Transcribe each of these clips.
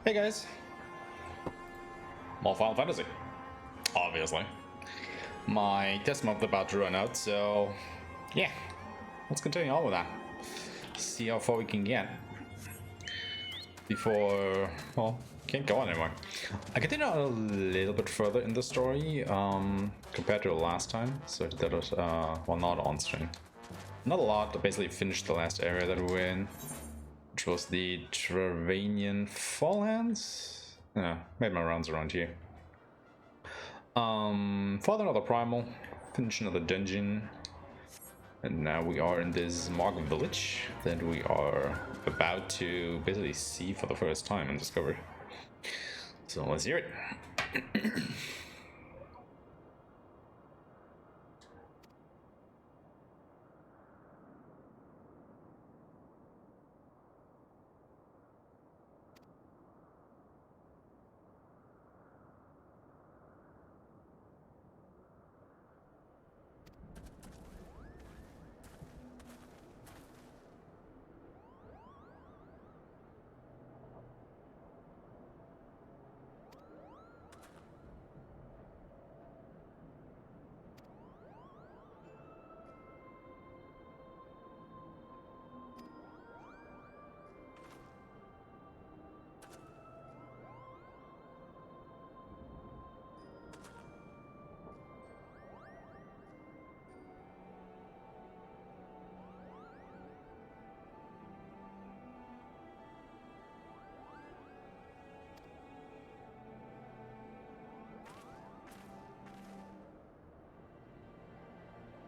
Hey guys, more Final Fantasy, obviously. My test month about to run out, so yeah, let's continue on with that. See how far we can get before, well, can't go on anymore. I continue on a little bit further in the story compared to the last time, so that was, well, not on stream. Not a lot, I basically finished the last area that we were in, which was the Travanian Falllands. Yeah, made my rounds around here. Fought another primal, finished another dungeon, and now we are in this Mark village that we are about to basically see for the first time and discover. So let's hear it.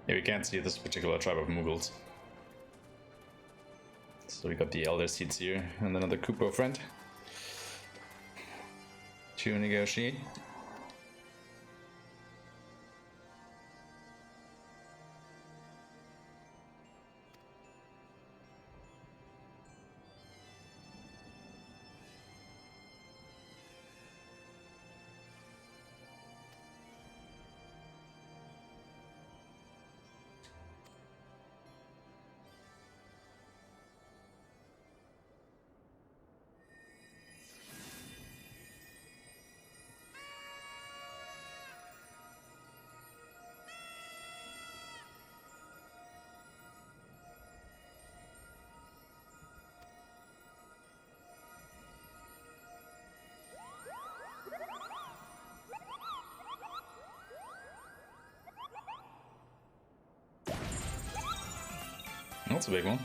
Yeah, we can't see this particular tribe of Mughals. So we got the Elder Seeds here, and another Kupo friend to negotiate. That's a big one.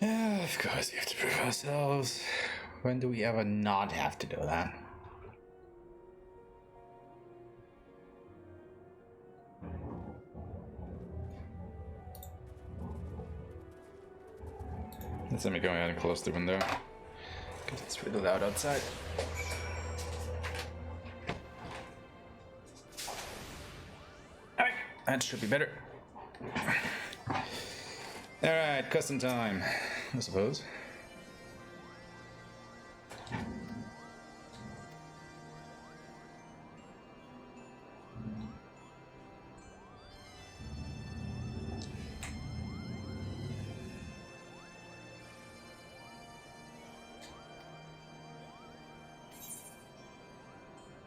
Yeah, of course we have to prove ourselves. When do we ever not have to do that? Let's let me go ahead and close the window because it's really loud outside. That should be better. Alright, custom time, I suppose.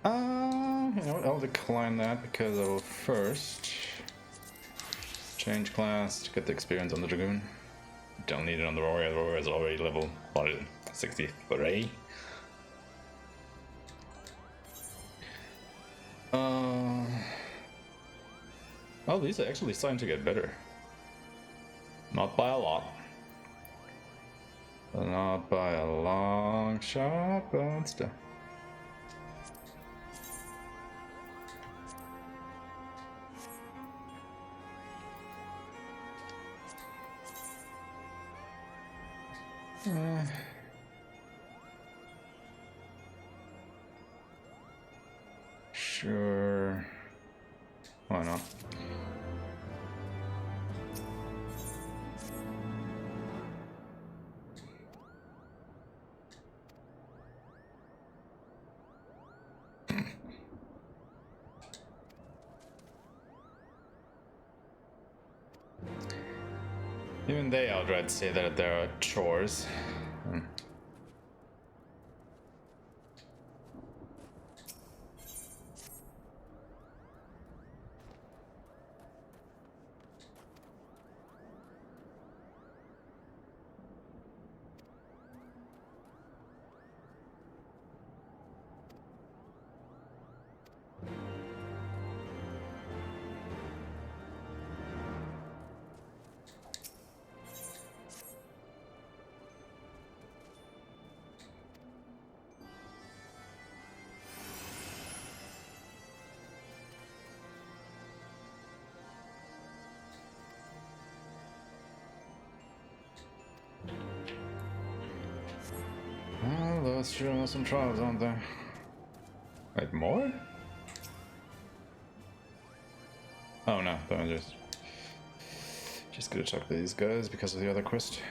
You know what, I'll decline that because I will first change class to get the experience on the Dragoon. Don't need it on the Warrior. The Warrior is already level 63. Well, these are actually starting to get better. Not by a lot. Not by a long shot, but still. Sure. Why not? Even they outright say that there are chores. Well, those sure are some trials, aren't there? Wait, more? Oh no, that was just gonna check these guys because of the other quest.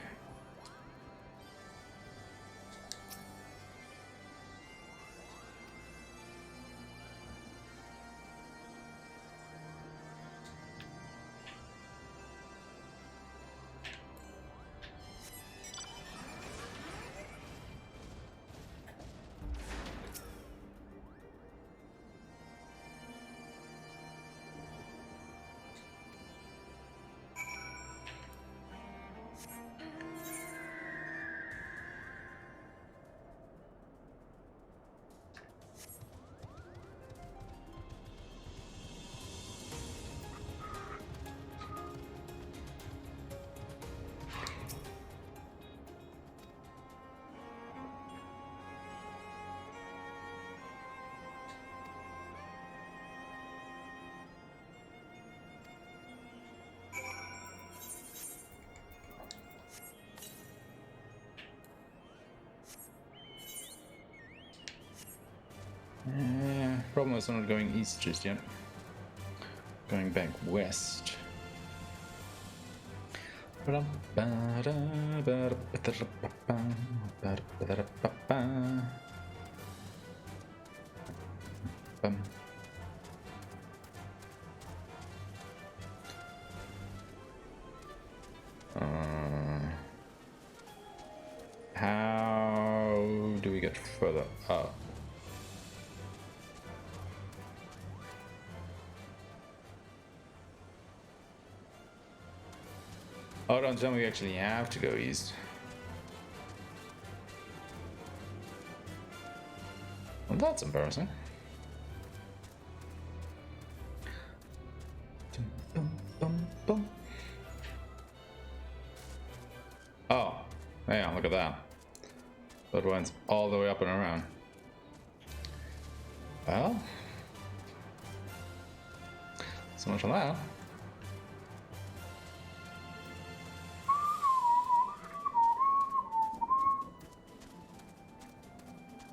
Problem is I'm not going east just yet. Going back west. How do we get further up? Oh, don't tell me we actually have to go east. Well, that's embarrassing. Oh, yeah, look at that. That went all the way up and around. Well, so much for that.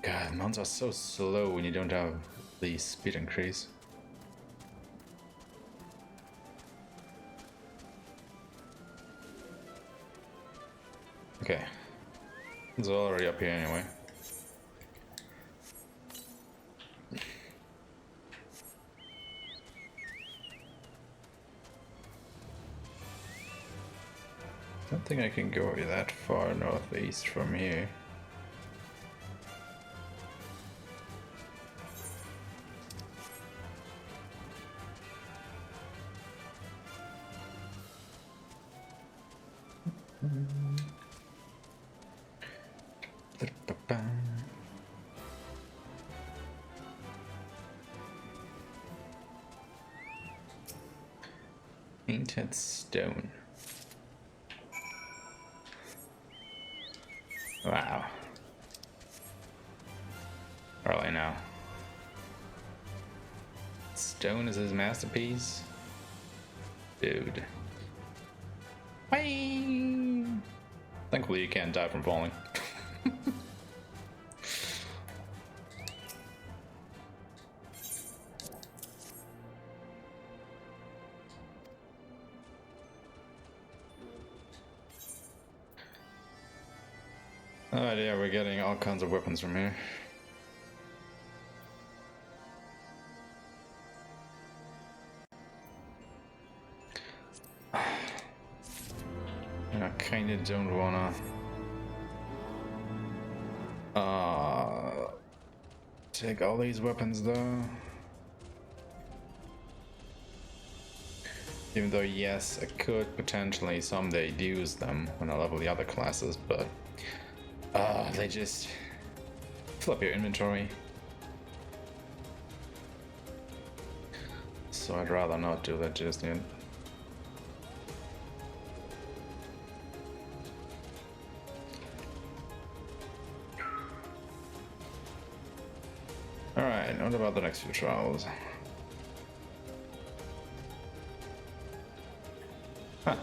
God, mounts are so slow when you don't have the speed increase. Okay. It's already up here anyway. I don't think I can go that far northeast from here. Painted stone. Wow. Really now. Stone is his masterpiece? Dude. Whee! Thankfully you can't die from falling. Oh yeah, we're getting all kinds of weapons from here. I kinda don't wanna take all these weapons though. Even though yes, I could potentially someday use them when I level the other classes, but they just fill up your inventory. So I'd rather not do that just yet. Alright, what about the next few trials? Huh.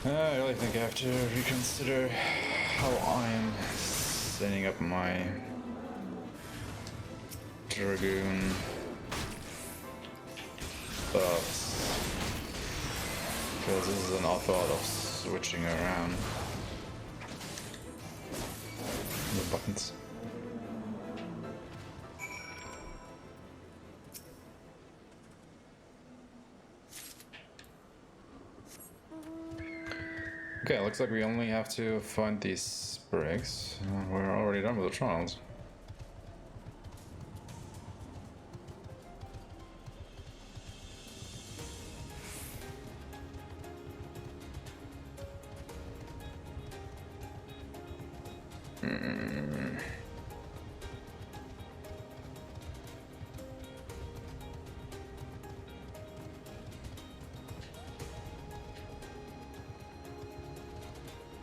I really think I have to reconsider how I'm setting up my Dragoon buffs, because this is an awful lot of switching around the buttons. Okay, looks like we only have to find these bricks. We're already done with the trials.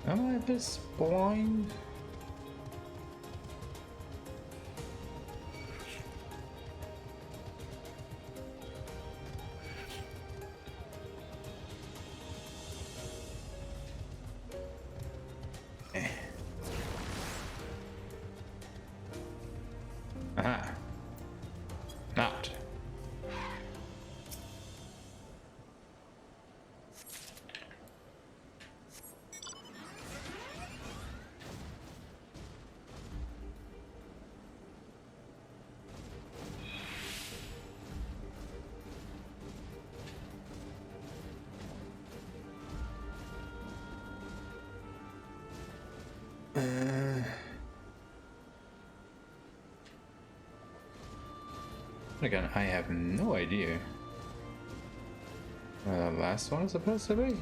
Am I this blind? Aha. Not. Again, I have no idea where the last one is supposed to be.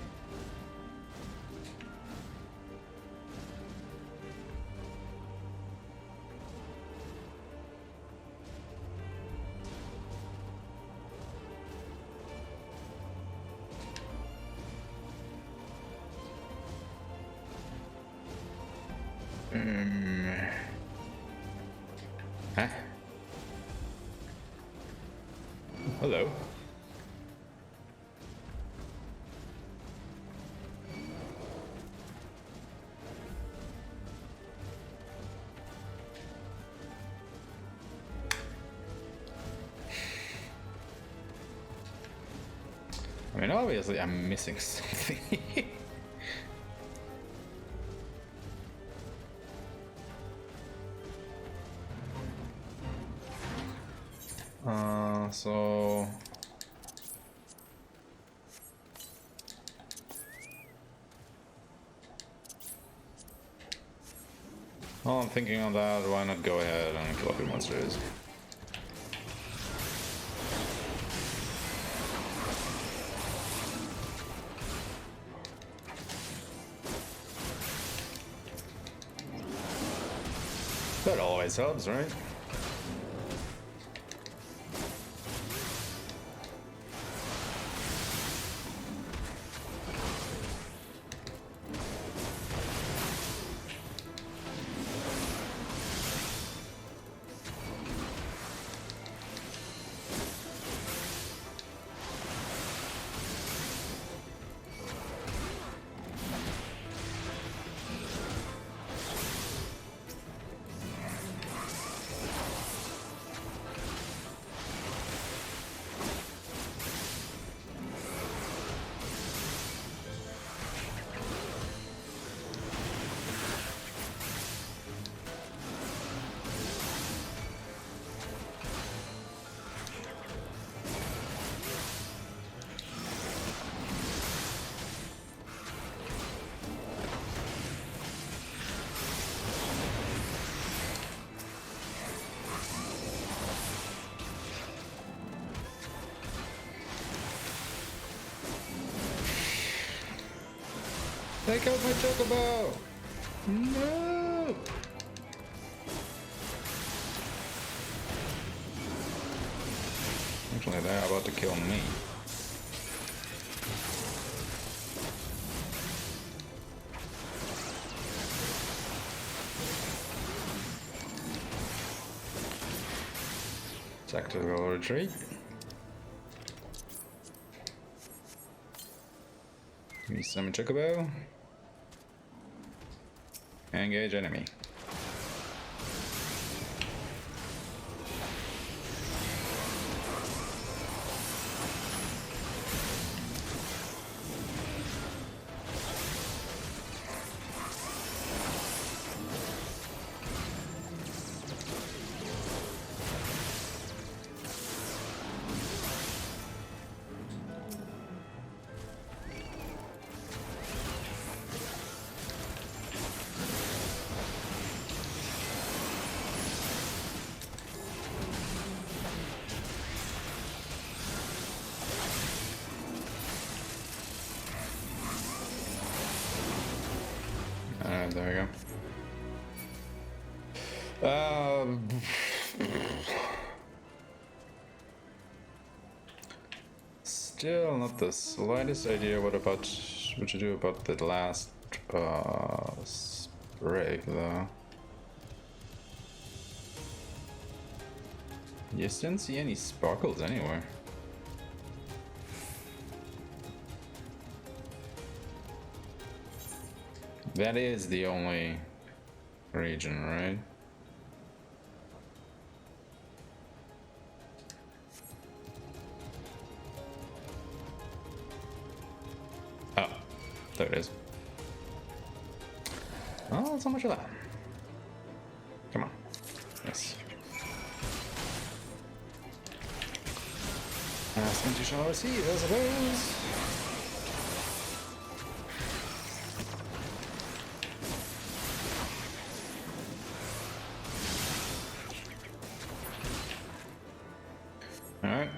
Hello. I mean, obviously I'm missing something. So... While I'm thinking on that, why not go ahead and kill a few monsters? That always helps, right? Take out my chocobo! No! Actually, they're about to kill me. Tactical retreat. Give me some chocobo. Engage enemy. There we go. Still not the slightest idea what to do about the last break though. Just didn't see any sparkles anywhere. That is the only region, right? Oh, there it is. Oh, not so much of that. Come on. Yes. Ask and you shall receive, I suppose. Alright.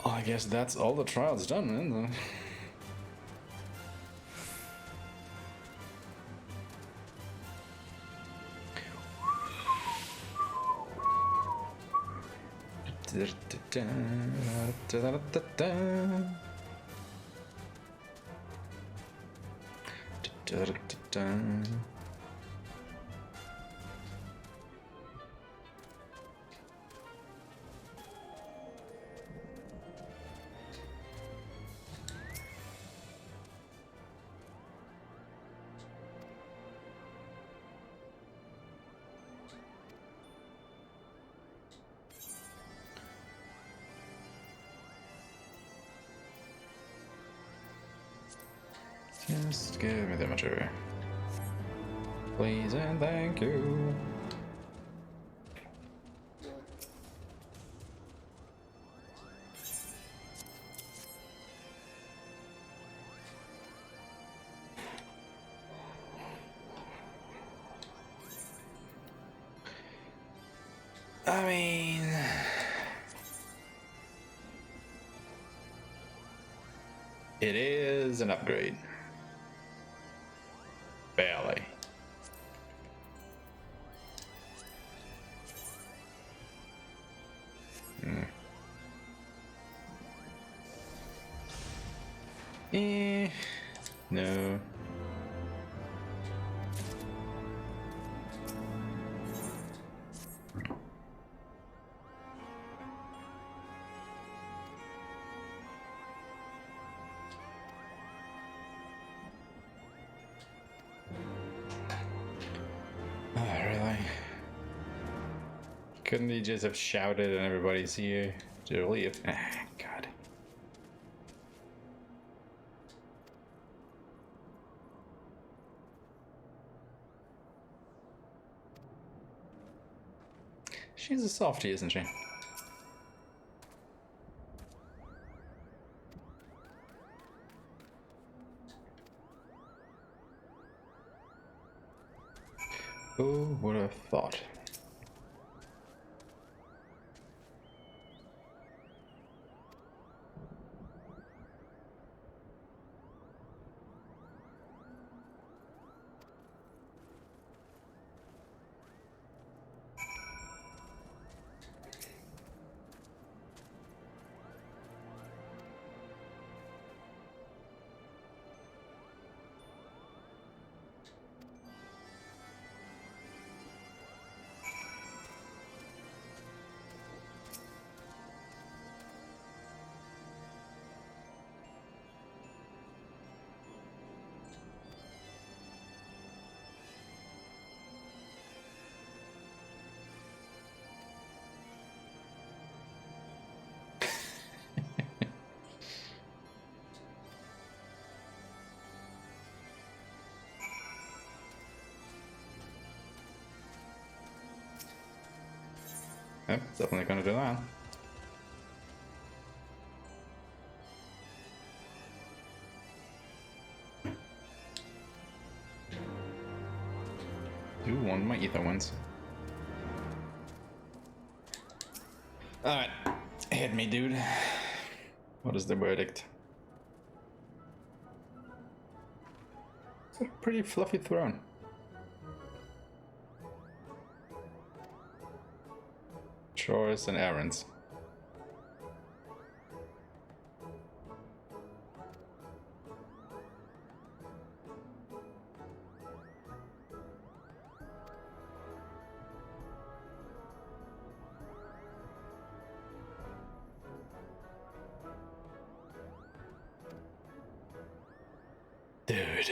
Oh, I guess that's all the trials done, man. Just give me the material. Please and thank you. I mean, it is an upgrade. Barely. No. Really? Couldn't he just have shouted and everybody's here to leave? Ah, God. She's a softie, isn't she? Who would have thought? Yep, definitely gonna do that. Do one of my ether ones. Alright, hit me, dude. What is the verdict? It's a pretty fluffy throne. Chores and errands. Dude.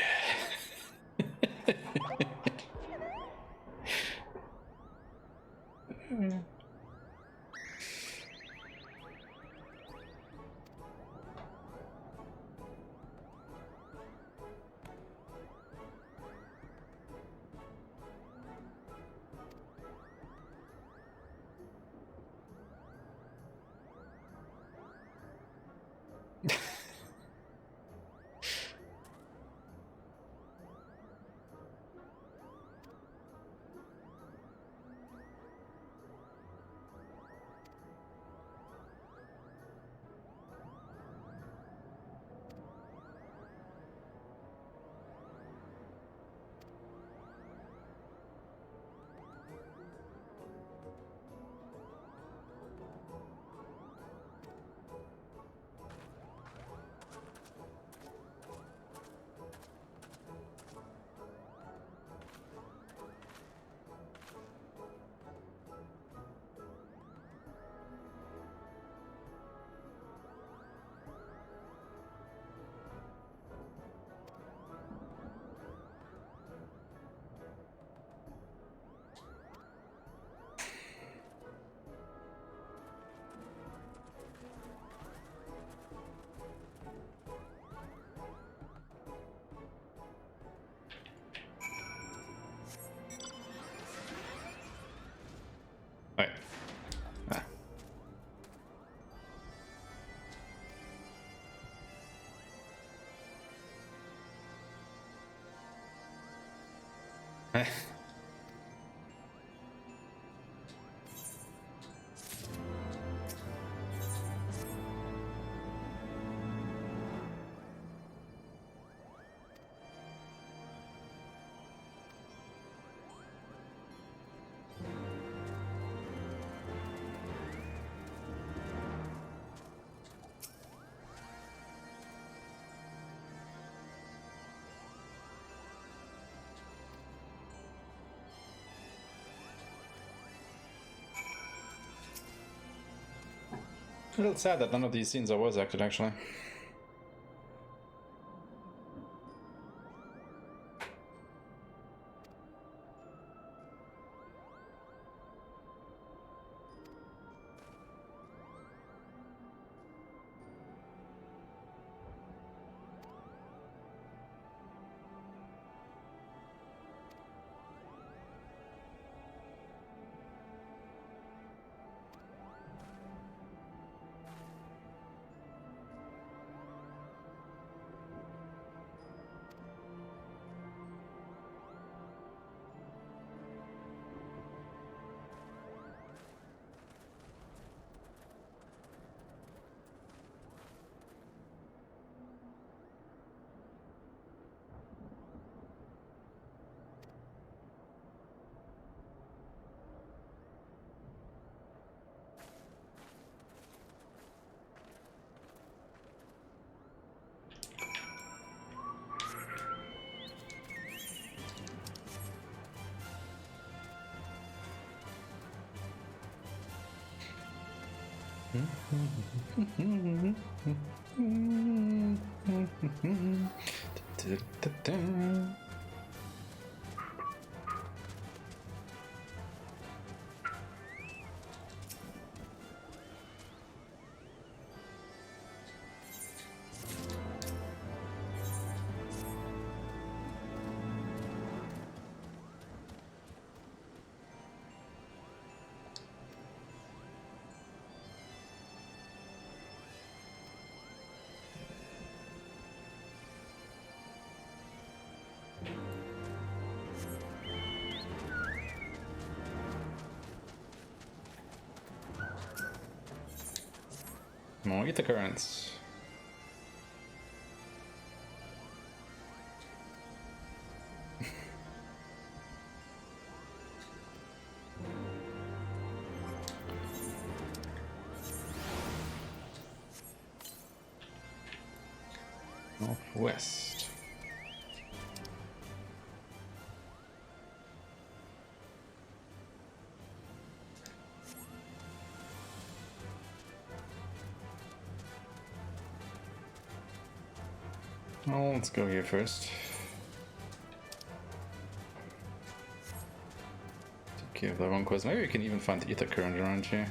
A little sad that none of these scenes are voice acted, actually. More ether currents. Northwest. Well, let's go here first. Take care of that one quest. Maybe we can even find ether current around here.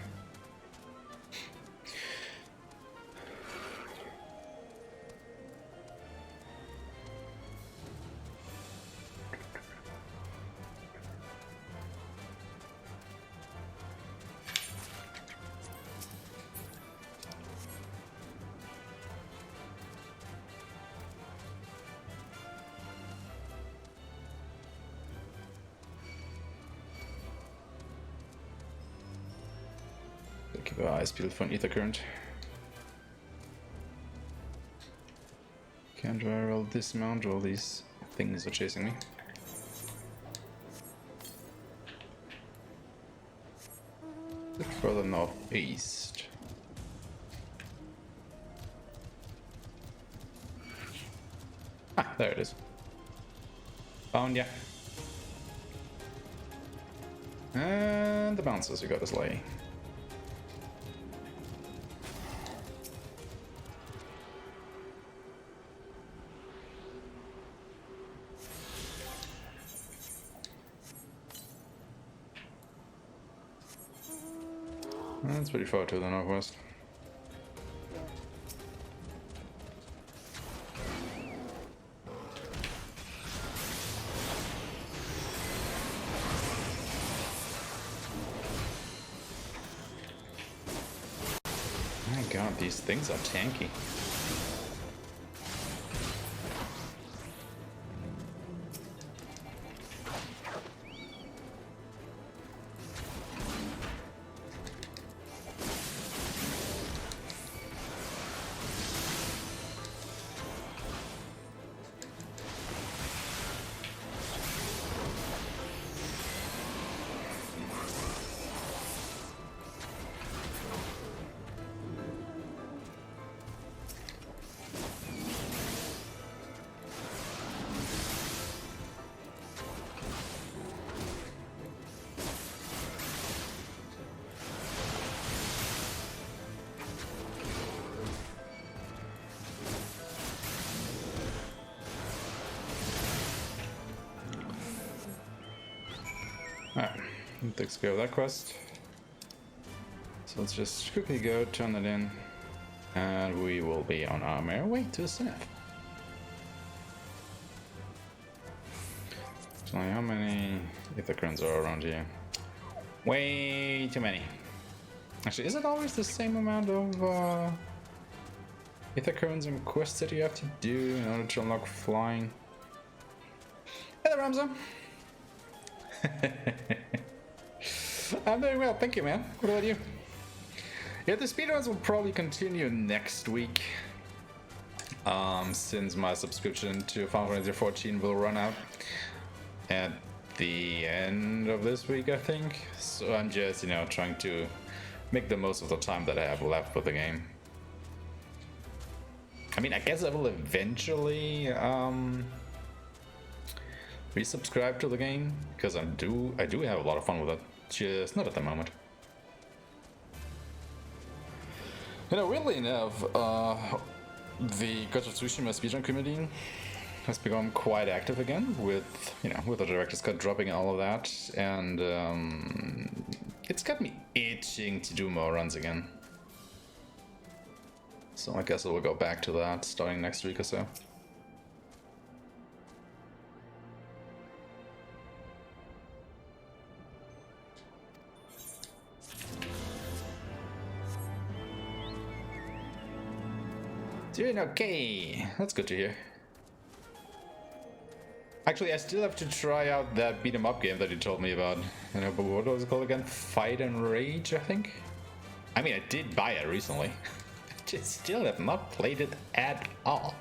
Keep our eyes peeled for an ether current. Can't very well dismount, all these things are chasing me. A bit further northeast. Ah, there it is. Found ya. And the bouncers we got to slay. That's pretty far to the northwest. My god, these things are tanky. the XP of that quest. So let's just quickly go turn it in, and we will be on our merry way to the Zenith. So how many Ithacrins are around here? Way too many. Actually, is it always the same amount of Ithacrins and quests that you have to do in order to unlock flying? Hello, Ramza. I'm doing well, thank you, man. What about you? Yeah, the speedruns will probably continue next week, since my subscription to Final Fantasy XIV will run out at the end of this week, I think. So I'm just, you know, trying to make the most of the time that I have left with the game. I mean, I guess I will eventually resubscribe to the game, because I do have a lot of fun with it, just not at the moment. You know, weirdly enough, the Ghost of Tsushima speedrun community has become quite active again with, you know, with the director's cut dropping and all of that, and it's got me itching to do more runs again. So I guess I will go back to that starting next week or so. Doing okay. That's good to hear. Actually, I still have to try out that beat 'em up game that you told me about. You know, but what was it called again? Fight and Rage, I think. I mean, I did buy it recently. I just still have not played it at all.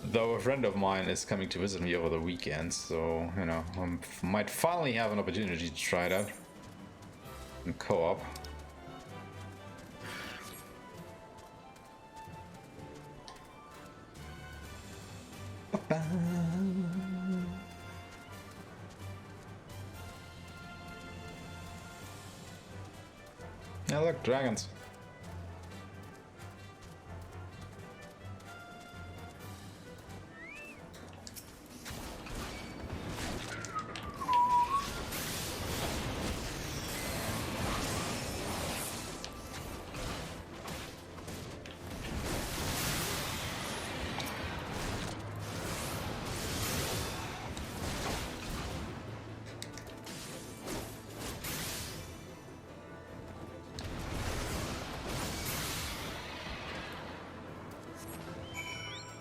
Though a friend of mine is coming to visit me over the weekend, so, you know, I might finally have an opportunity to try it out in co-op. Yeah, look, dragons.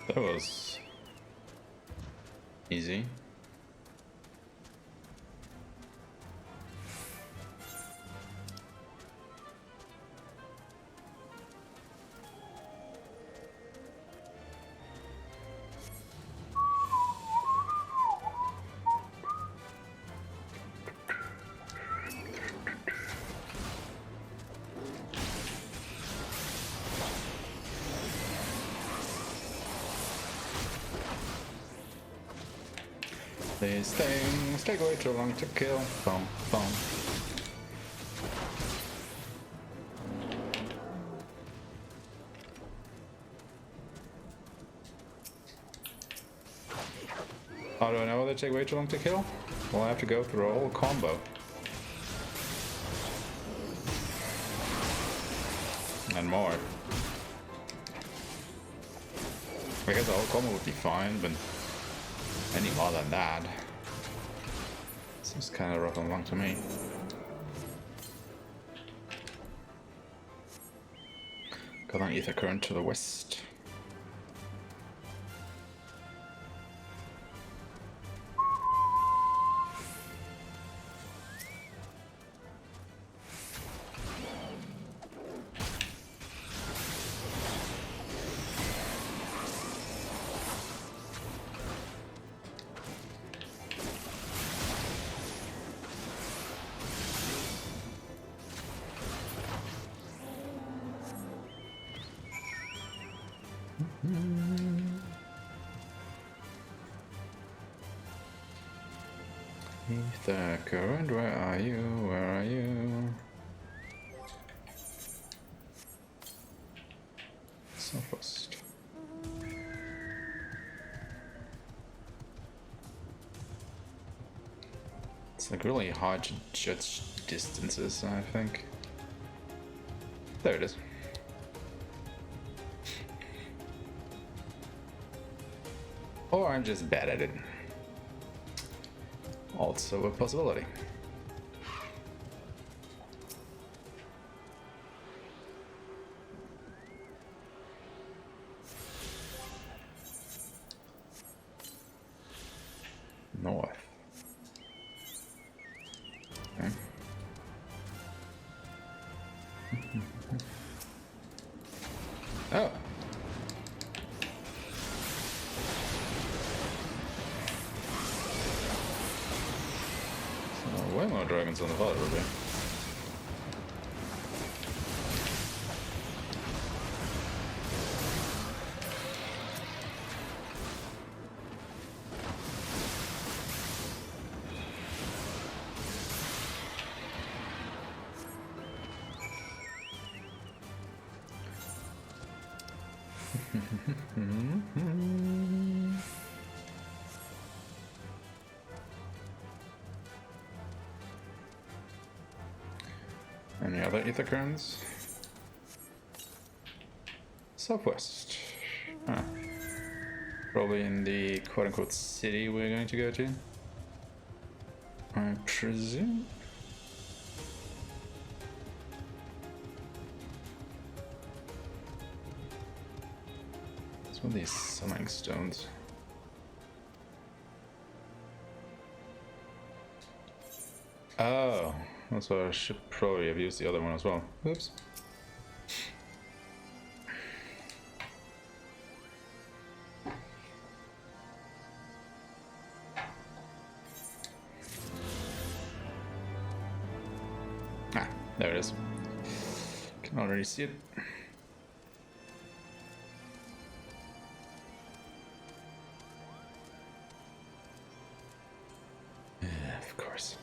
That was easy. These things take way too long to kill. Boom, boom. How do I know they take way too long to kill? Well, I have to go through a whole combo. And more. I guess the whole combo would be fine, but any more than that seems kind of rough and long to me. Got an ether current to the west. Ether current, where are you? Where are you? Southwest. like really hard to judge distances, I think. There it is. Or I'm just bad at it. Also a possibility. North. Okay. Oh. So, way more dragons on the water, really. Any other ether currents? Southwest. Huh. Probably in the quote-unquote city we're going to go to, I presume. It's one of these summoning stones. Oh, that's why I should probably have used the other one as well. Oops. Ah, there it is. Can already see it. Of course.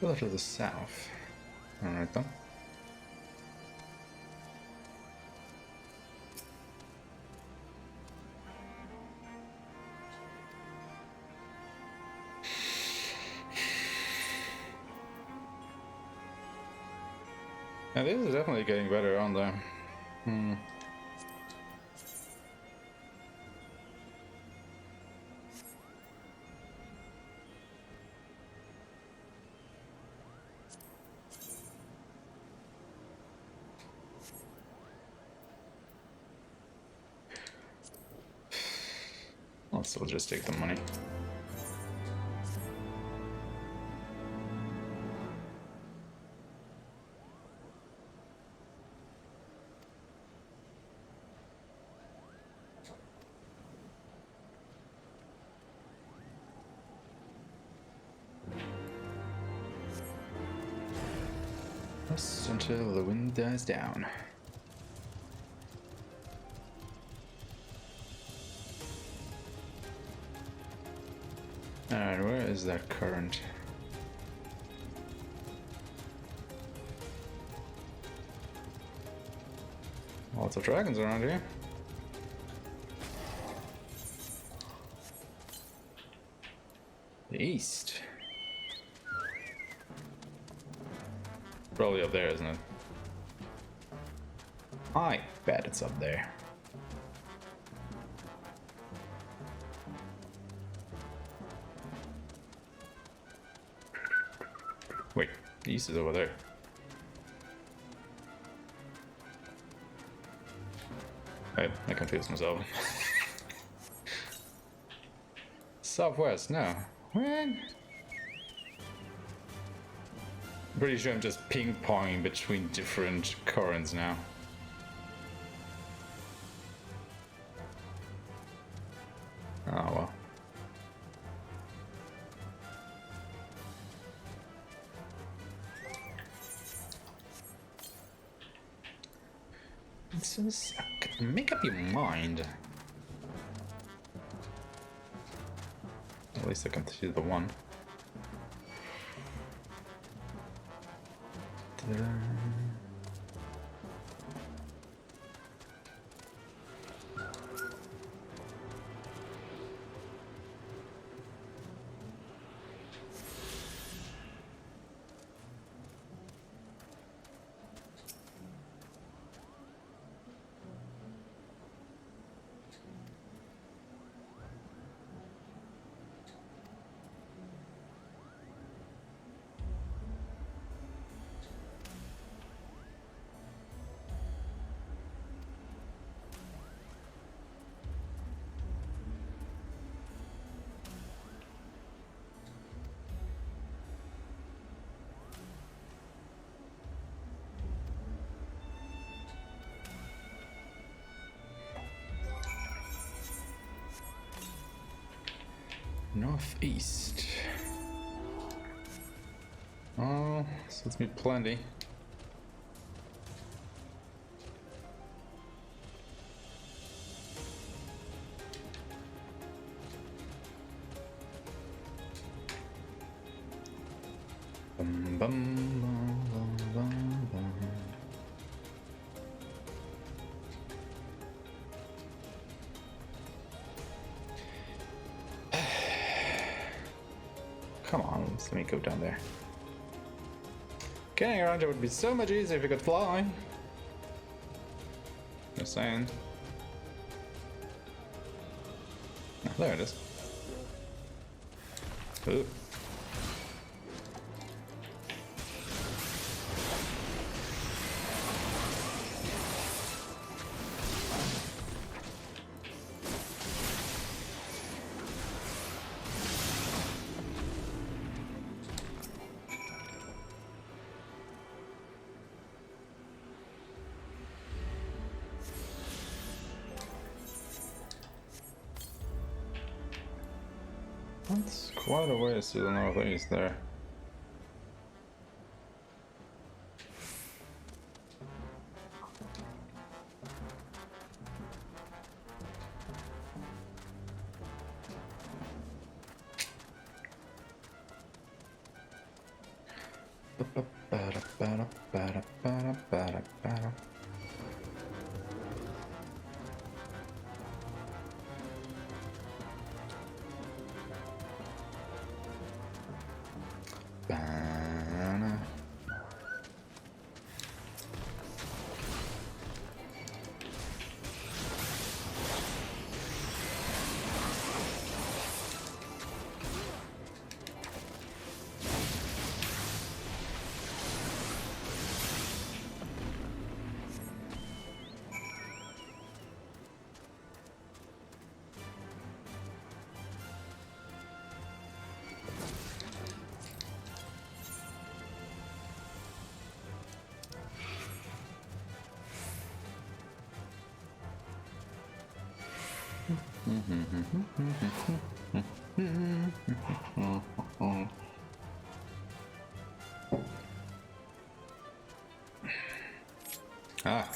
Further to the south. Alright then. Now this is definitely getting better on there. Also, we'll just take the money. Just until the wind dies down. Alright, where is that current? Lots of dragons around here. The east. Probably up there, isn't it? I bet it's up there. Wait, the east is over there. Wait, I confused myself. Southwest, no. What? I'm pretty sure I'm just ping-ponging between different currents now. Oh well. So make up your mind. At least I can see the one. Northeast. Oh, suits me plenty. Bum, bum, bum, bum, bum, bum. Come on, let me go down there. Getting around it would be so much easier if you could fly. Just saying. Oh, there it is. Ooh. That's quite a ways to the northeast there. Ah.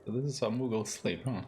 So this is how Mughals sleep, huh?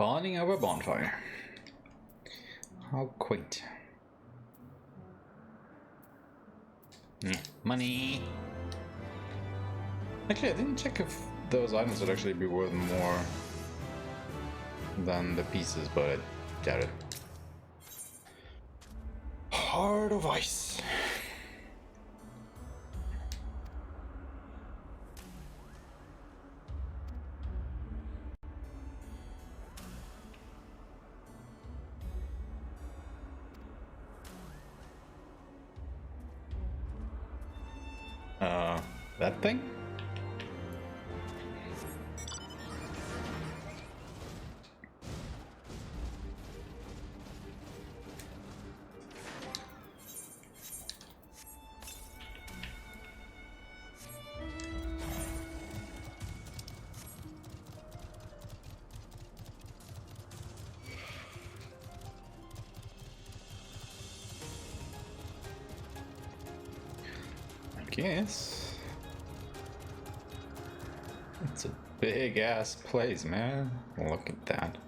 Bonding over bonfire. How quaint. Money. Actually, I didn't check if those items would actually be worth more than the pieces, but I doubt it. Heart of Ice. That thing? I guess. It's a big ass place, man. Look at that.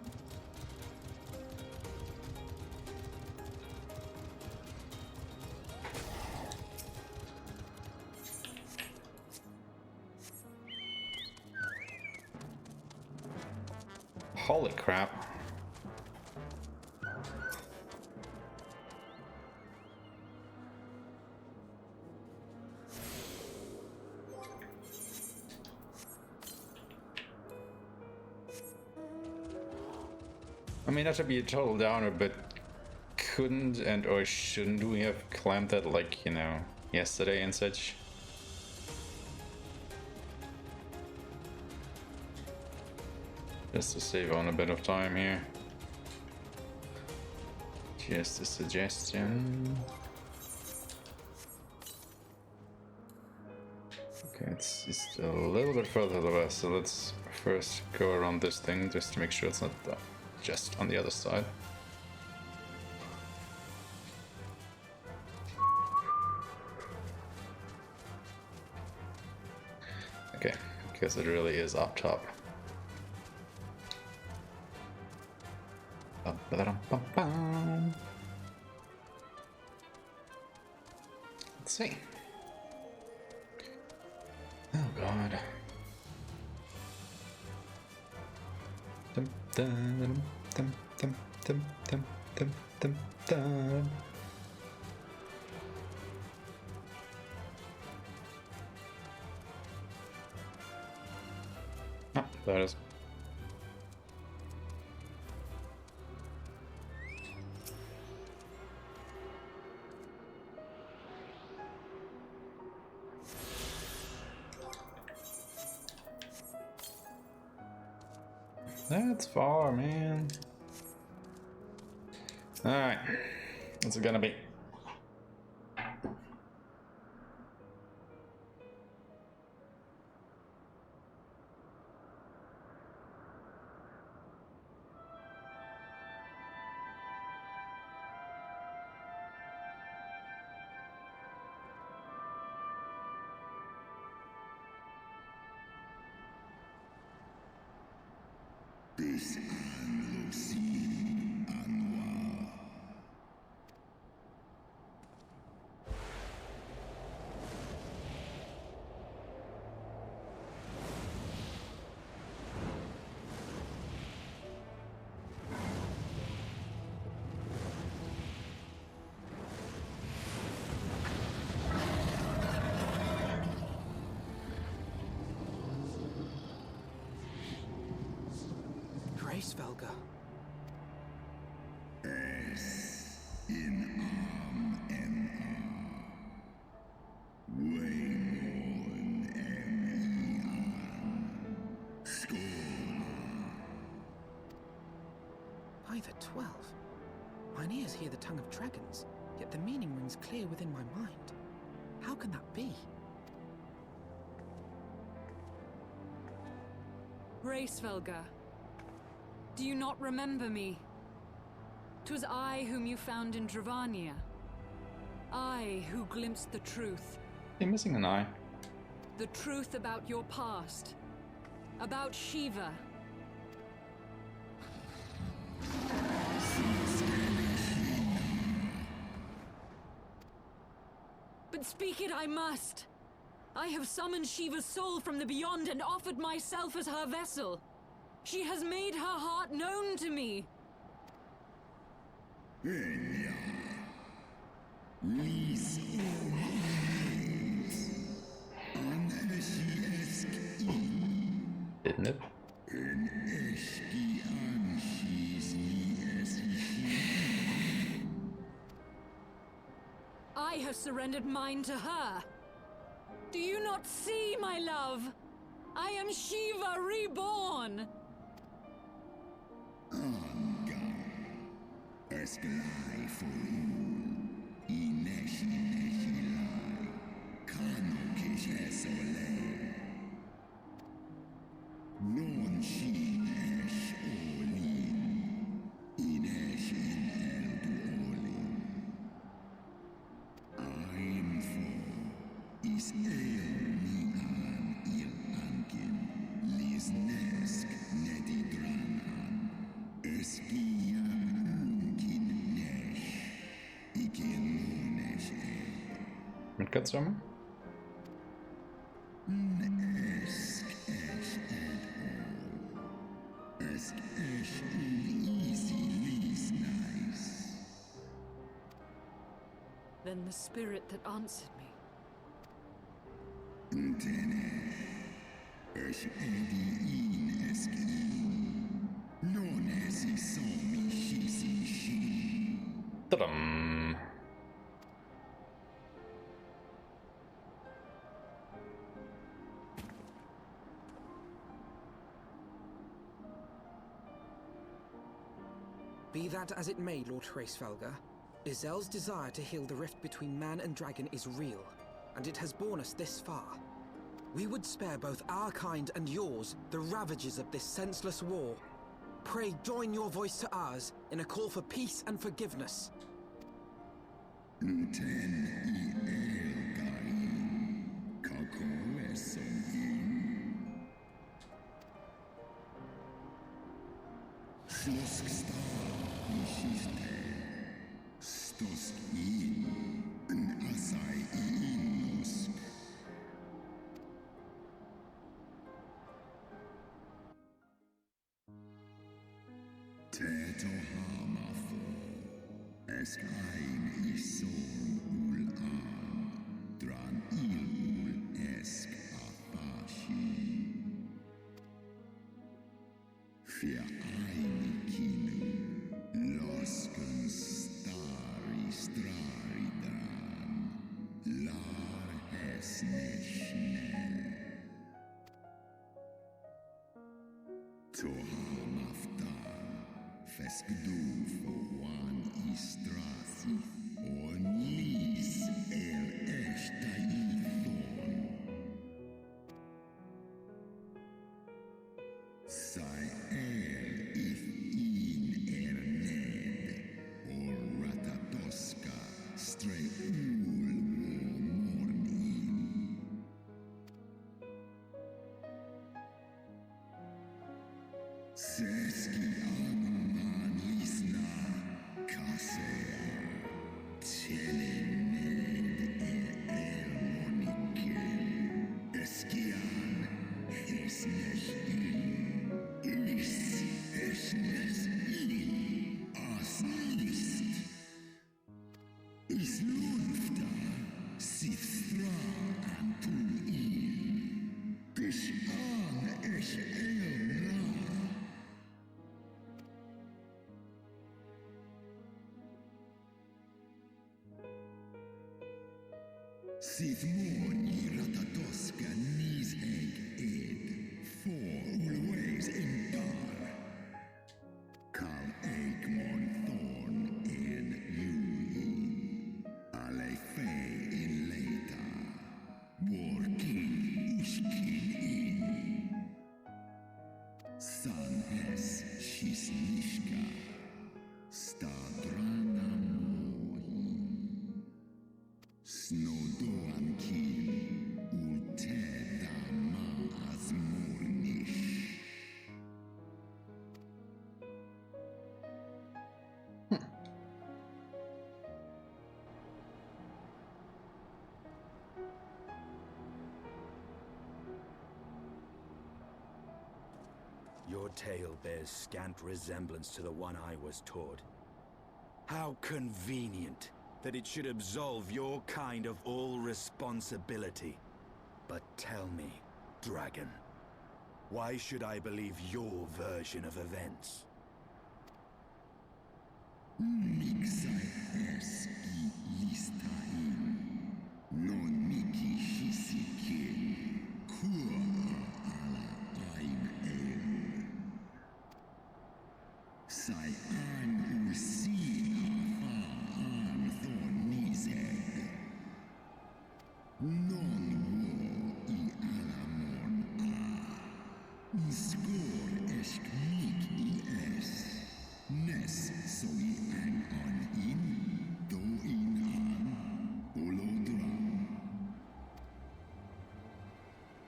Holy crap. I mean, that should be a total downer, but couldn't and or shouldn't we have claimed that, like, you know, yesterday and such? Just to save on a bit of time here. Just a suggestion. Okay, it's just a little bit further to the west, so let's first go around this thing just to make sure it's not just on the other side. Okay, because it really is up top. Let's see. Oh god. Dum, dum, dum, dum, dum, dum, dum, dum, dum. Oh, there it is. That's far, man. Alright. What's it gonna be? Svelga. By the 12. Mine ears hear the tongue of dragons, yet the meaning rings clear within my mind. How can that be? Svelga. Do you not remember me? 'Twas I whom you found in Dravania. I who glimpsed the truth. You're missing an eye. The truth about your past. About Shiva. But speak it I must. I have summoned Shiva's soul from the beyond and offered myself as her vessel. She has made her heart known to me. Didn't it? I have surrendered mine to her. Do you not see, my love? I am Shiva reborn. Mit Götzömer? Then the spirit that answered me. Ta-dam! Be that as it may, Lord Hraesvelga, Izel's desire to heal the rift between man and dragon is real, and it has borne us this far. We would spare both our kind and yours the ravages of this senseless war. Pray join your voice to ours in a call for peace and forgiveness. tale bears scant resemblance to the one I was taught. How convenient that it should absolve your kind of all responsibility. But tell me, Dragon, why should I believe your version of events?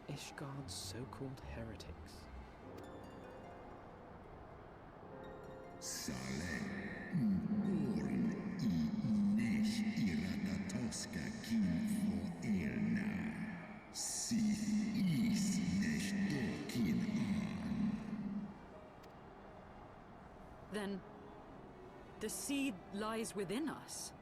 Ishgard's so-called heretics. Then, the seed lies within us.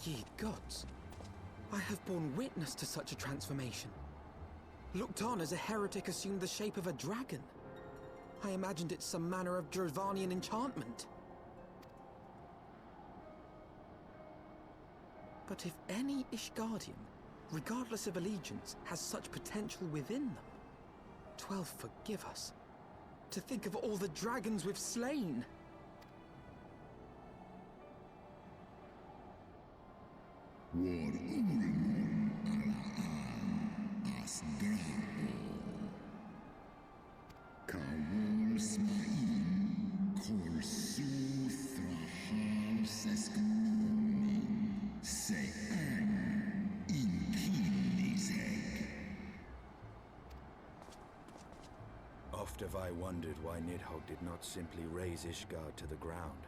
Ye gods, I have borne witness to such a transformation. Looked on as a heretic assumed the shape of a dragon. I imagined it some manner of Dravanian enchantment. But if any Ishgardian, regardless of allegiance, has such potential within them, 12 forgive us. To think of all the dragons we've slain! Oft have I wondered why Nidhogg did not simply raze Ishgard to the ground.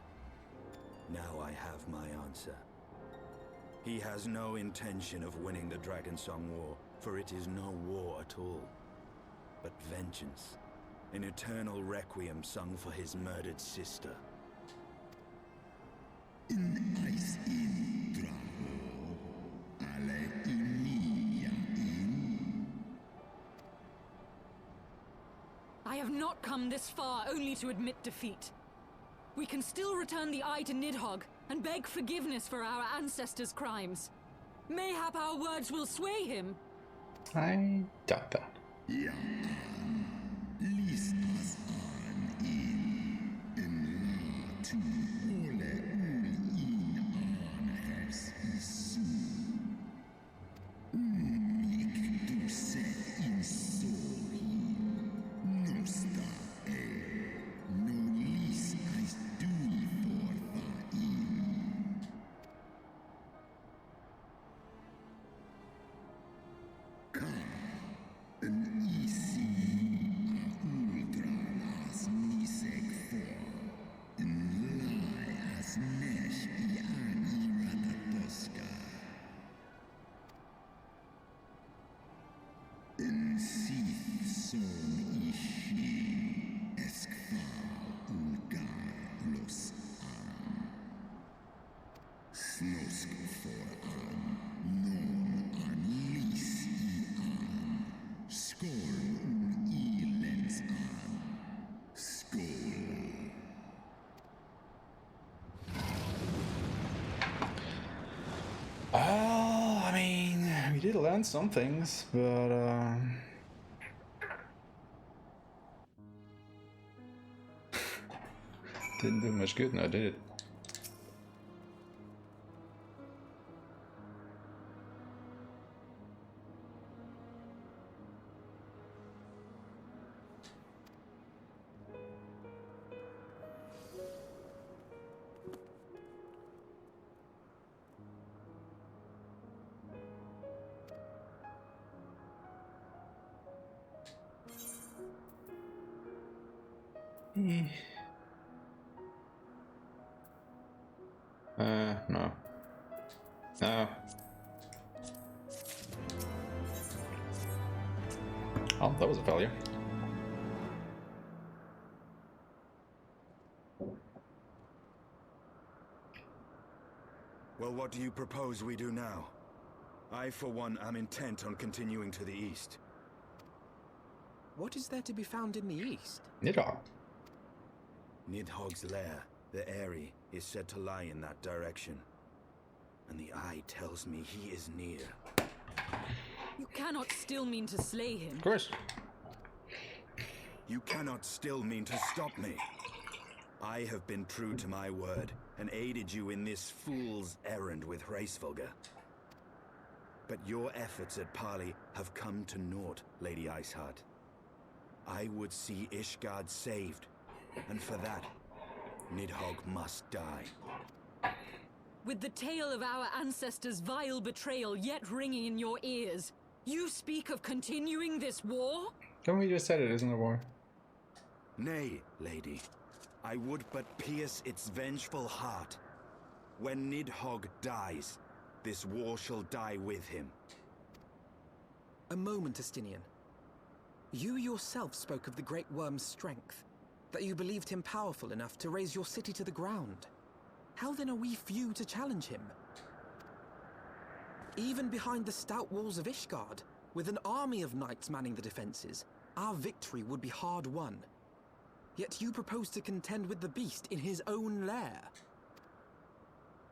Now I have my answer. He has no intention of winning the Dragonsong War, for it is no war at all, but vengeance. An eternal requiem sung for his murdered sister. I have not come this far only to admit defeat. We can still return the eye to Nidhogg and beg forgiveness for our ancestors' crimes. Mayhap our words will sway him. I doubt that. I mean, we did learn some things, but didn't do much good now, did it? No. No. Oh, that was a failure. Well, what do you propose we do now? I, for one, am intent on continuing to the east. What is there to be found in the east? Nidhogg. Nidhogg's lair, the Eyrie, is said to lie in that direction. And the eye tells me he is near. You cannot still mean to slay him. Of course. You cannot still mean to stop me. I have been true to my word and aided you in this fool's errand with Hraesvelgr. But your efforts at parley have come to naught, Lady Iceheart. I would see Ishgard saved, and for that, Nidhogg must die. With the tale of our ancestors' vile betrayal yet ringing in your ears, you speak of continuing this war? Don't we just said it isn't a war? Nay, lady. I would but pierce its vengeful heart. When Nidhogg dies, this war shall die with him. A moment, Estinian. You yourself spoke of the Great Worm's strength, that you believed him powerful enough to raise your city to the ground. How then are we few to challenge him? Even behind the stout walls of Ishgard, with an army of knights manning the defenses, our victory would be hard won. Yet you propose to contend with the beast in his own lair.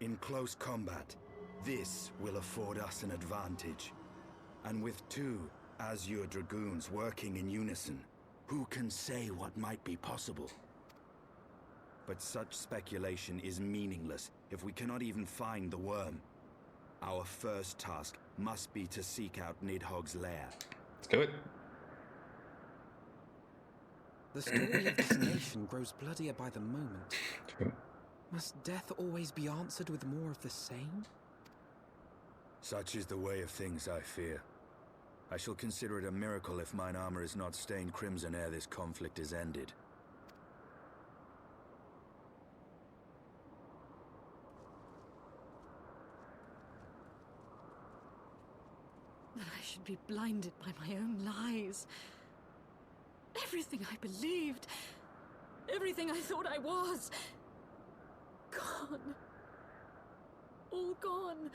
In close combat, this will afford us an advantage. And with two Azure Dragoons working in unison, who can say what might be possible? But such speculation is meaningless if we cannot even find the worm. Our first task must be to seek out Nidhogg's lair. Let's do it. The story of this nation grows bloodier by the moment. True. Must death always be answered with more of the same? Such is the way of things, I fear. I shall consider it a miracle if mine armor is not stained crimson ere this conflict is ended. That I should be blinded by my own lies. Everything I believed, everything I thought I was, gone. All gone.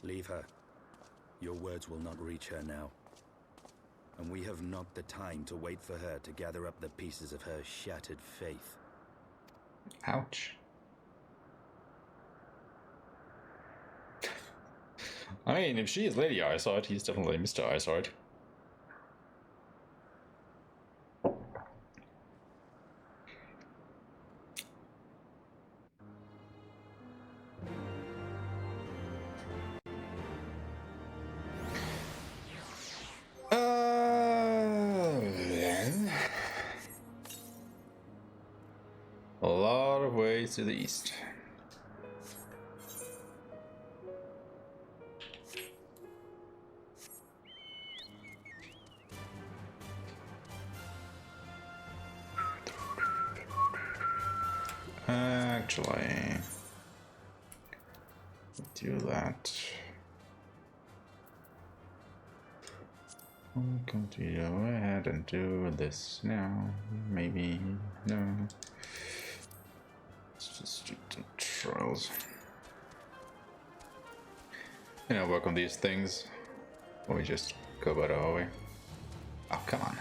Leave her. Your words will not reach her now. And we have not the time to wait for her to gather up the pieces of her shattered faith. Ouch. I mean, if she is Lady Iceheart, he's definitely Mr. Iceheart. A lot of ways to the east. Actually, do that. I'm going to go ahead and do this now. Maybe no. Let's just do the trials. You know, work on these things. Or we just go about our way. Oh, come on.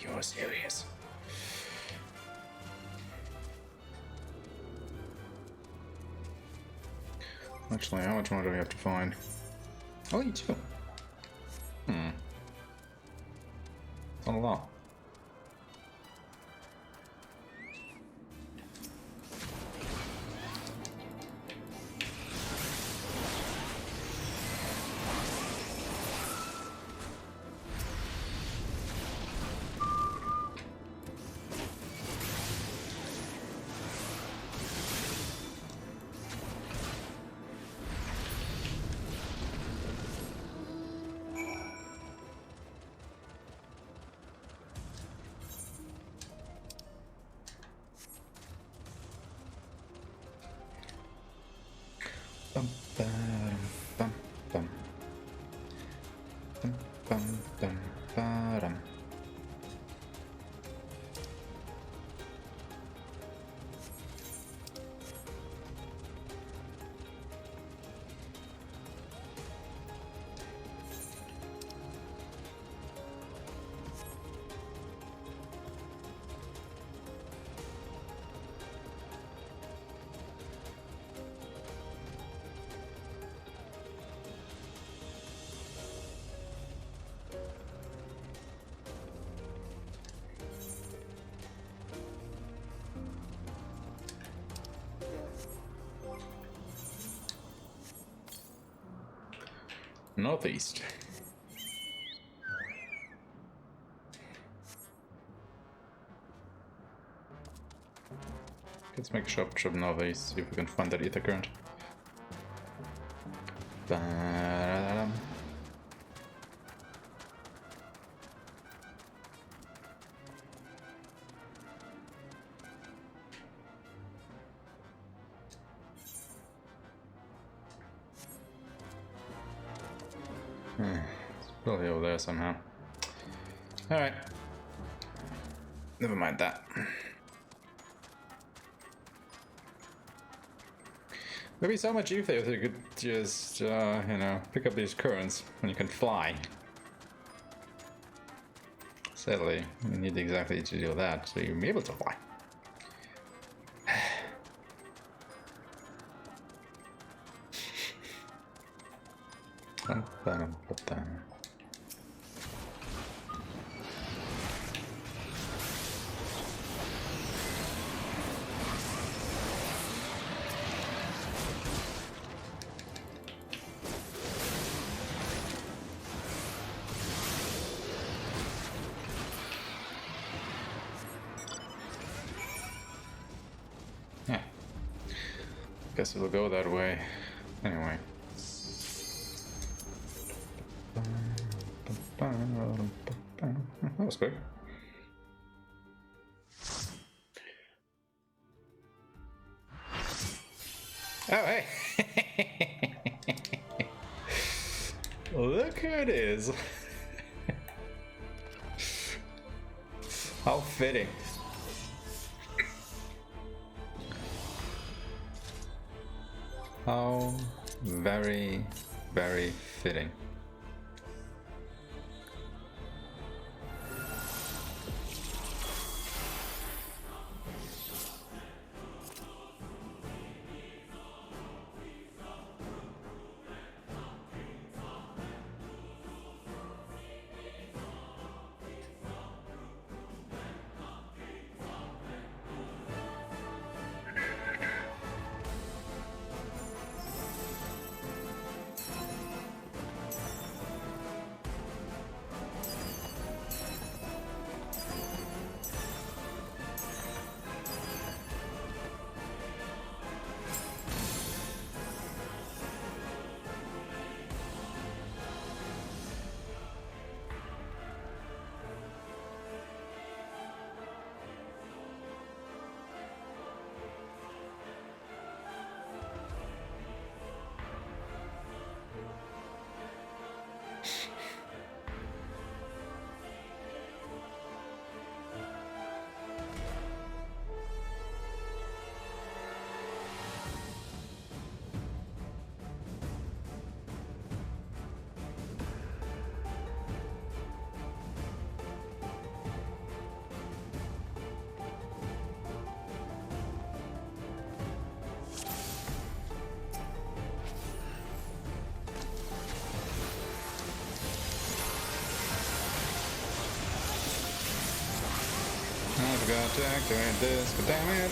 You're serious. Actually, how much more do we have to find? Only two. Not a lot. Ba-dum. Northeast. Let's make a shop trip northeast, see if we can find that ether current. Ba-da-dum. It's probably over there somehow. Alright. Never mind that. Maybe so much ether if you could just, you know, pick up these currents when you can fly. Sadly, you need exactly to do that, so you'll be able to fly. Yeah. Guess it'll go that way. Anyway. That was quick. Oh, hey! Look who it is! How fitting. How very, very fitting. I forgot to activate this, but damn it!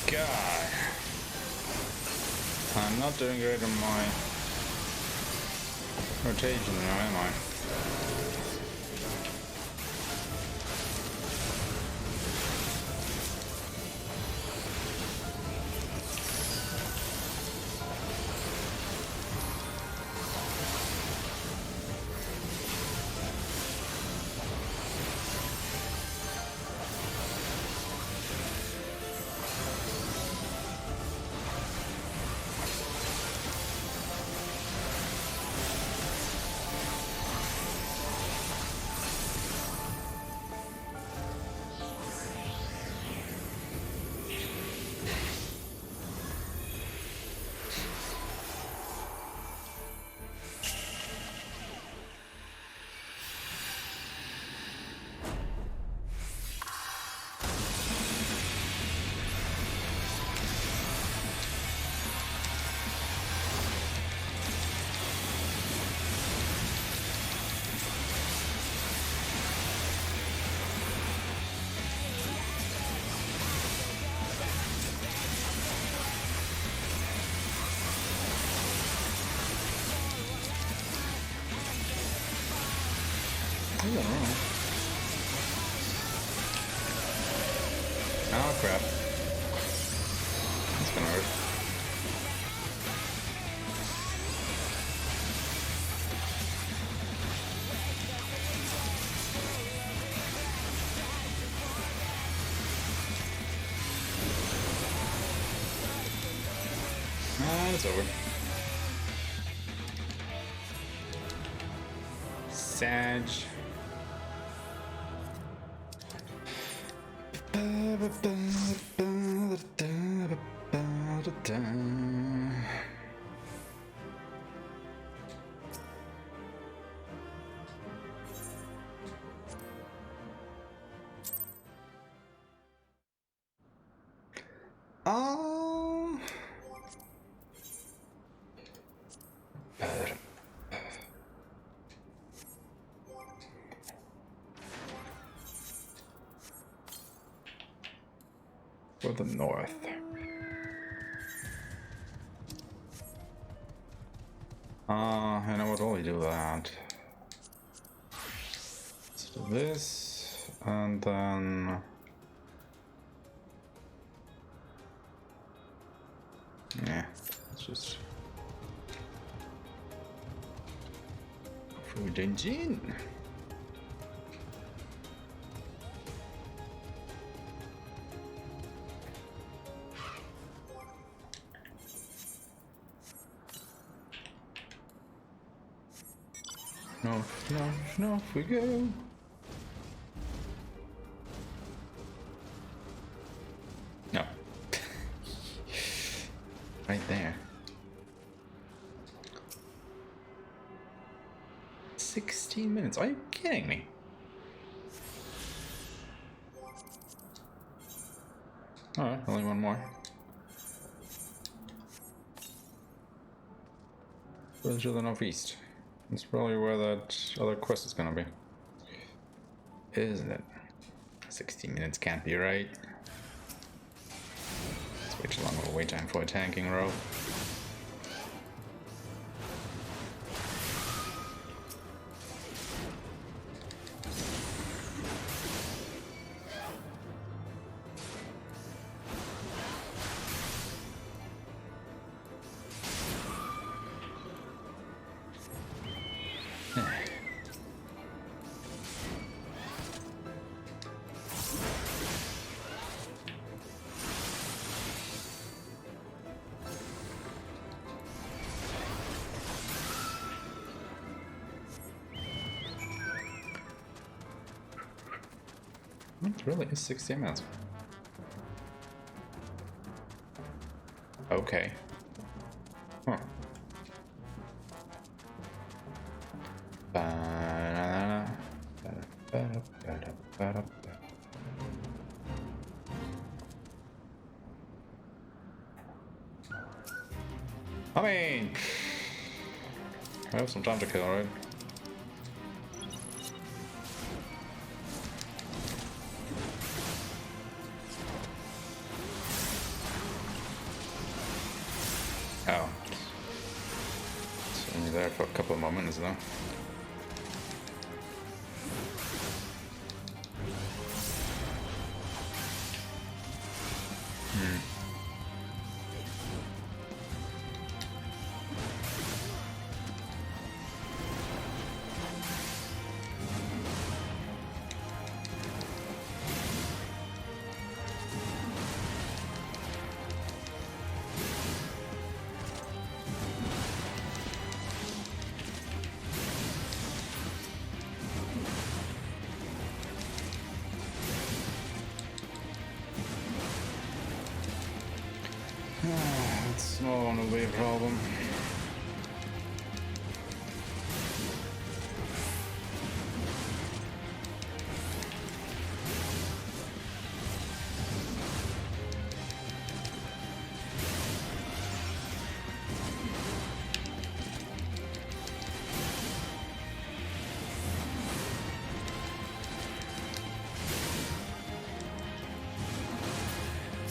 God. I'm not doing great on my rotation now, am I? Oh crap. That's gonna hurt. And it's over. Sag. For the north. And I would only do that. Let's do this, and then yeah, let's just go through dungeon. No, off we go. No. Right there. 16 minutes. Are you kidding me? Alright, only one more. Further to the northeast. That's probably where that other quest is gonna be. Isn't it? 16 minutes can't be right. It's way too long of a wait time for a tanking row. It really is 16 minutes. Okay. Huh. I mean, I have some time to kill, right? there for a couple more minutes though. It's not gonna be a problem.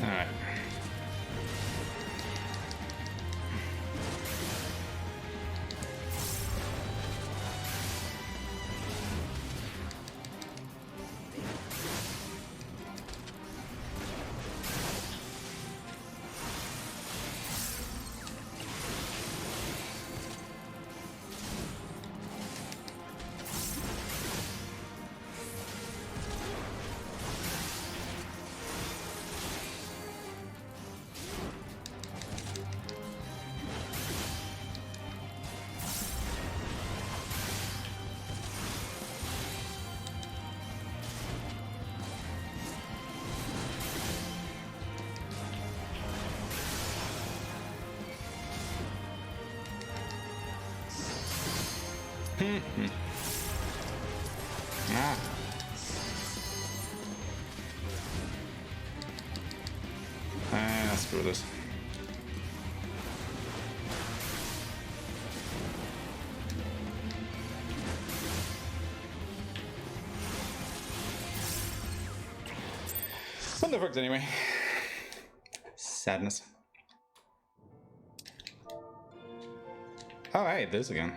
Alright. Ah. Ah, screw this. Well, that worked anyway. Sadness. Oh, hey, this again.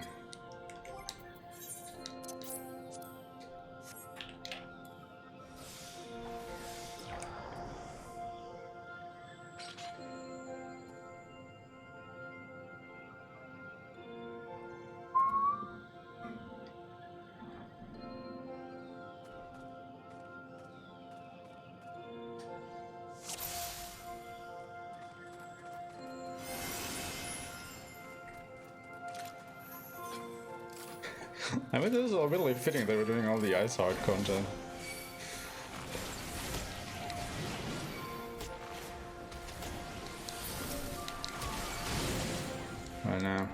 I mean, this is all really fitting they were doing all the Ice Heart content. Right now.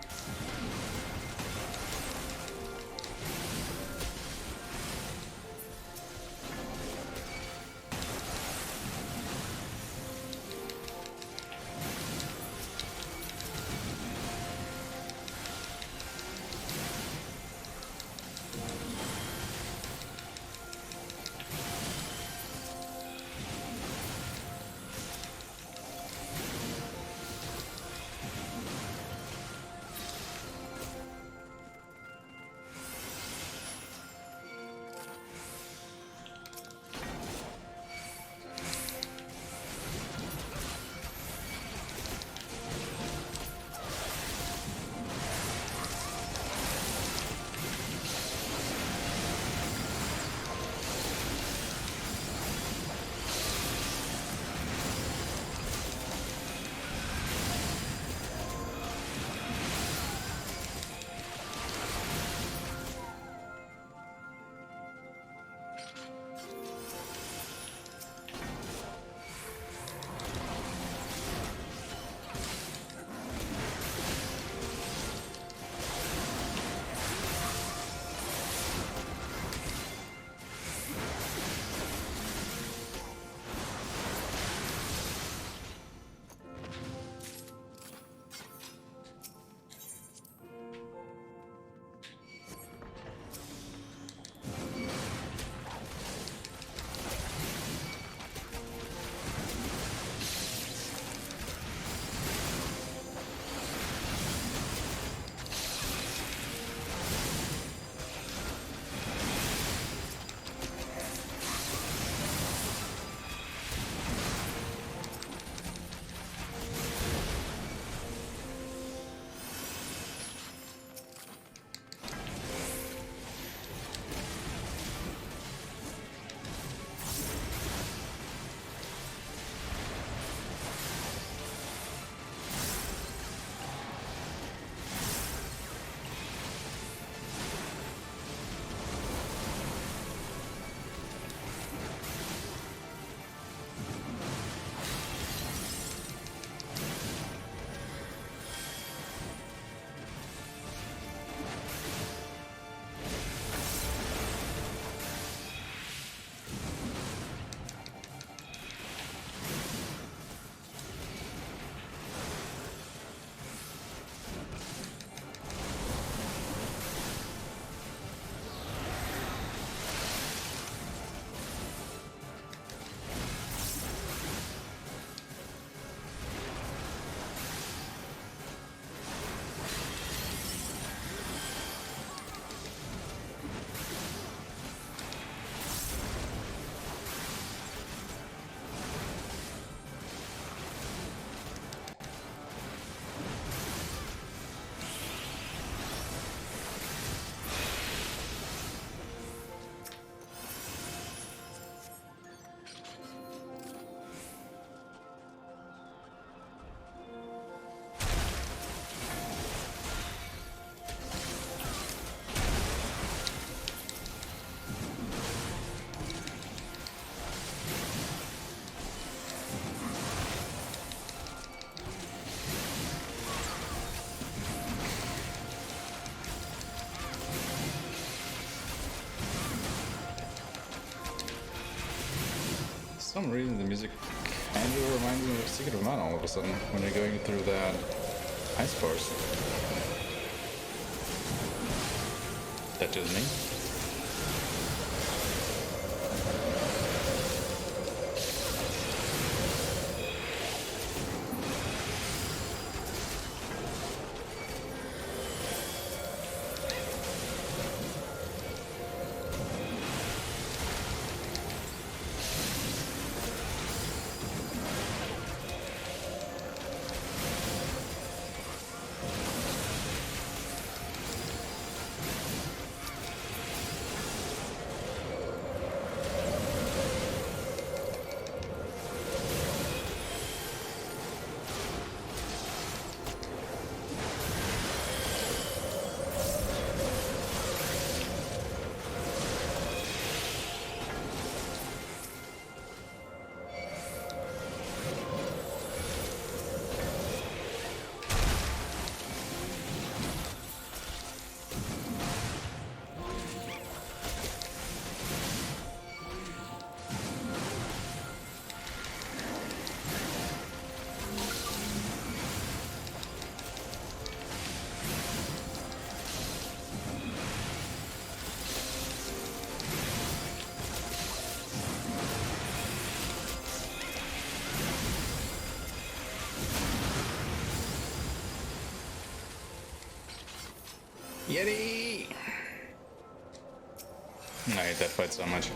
some reason the music kind of reminds me of Secret of Mana all of a sudden when you're going through that ice course. That's just me. Yeti! I hate that fight so much.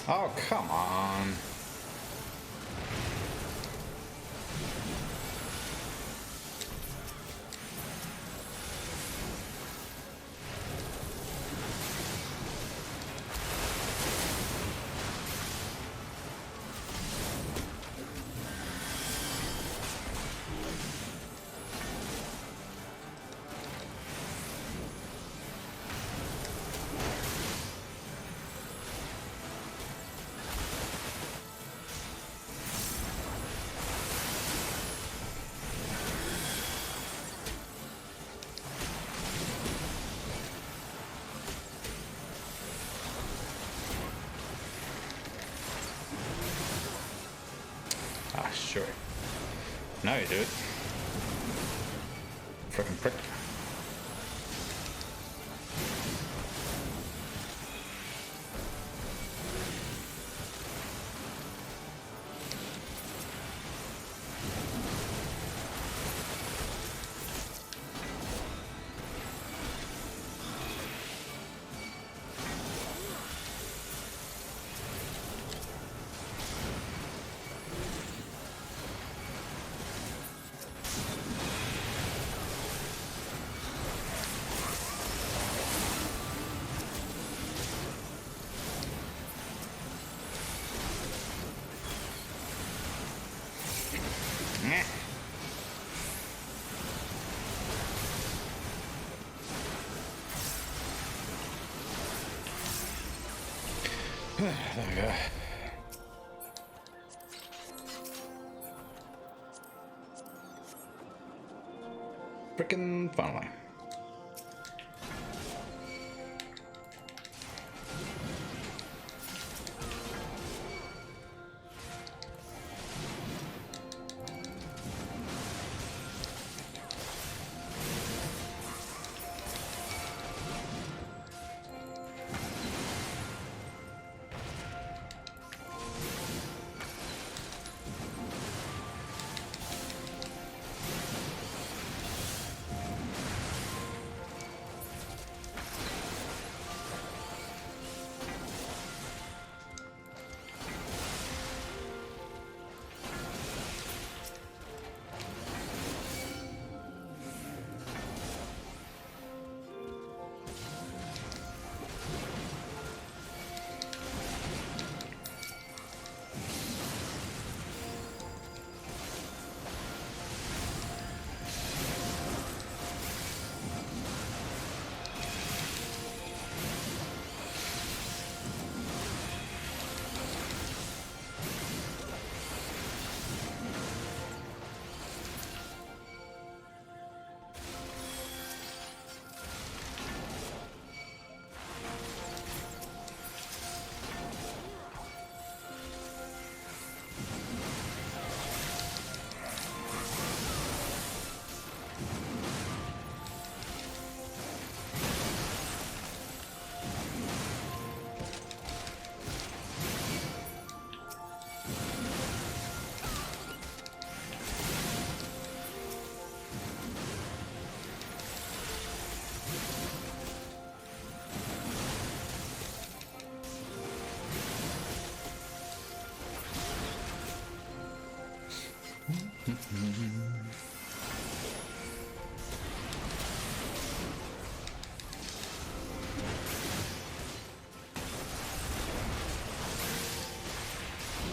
Oh, come on. Ah, sure. Now you do it. Frickin' prick. There we go. Frickin' finally.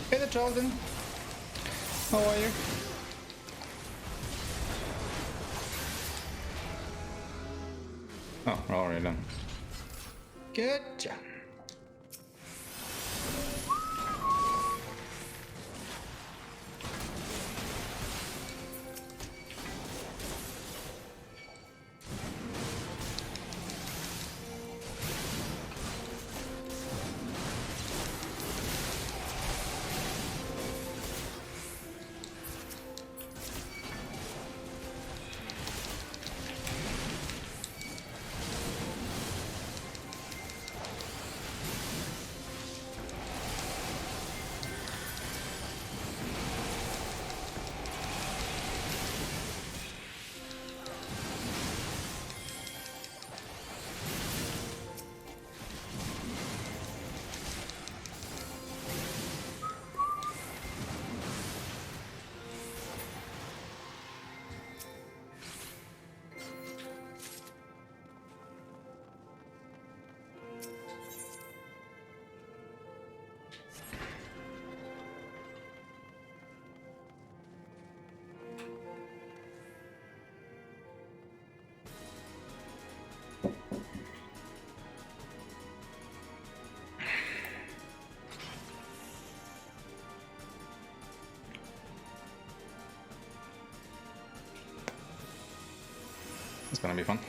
Hey there, Jordan. How are you? Oh, we're already done. Good job. It's gonna be fun.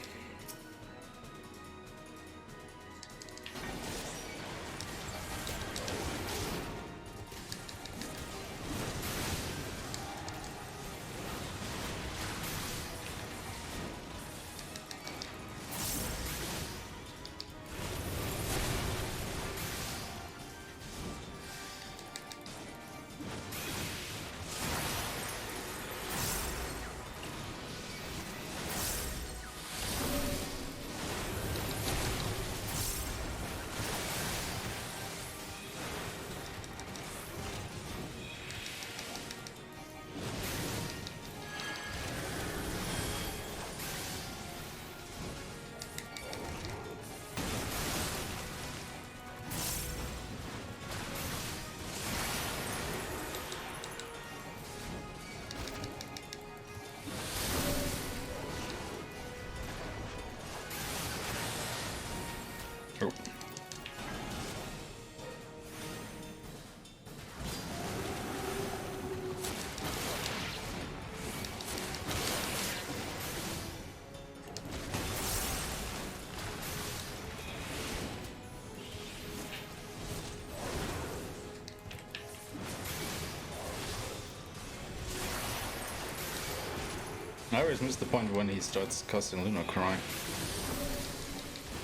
I always miss the point when he starts casting Lunar Cry.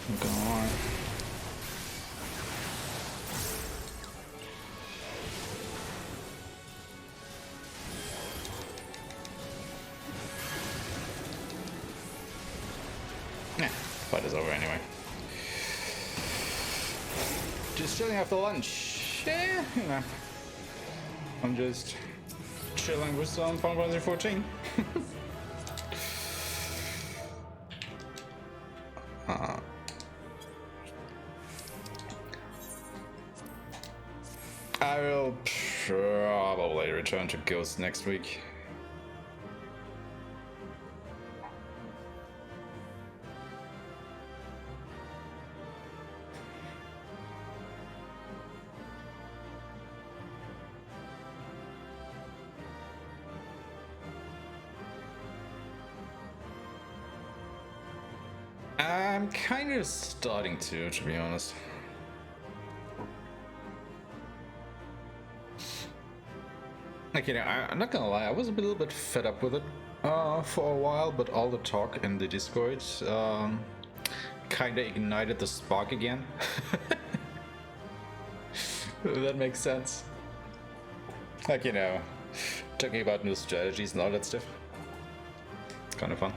Not gonna lie. Nah, fight is over anyway. Just chilling after lunch. Yeah, you know. I'm just chilling with some Final Fantasy 14. I will probably return to Ghost next week. I'm kind of starting to be honest. Like, you know, I'm not gonna lie, I was a little bit fed up with it for a while, but all the talk in the Discord kind of ignited the spark again. If that makes sense. Like, you know, talking about new strategies and all that stuff. It's kind of fun.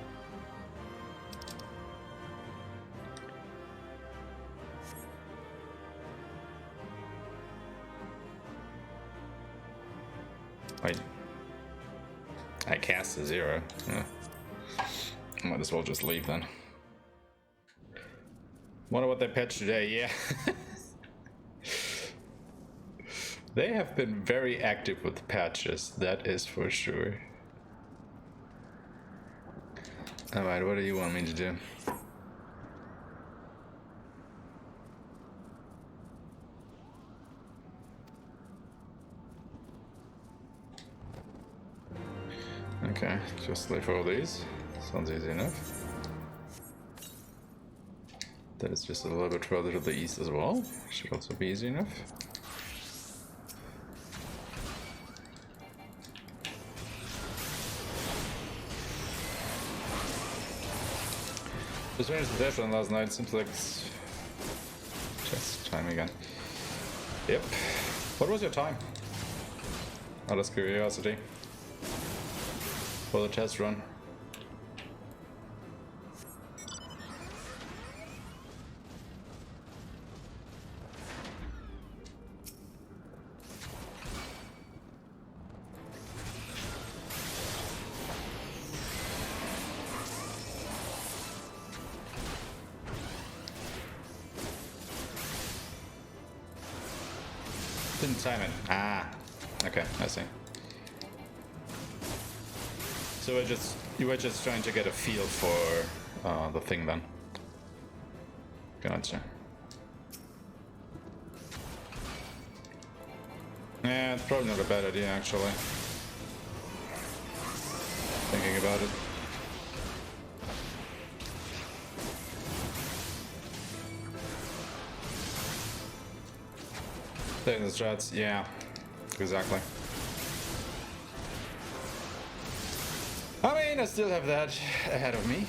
Wait. I cast a 0. Yeah. Might as well just leave then. Wonder what they patched today, yeah. They have been very active with patches, that is for sure. Alright, what do you want me to do? Okay, just leave all these. Sounds easy enough. That is just a little bit further to the east as well. Should also be easy enough. Just finished the dash run last night. Seems like it's just time again. Yep. What was your time? Out of curiosity. For the test run. Didn't time it. Ah, okay, I see. So you were just trying to get a feel for the thing then. Gotcha. Yeah, it's probably not a bad idea actually. Thinking about it. Taking the strats, yeah, exactly. I mean, I still have that ahead of me.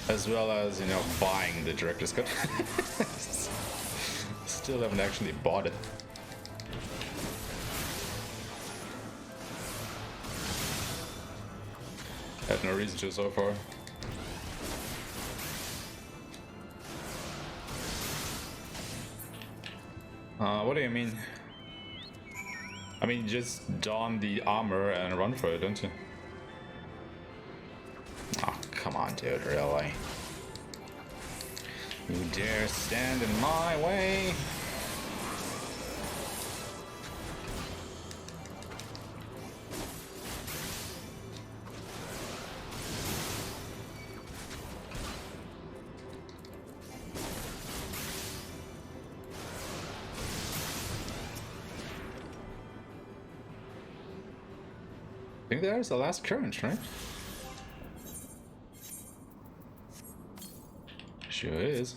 As well as, you know, buying the director's cut. Still haven't actually bought it. Had no reason to so far. What do you mean? I mean, just don the armor and run for it, don't you? Oh, come on, dude, really? You dare stand in my way? I think that is the last current, right? Sure is.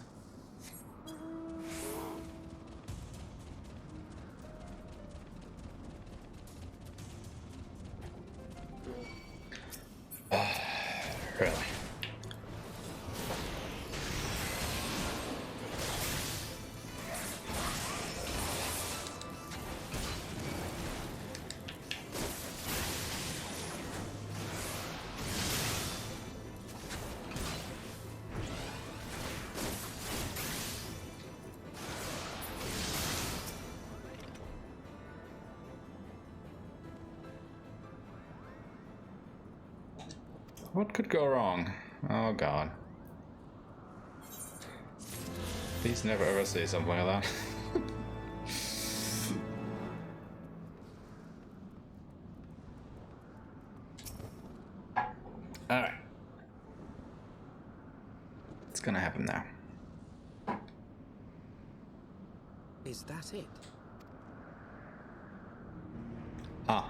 What could go wrong? Oh god. Please never ever say something like that. Alright. What's gonna happen now? Is that it? Ah.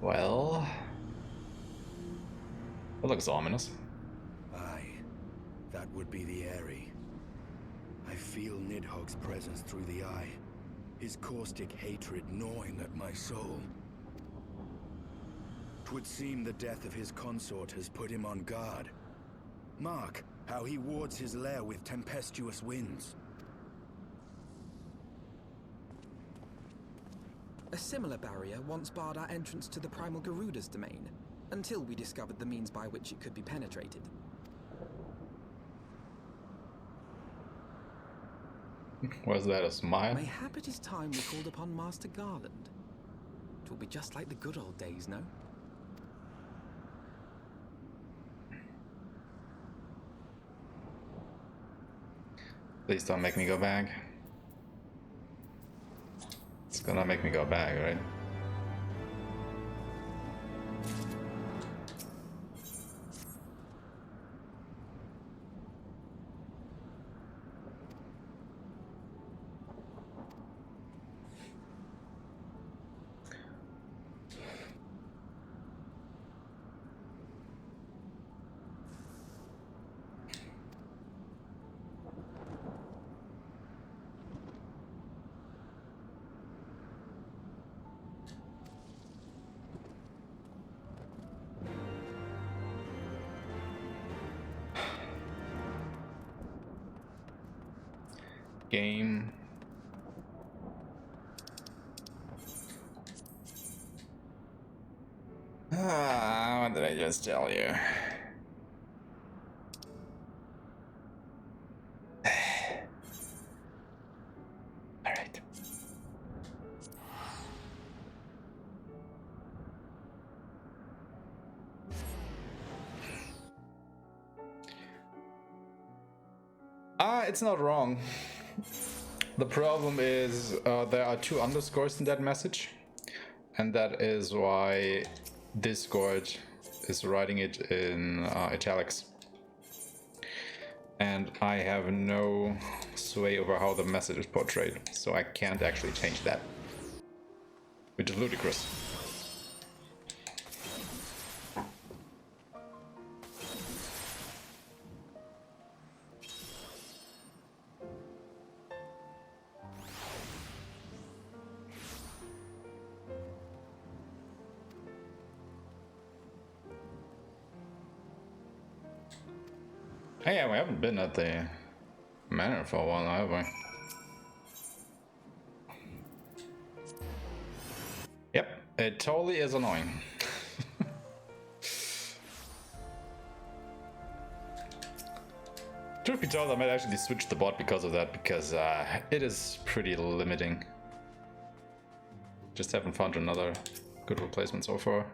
Well... That looks ominous. Aye, that would be the Aerie. I feel Nidhogg's presence through the eye, his caustic hatred gnawing at my soul. 'Twould seem the death of his consort has put him on guard. Mark how he wards his lair with tempestuous winds. A similar barrier once barred our entrance to the Primal Garuda's domain, until we discovered the means by which it could be penetrated. Was that a smile? Mayhap it is time we called upon Master Garland. It will be just like the good old days, no? Please don't make me go back. It's gonna make me go back, right? Game. What did I just tell you? Alright. It's not wrong. The problem is there are 2 underscores in that message, and that is why Discord is writing it in italics. And I have no sway over how the message is portrayed, so I can't actually change that, which is ludicrous. Hey, yeah, we haven't been at the manor for a while, have we? Yep, it totally is annoying. Truth be told, I might actually switch the bot because of that, because it is pretty limiting. Just haven't found another good replacement so far.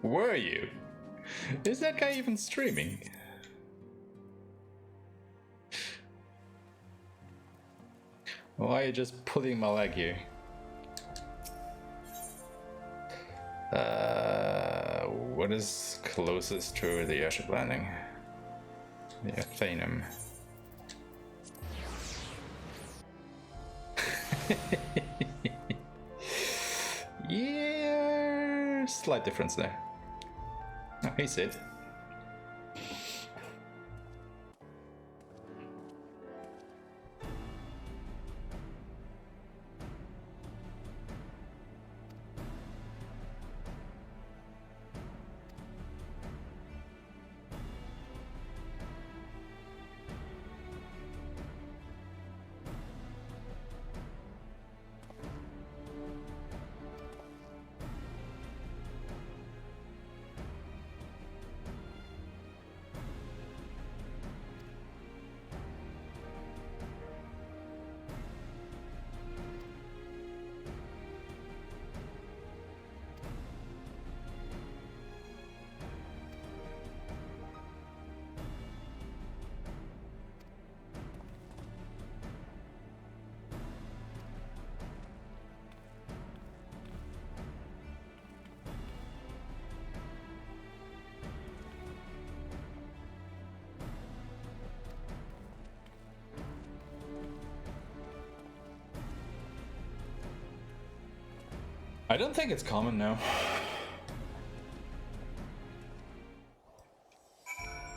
Were you? Is that guy even streaming? Why are you just pulling my leg here? What is closest to the airship landing? The Athenum. Yeah, slight difference there. Oh, hey Sid. I don't think it's common now.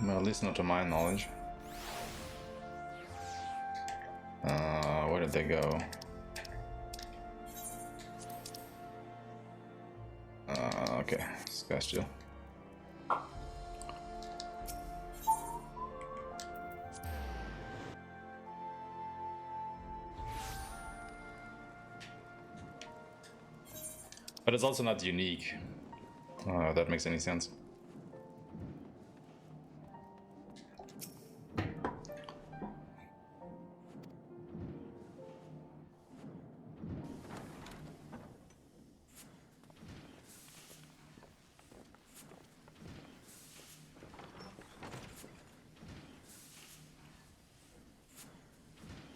Well, at least not to my knowledge. Where did they go? Okay, Celestial. But it's also not unique. If that makes any sense.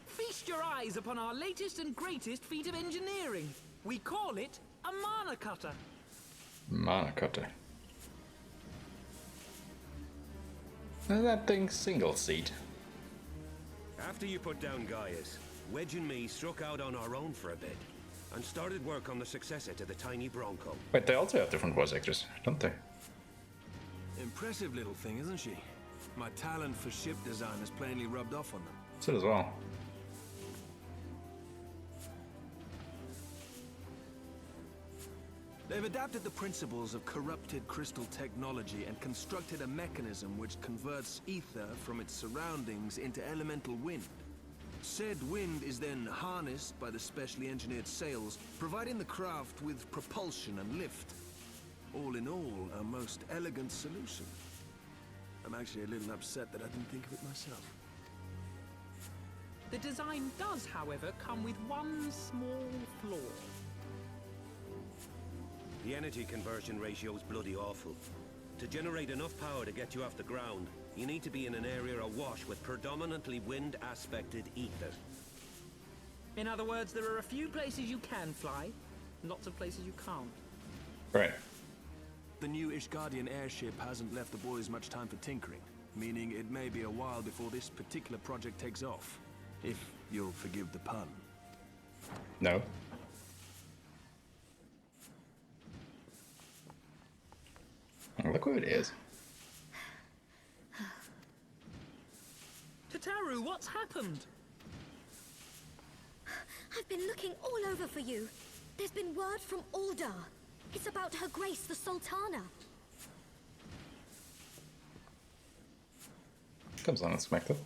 Feast your eyes upon our latest and greatest feat of engineering. We call it a mana cutter. Mana cutter. That thing's single seat. After you put down Gaius, Wedge and me struck out on our own for a bit and started work on the successor to the tiny Bronco. Wait, they also have different voice actors, don't they? Impressive little thing, isn't she? My talent for ship design has plainly rubbed off on them. So as well. They've adapted the principles of corrupted crystal technology and constructed a mechanism which converts ether from its surroundings into elemental wind. Said wind is then harnessed by the specially engineered sails, providing the craft with propulsion and lift. All in all, a most elegant solution. I'm actually a little upset that I didn't think of it myself. The design does, however, come with one small flaw. The energy conversion ratio is bloody awful. To generate enough power to get you off the ground, you need to be in an area awash with predominantly wind-aspected ether. In other words, there are a few places you can fly, lots of places you can't. Right. The new Ishgardian airship hasn't left the boys much time for tinkering, meaning it may be a while before this particular project takes off. If you'll forgive the pun. No. Oh, look who it is. Tataru, what's happened? I've been looking all over for you. There's been word from Ulda. It's about Her Grace the Sultana. Comes unexpected.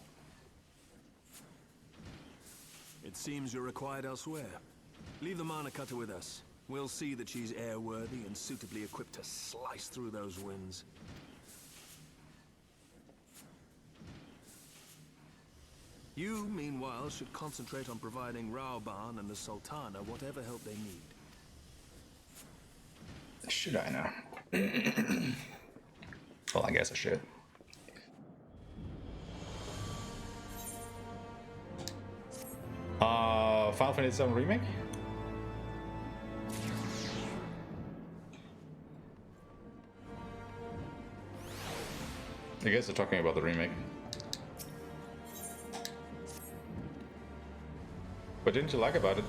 It seems you're required elsewhere. Leave the mana cutter with us. We'll see that she's airworthy and suitably equipped to slice through those winds. You, meanwhile, should concentrate on providing Raoban and the Sultana whatever help they need. Should I know? Well, I guess I should. Final Fantasy XIV Remake? I guess they're talking about the remake. What didn't you like about it?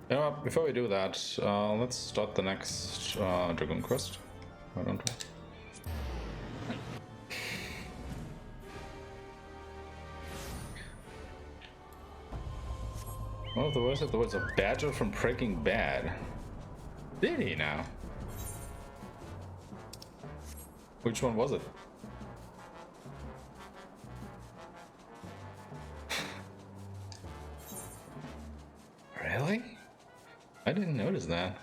You know what, before we do that, let's start the next Dragon Quest. Why don't we? One of the words of the words, a badger from Breaking Bad. Did he now? Which one was it? Really? I didn't notice that.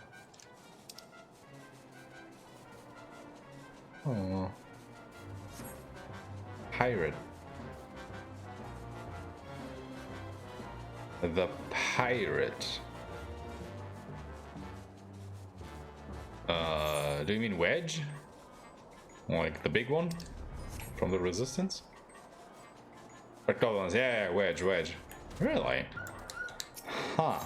Oh. Pirate. The pirate. Do you mean Wedge? Like the big one? From the Resistance? Octogons, yeah, Wedge. Really? Huh.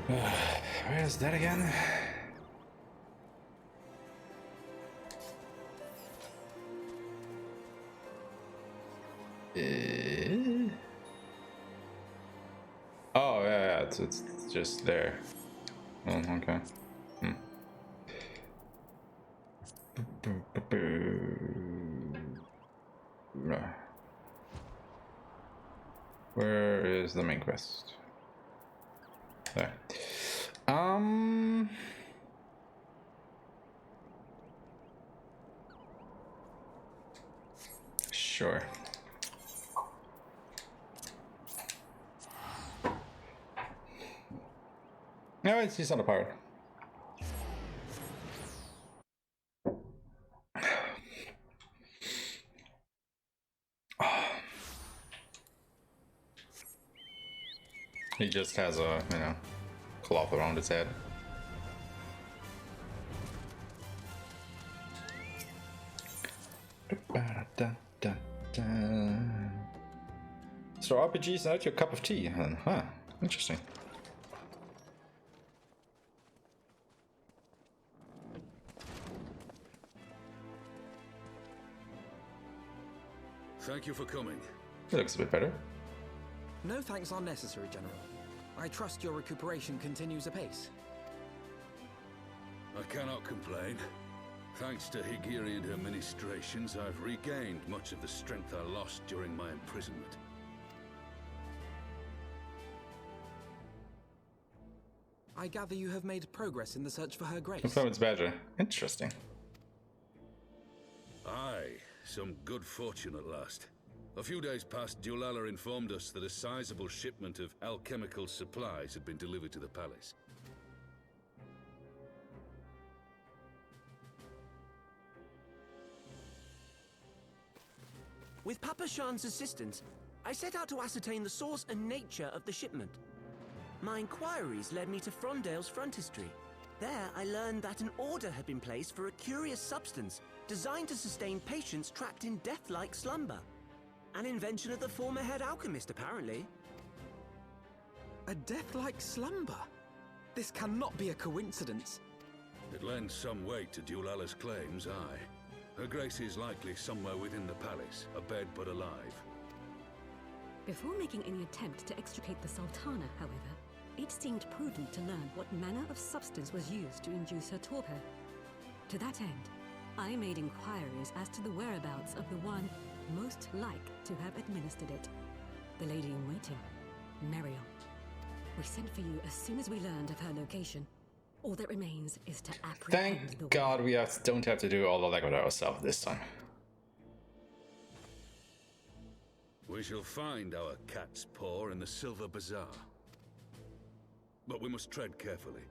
Where is that again? Oh yeah, it's just there. Oh, okay. Where is the main quest? There. Sure. No, he's not a pirate. He just has a, cloth around his head. So RPG's not your cup of tea, huh? Interesting. Thank you for coming. It looks a bit better. No thanks are necessary, General. I trust your recuperation continues apace. I cannot complain. Thanks to Higiri and her ministrations, I've regained much of the strength I lost during my imprisonment. I gather you have made progress in the search for her grace. Confirm it's Badger. Interesting. Aye, some good fortune at last. A few days past, Dulala informed us that a sizable shipment of alchemical supplies had been delivered to the palace. With Papa Shan's assistance, I set out to ascertain the source and nature of the shipment. My inquiries led me to Frondale's frontistery. There, I learned that an order had been placed for a curious substance designed to sustain patients trapped in death-like slumber. An invention of the former head alchemist, apparently. A death-like slumber? This cannot be a coincidence. It lends some weight to Dulala's claims, aye. Her grace is likely somewhere within the palace, abed but alive. Before making any attempt to extricate the Sultana, however, it seemed prudent to learn what manner of substance was used to induce her torpor. To that end, I made inquiries as to the whereabouts of the one most like to have administered it. The lady-in-waiting, Merion. We sent for you as soon as we learned of her location. All that remains is to apprehend the Thank God we don't have to do all of that with ourselves this time. We shall find our cat's paw in the Silver Bazaar. But we must tread carefully.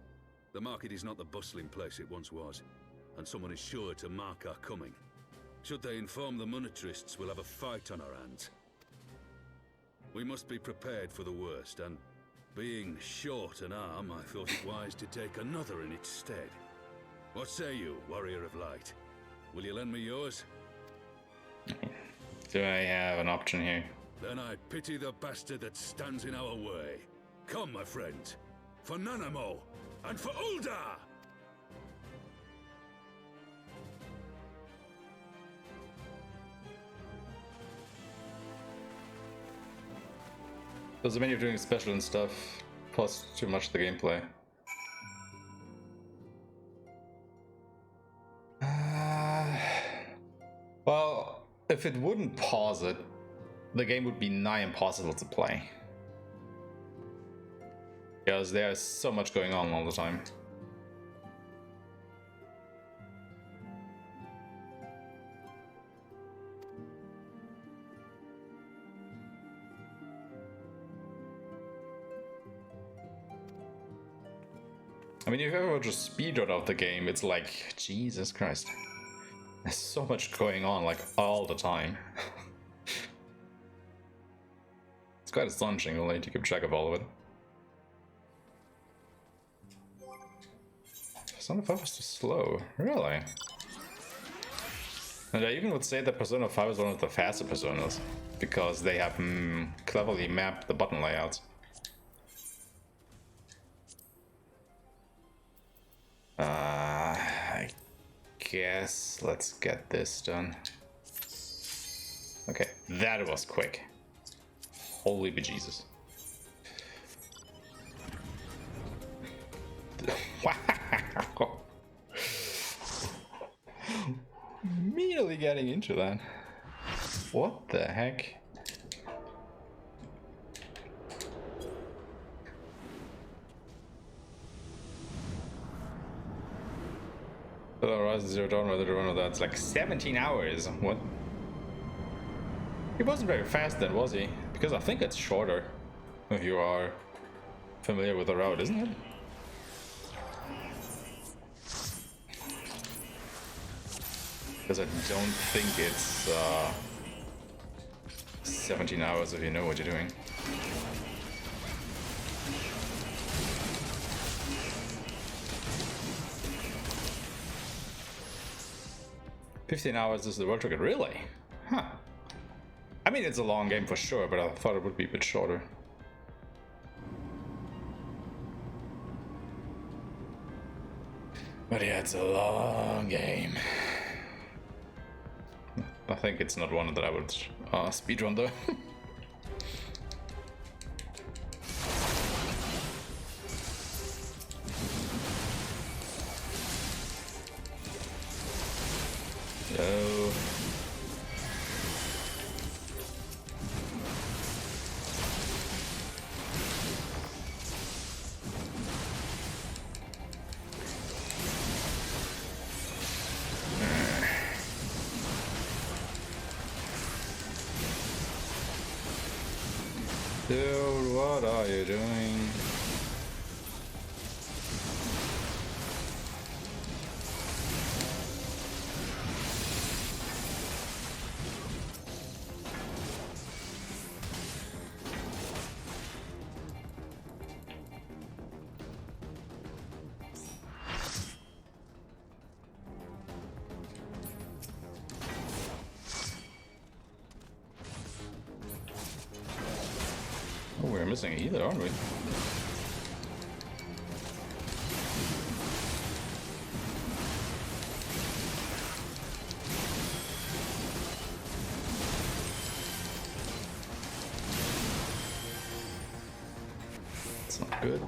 The market is not the bustling place it once was, and someone is sure to mark our coming. Should they inform the monetarists, we'll have a fight on our hands. We must be prepared for the worst, and being short an arm, I thought it wise to take another in its stead. What say you, Warrior of Light? Will you lend me yours? Do I have an option here? Then I pity the bastard that stands in our way. Come, my friends, for Nanamo, and for Ul'dah! Does the menu of doing special and stuff plus too much the gameplay? Well, if it wouldn't pause it, the game would be nigh impossible to play. Because there's so much going on all the time. I mean, if you ever just speedrun of the game, it's like, Jesus Christ. There's so much going on, like, all the time. It's quite astonishing, only to keep track of all of it. Persona 5 is too slow, really? And I even would say that Persona 5 is one of the faster Personas, because they have cleverly mapped the button layouts. I guess let's get this done. Okay, that was quick. Holy bejesus. Wow. Immediately getting into that. What the heck? Horizon Zero Dawn, rather one of that's like 17 hours. What? He wasn't very fast then, was he? Because I think it's shorter. If you are familiar with the route, isn't it? Because I don't think it's 17 hours if you know what you're doing. "15 hours is the world record, really? Huh. I mean, it's a long game for sure, but I thought it would be a bit shorter. But yeah, it's a long game. I think it's not one that I would speedrun though. Yo. Dude, what are you doing? Oh, we're missing a healer, aren't we? It's not good.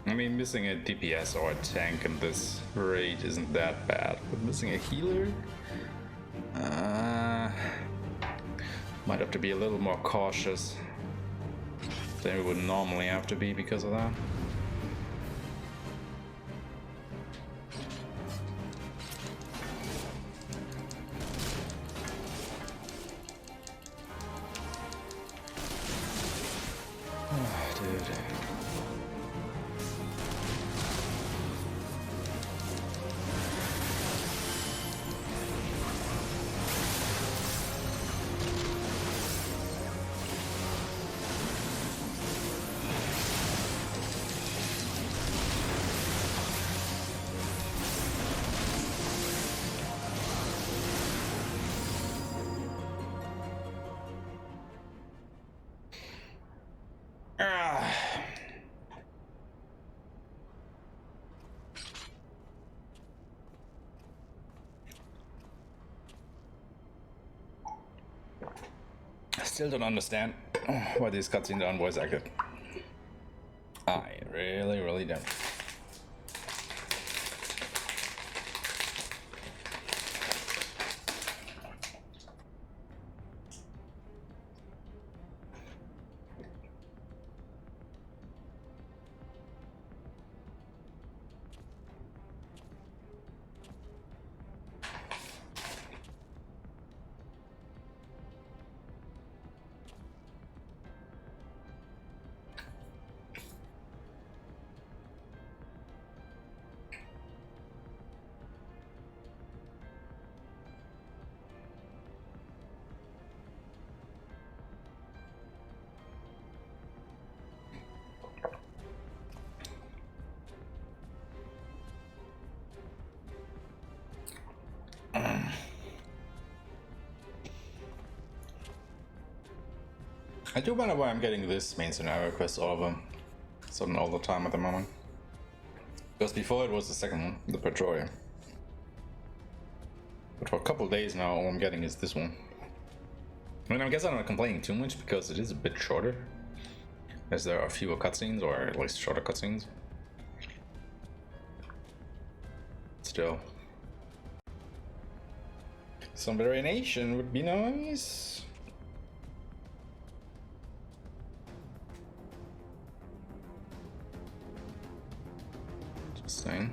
I mean, missing a DPS or a tank in this raid isn't that bad, but missing a healer? Might have to be a little more cautious than we would normally have to be because of that. Oh, dude. I still don't understand why these cutscenes aren't voice acted. I really don't. I do wonder why I'm getting this main scenario quest over sudden all the time at the moment. Because before it was the second one, the Praetorian. But for a couple of days now, all I'm getting is this one. I mean, I guess I'm not complaining too much because it is a bit shorter, as there are fewer cutscenes, or at least shorter cutscenes. Still, some variation would be nice. Just saying.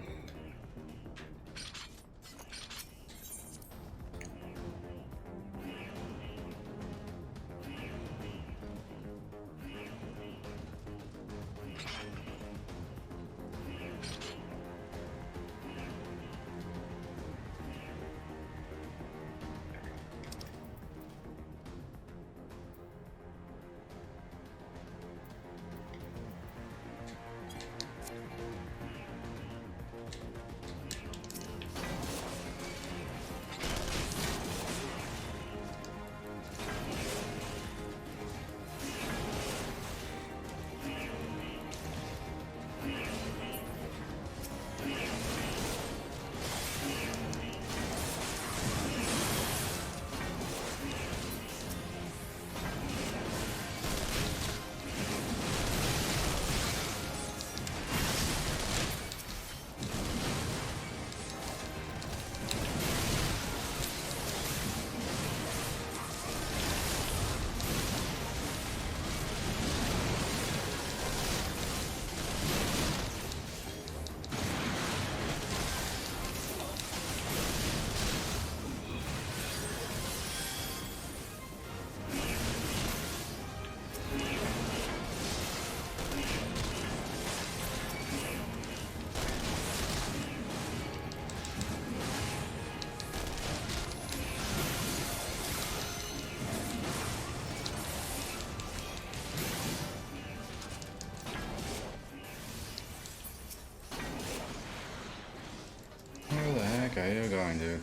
Okay, you're going, dude.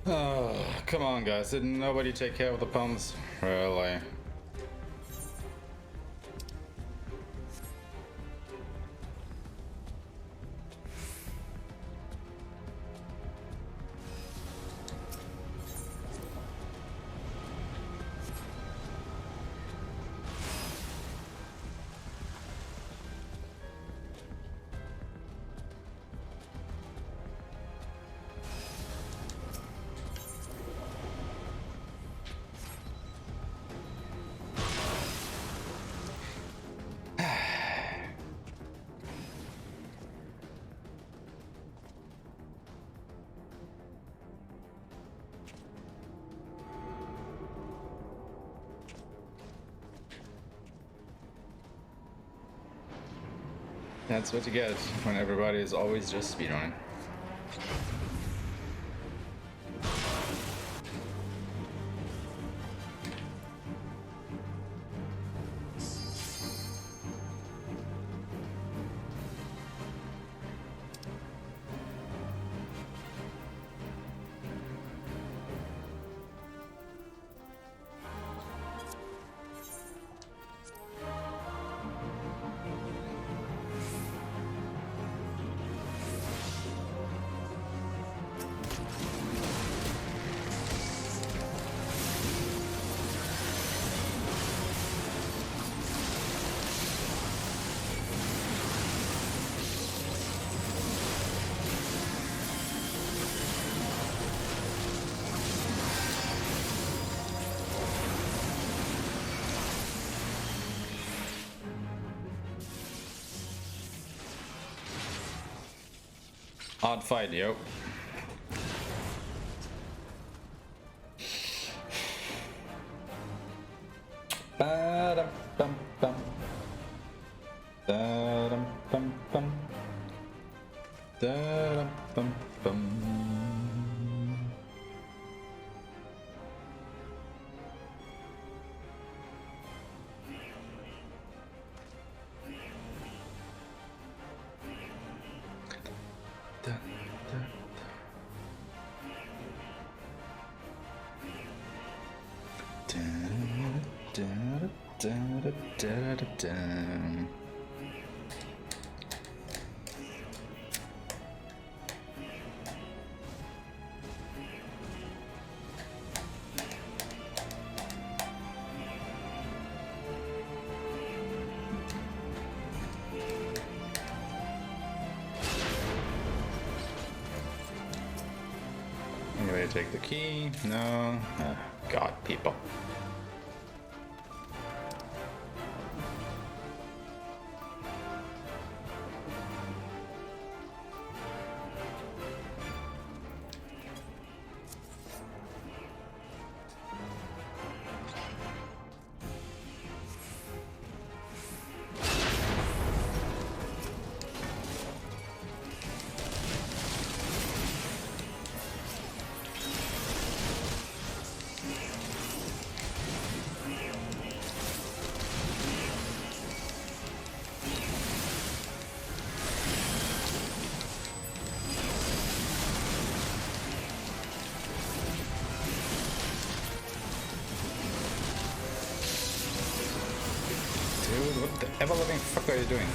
Oh, come on, guys. Didn't nobody take care of the pumps? Really? That's what you get when everybody is always just speedrunning. Hard fight, yo. Ba-dum-bum-bum. Da-dum-bum-bum. Da-dum-bum-bum. Anybody take the key? No. God, people. Dude, what the ever-living fuck are you doing?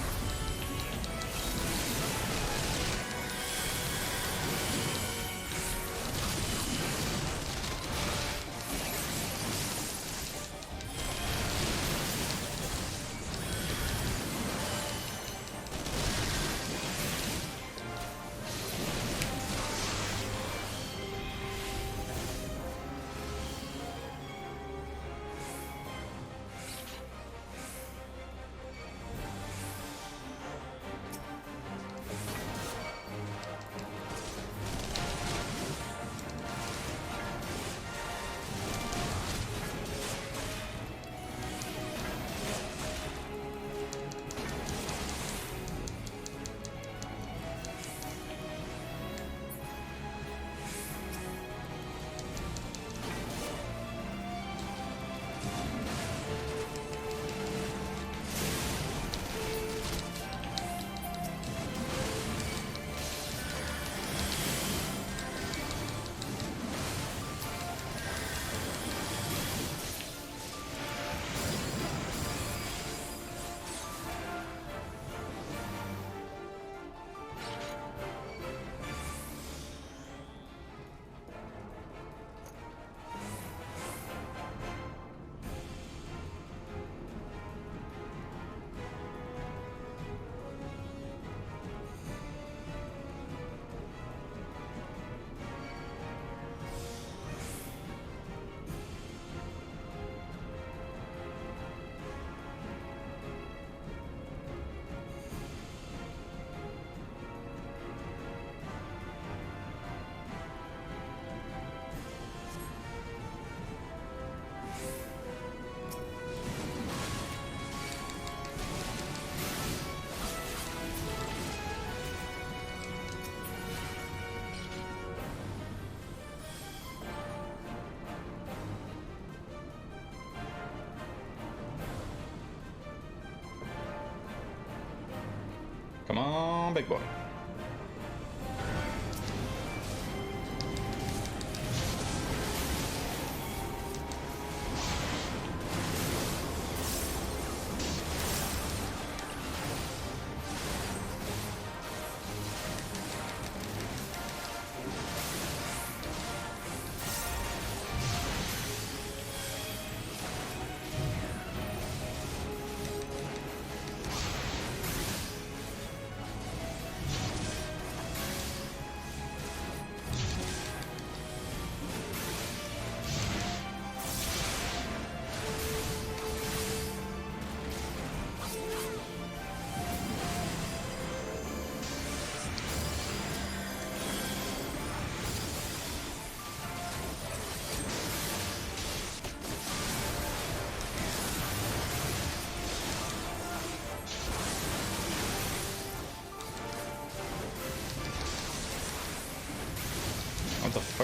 Come on, big boy.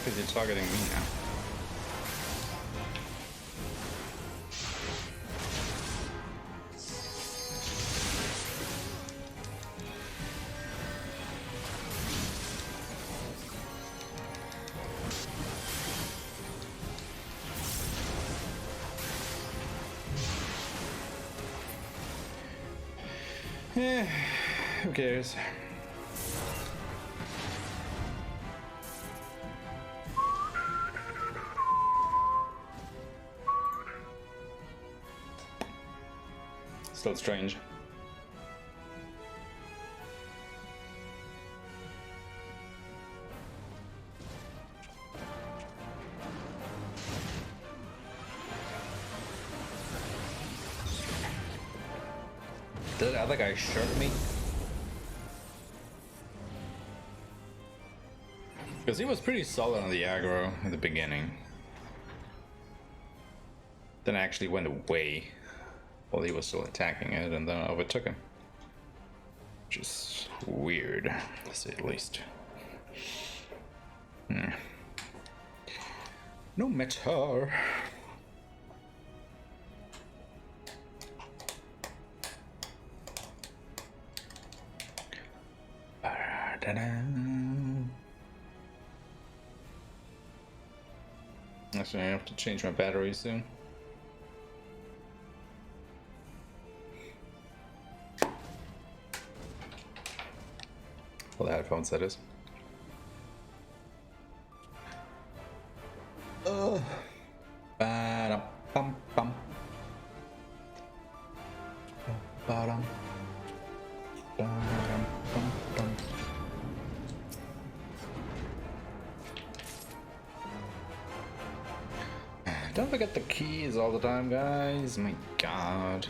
fuck is he targeting me now? Who cares? Still strange. Did the other guy shot me? Because he was pretty solid on the aggro in the beginning. Then I actually went away while he was still attacking it, and then I overtook him. Which is weird, to say the least. No matter. Actually, I have to change my battery soon. Well, the headphones, that is. Ba-dum-bum-bum. Ba-dum. Ba-dum-bum-bum. Don't forget the keys all the time, guys. My god.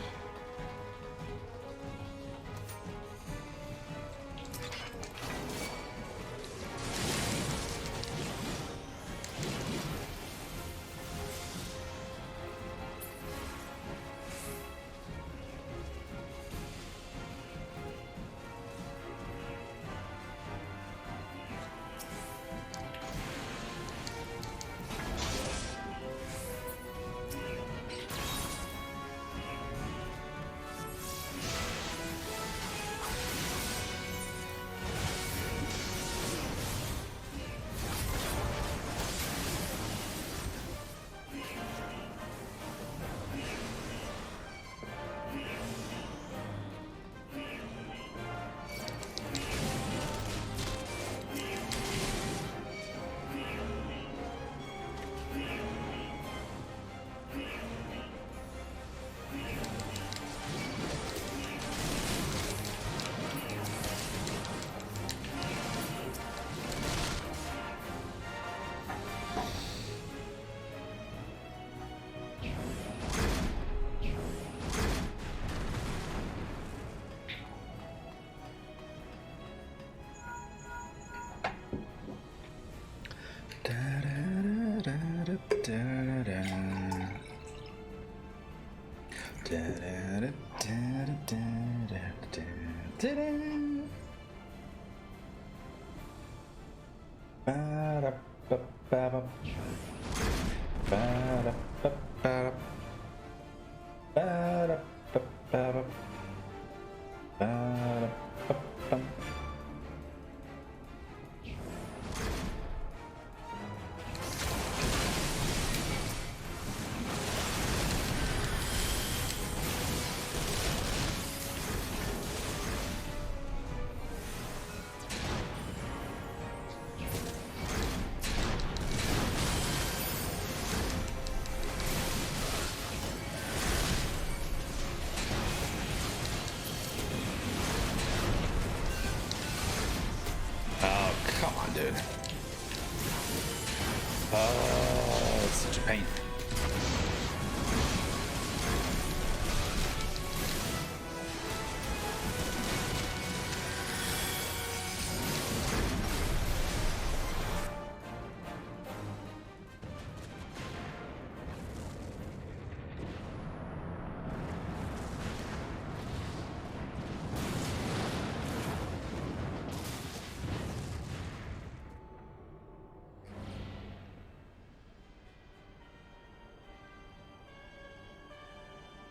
Dude. Oh, it's such a pain.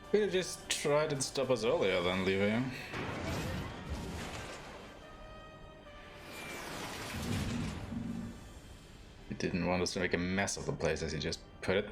Could have just tried and stop us earlier than Livia. He didn't want us to make a mess of the place, as he just put it.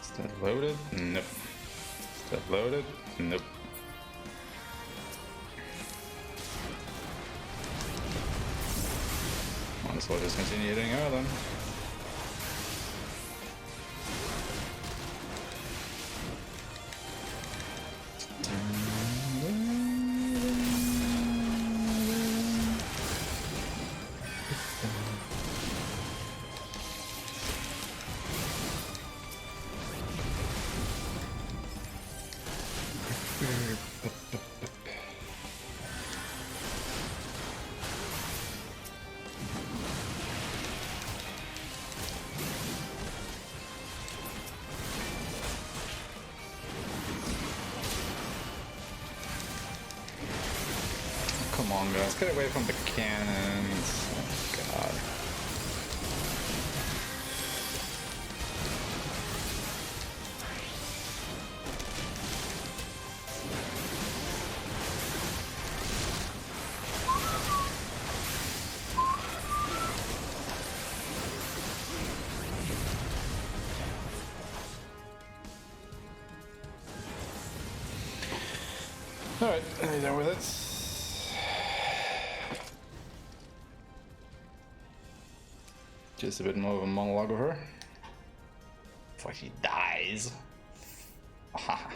Is that loaded? Nope. Is that loaded? Nope. Might as well just continue hitting her then. Come on, guys, get away from the cannons. Oh, God. Alright, are you done with it? Just a bit more of a monologue of her before she dies. Haha.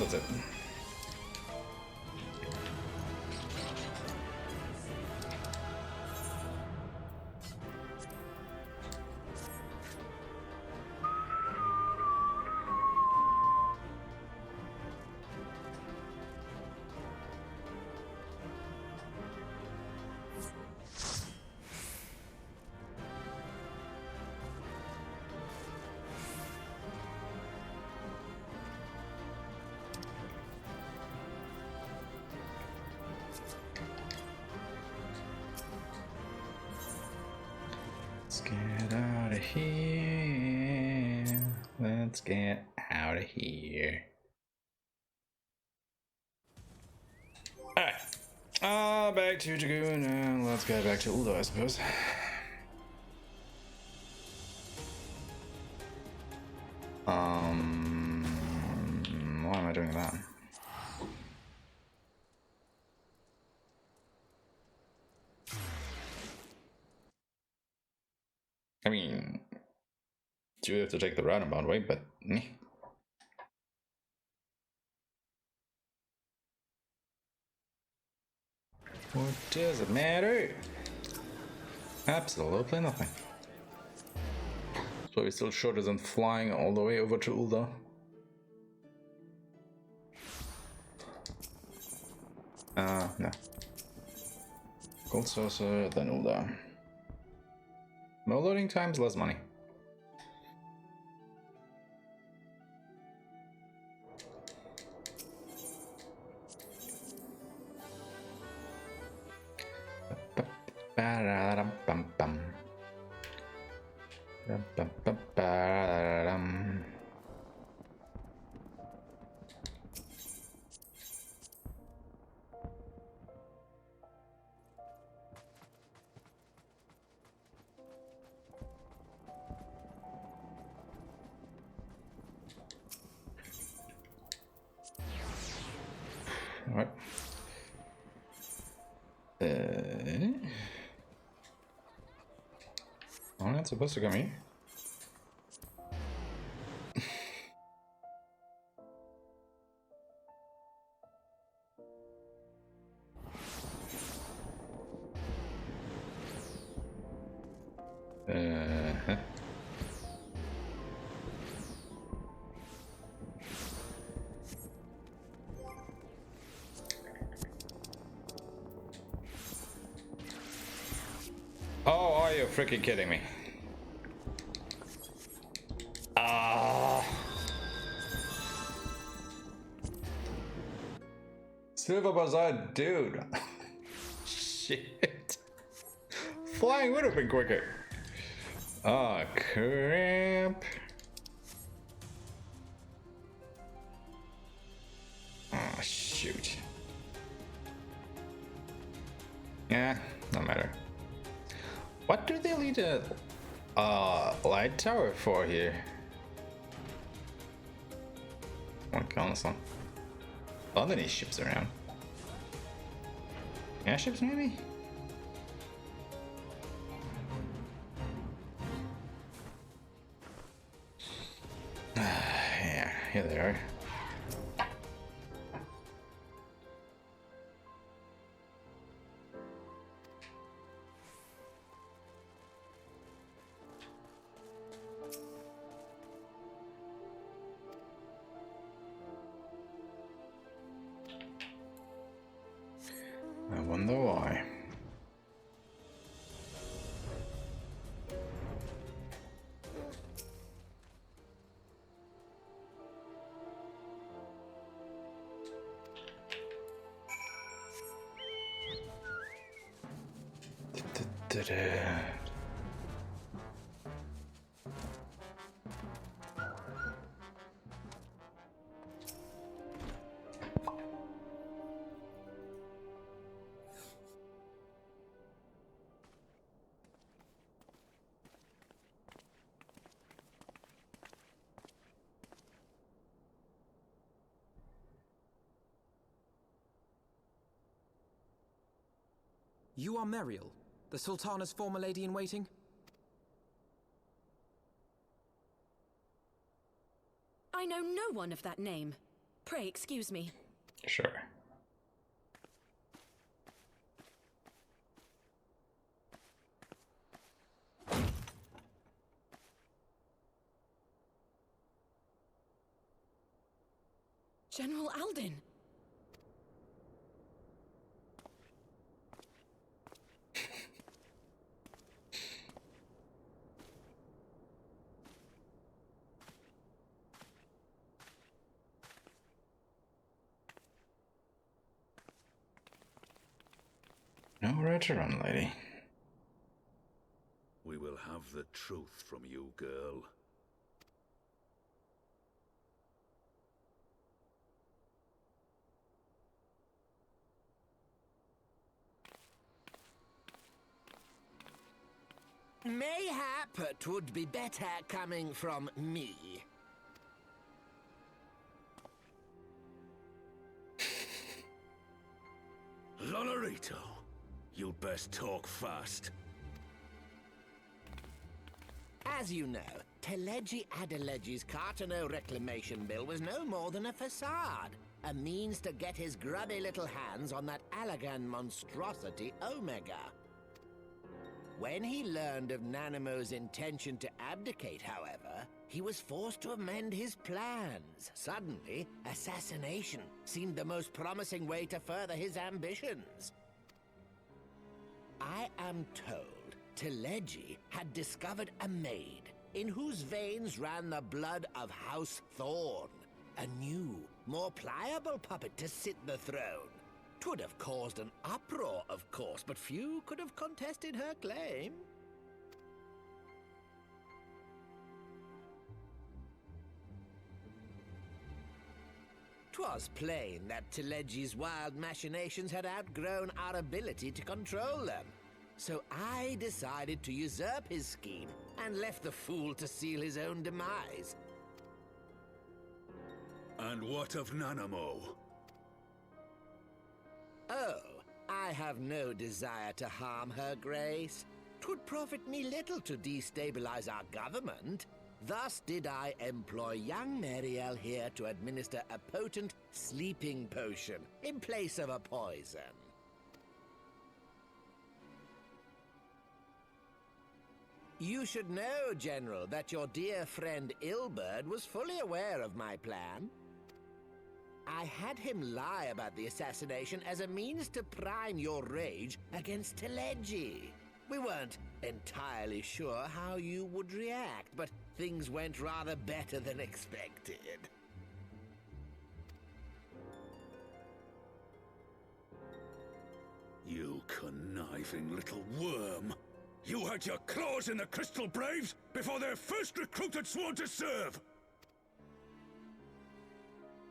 that's it. Let's get out of here. Let's get out of here. Alright. Back to Dragoon and let's get back to Uldo, I suppose. Why am I doing that? I mean, you have to take the roundabout way, but meh. What does it matter? Absolutely nothing. So we're still shorter than flying all the way over to Ulda. No. Gold Saucer, then Ulda. More loading times, less money. Alright. Oh, that's supposed to come here. Oh, are you freaking kidding me? Silver Bazaar, dude. Shit. Flying would have been quicker. Oh, crap. Oh, shoot. Yeah, no matter. What do they need a light tower for here? One console. Are there any ships around? Airships, maybe? Yeah, here they are. I wonder why. You are Meriel, the Sultana's former lady-in-waiting? I know no one of that name. Pray excuse me. Sure. General Alden. Nowhere to run, lady. We will have the truth from you, girl. Mayhap it would be better coming from me. Lonorito, you'd best talk fast. As you know, Teleji Adeleji's Cartano reclamation bill was no more than a facade. A means to get his grubby little hands on that Allagan monstrosity Omega. When he learned of Nanamo's intention to abdicate, however, he was forced to amend his plans. Suddenly, assassination seemed the most promising way to further his ambitions. I am told Teleji had discovered a maid in whose veins ran the blood of House Thorn, a new, more pliable puppet to sit the throne. 'Twould have caused an uproar, of course, but few could have contested her claim. 'Twas plain that Teleji's wild machinations had outgrown our ability to control them. So I decided to usurp his scheme and left the fool to seal his own demise. And what of Nanamo? Oh, I have no desire to harm her grace. 'Twould profit me little to destabilize our government. Thus did I employ young Mariel here to administer a potent sleeping potion in place of a poison. You should know, General, that your dear friend Ilberd was fully aware of my plan. I had him lie about the assassination as a means to prime your rage against Teleji. We weren't entirely sure how you would react, but things went rather better than expected. You conniving little worm! You had your claws in the Crystal Braves before their first recruit had sworn to serve!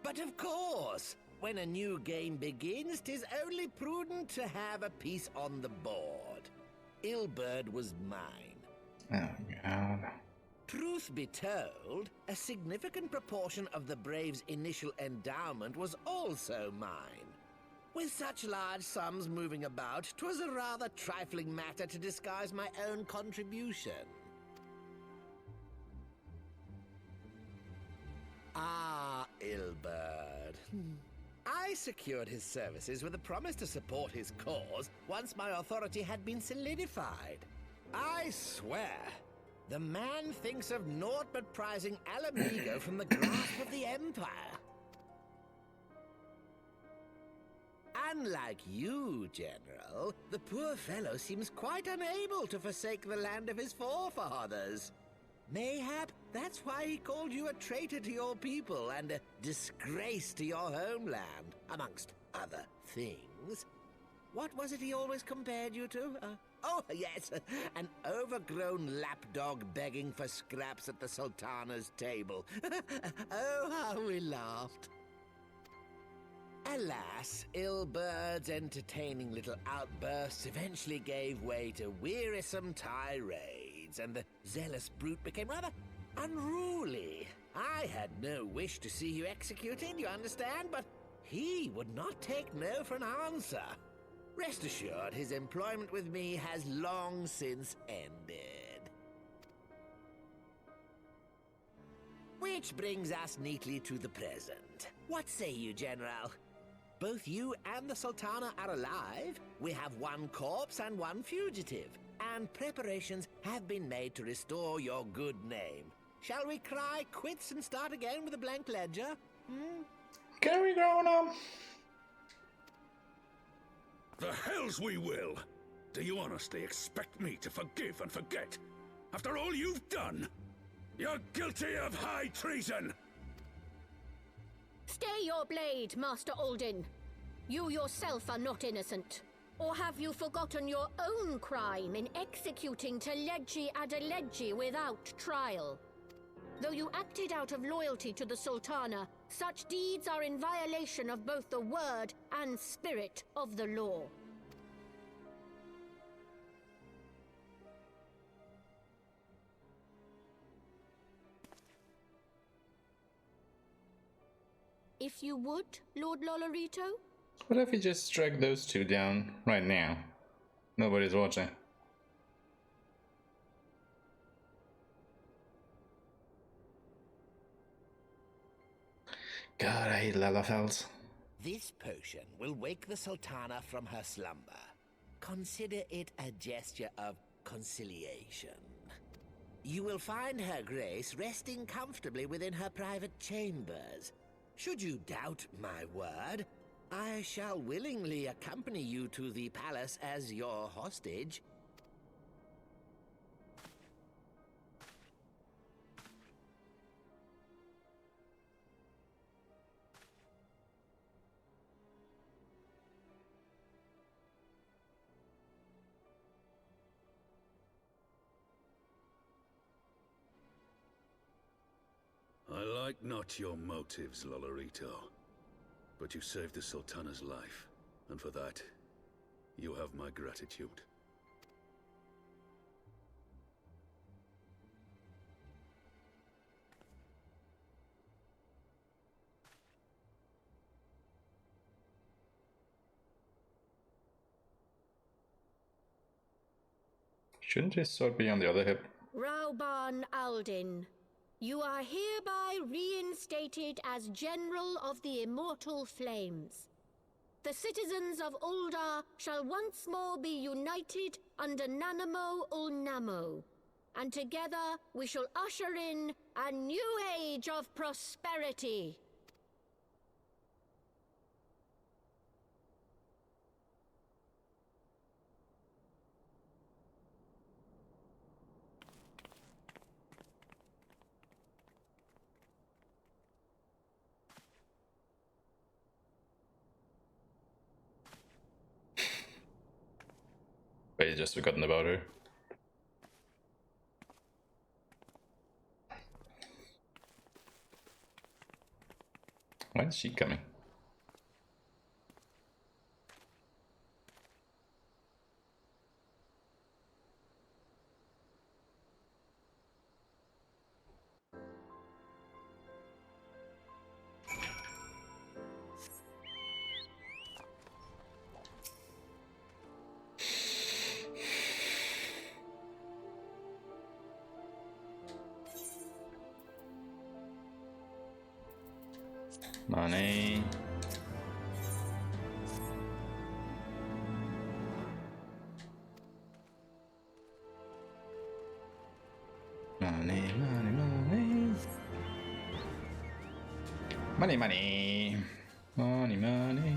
But of course, when a new game begins, 'tis only prudent to have a piece on the board. Ilberd was mine. Oh, God. Truth be told, a significant proportion of the Braves' initial endowment was also mine. With such large sums moving about, 'twas a rather trifling matter to disguise my own contribution. Ah, Ilberd. I secured his services with a promise to support his cause once my authority had been solidified. I swear, the man thinks of naught but prizing Alamigo from the grasp of the Empire. Unlike you, General, the poor fellow seems quite unable to forsake the land of his forefathers. Mayhap that's why he called you a traitor to your people and a disgrace to your homeland, amongst other things. What was it he always compared you to? Oh, yes, an overgrown lapdog begging for scraps at the Sultana's table. Oh, how we laughed. Alas, Ilberd's entertaining little outbursts eventually gave way to wearisome tirades, and the zealous brute became rather unruly. I had no wish to see you executed, you understand, but he would not take no for an answer. Rest assured, his employment with me has long since ended. Which brings us neatly to the present. What say you, General? Both you and the Sultana are alive. We have one corpse and one fugitive. And preparations have been made to restore your good name. Shall we cry quits and start again with a blank ledger? Can we go now? The hells we will! Do you honestly expect me to forgive and forget? After all you've done? You're guilty of high treason! Stay your blade, Master Alden. You yourself are not innocent. Or have you forgotten your own crime in executing Teledji Adeledji without trial? Though you acted out of loyalty to the Sultana, such deeds are in violation of both the word and spirit of the law. If you would, Lord Lolorito? What if we just drag those two down right now? Nobody's watching. God, I hate Lalafels. This potion will wake the Sultana from her slumber. Consider it a gesture of conciliation. You will find Her Grace resting comfortably within her private chambers. Should you doubt my word, I shall willingly accompany you to the palace as your hostage. I like not your motives, Lolorito. But you saved the Sultana's life, and for that, you have my gratitude. Shouldn't his sword be on the other hip? Rauban Aldin, you are hereby reinstated as General of the Immortal Flames. The citizens of Ul'dah shall once more be united under Nanamo Ul'Namo, and together we shall usher in a new age of prosperity. But he's just forgotten about her. When's she coming? Money. Money, money, money. Money, money. Money, money.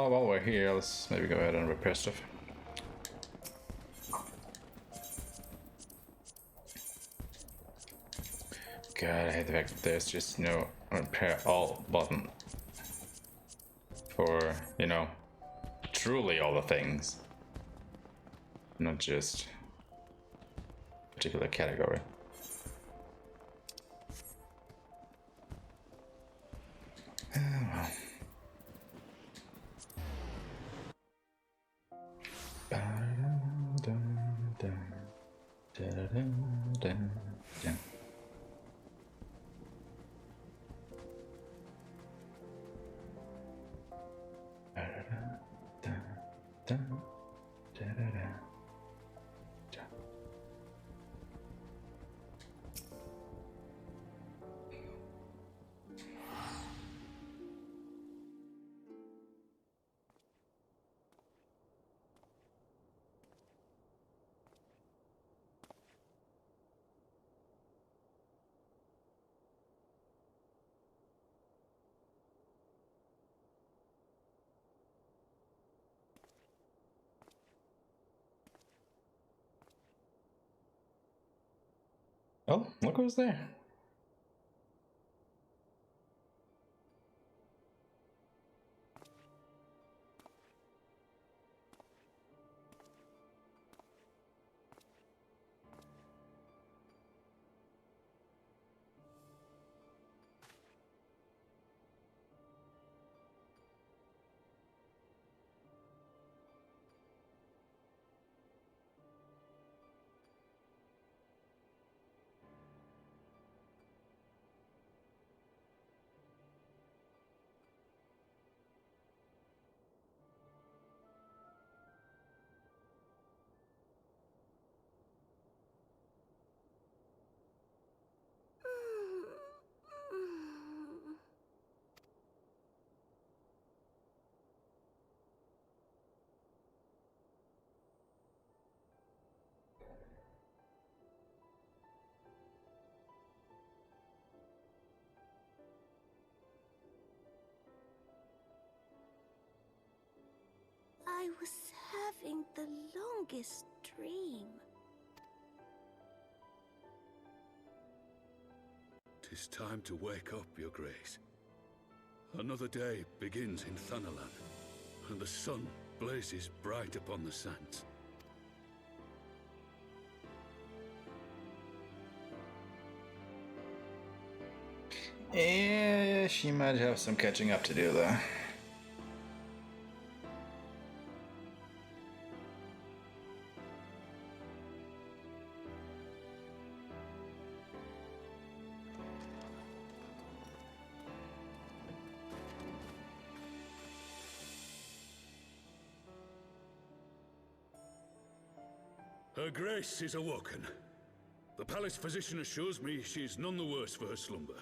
While we're here, let's maybe go ahead and repair stuff. God, I hate the fact that there's just no repair all button for, you know, truly all the things. not just a particular category. Oh, look who's there. I was having the longest dream. 'Tis time to wake up, Your Grace. Another day begins in Thanalan, and the sun blazes bright upon the sands. Yeah, she might have some catching up to do there. Her Grace is awoken. The palace physician assures me she is none the worse for her slumber.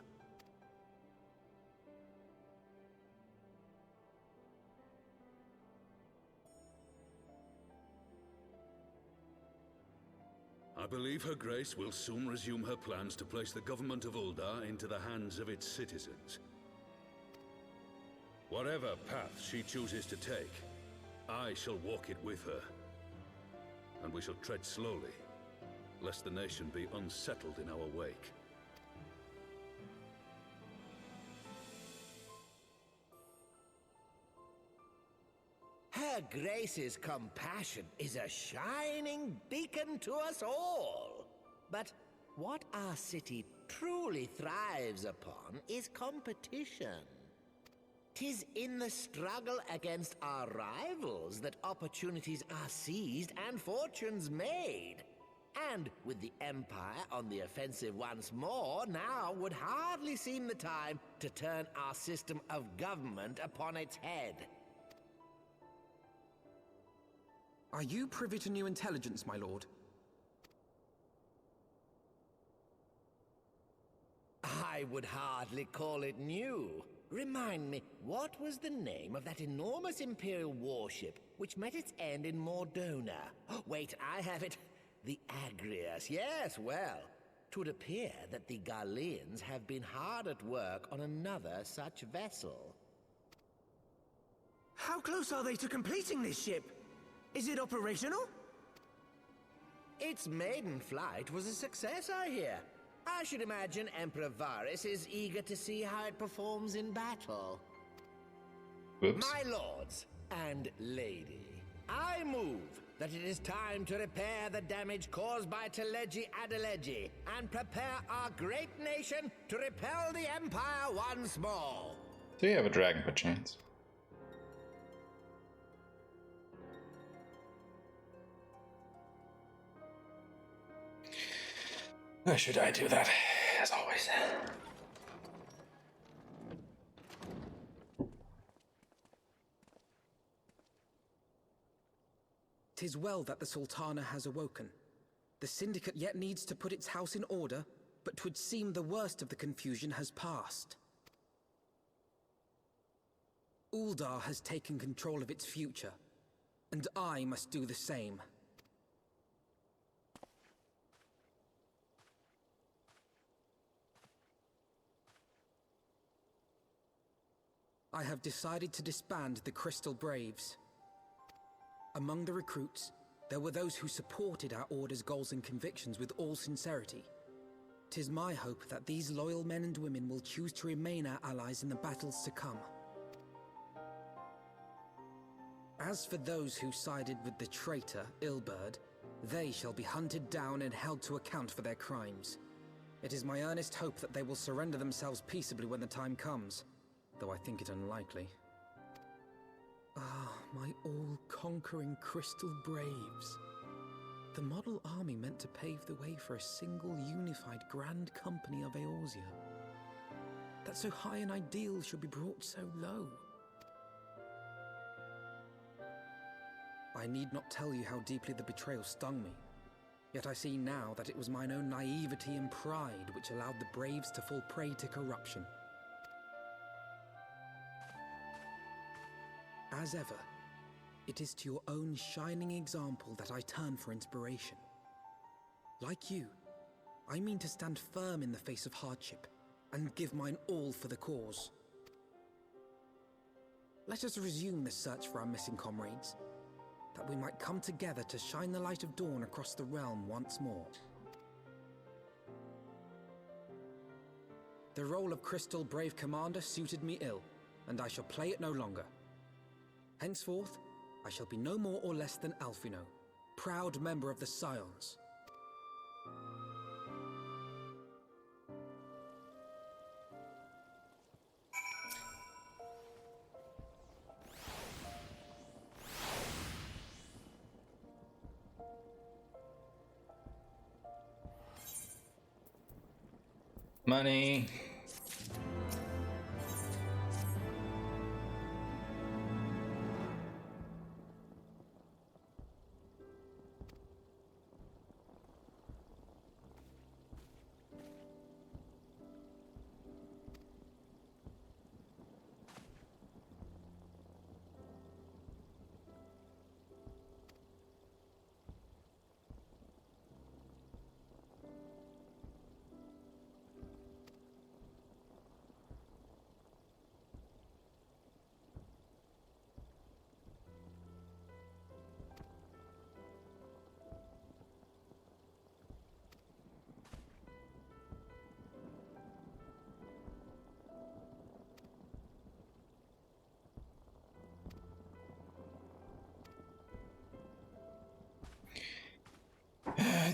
I believe Her Grace will soon resume her plans to place the government of Uldar into the hands of its citizens. Whatever path she chooses to take, I shall walk it with her. And we shall tread slowly, lest the nation be unsettled in our wake. Her Grace's compassion is a shining beacon to us all. But what our city truly thrives upon is competition. 'Tis in the struggle against our rivals that opportunities are seized and fortunes made. And with the Empire on the offensive once more, now would hardly seem the time to turn our system of government upon its head. Are you privy to new intelligence, my lord? I would hardly call it new. Remind me, what was the name of that enormous Imperial warship which met its end in Mordona? Wait, I have it. The Agrias. Yes, well, 'twould appear that the Garleans have been hard at work on another such vessel. How close are they to completing this ship? Is it operational? Its maiden flight was a success, I hear. I should imagine Emperor Varys is eager to see how it performs in battle. Oops. My lords and lady, I move that it is time to repair the damage caused by Teleji Adeleji and prepare our great nation to repel the Empire once more. Do you have a dragon per chance? Or should I do that, as always? "'Tis well that the Sultana has awoken. The Syndicate yet needs to put its house in order, but 'twould seem the worst of the confusion has passed. Uldar has taken control of its future, and I must do the same. I have decided to disband the Crystal Braves. Among the recruits, there were those who supported our Order's goals and convictions with all sincerity. 'Tis my hope that these loyal men and women will choose to remain our allies in the battles to come. As for those who sided with the traitor, Ilberd, they shall be hunted down and held to account for their crimes. It is my earnest hope that they will surrender themselves peaceably when the time comes, though I think it unlikely. Ah, my all-conquering Crystal Braves. The model army meant to pave the way for a single unified Grand Company of Eorzea. That so high an ideal should be brought so low. I need not tell you how deeply the betrayal stung me. Yet I see now that it was mine own naivety and pride which allowed the Braves to fall prey to corruption. As ever, it is to your own shining example that I turn for inspiration. Like you, I mean to stand firm in the face of hardship and give mine all for the cause. Let us resume the search for our missing comrades, that we might come together to shine the light of dawn across the realm once more. The role of Crystal Brave Commander suited me ill, and I shall play it no longer. Henceforth, I shall be no more or less than Alphino, proud member of the Scions. Money.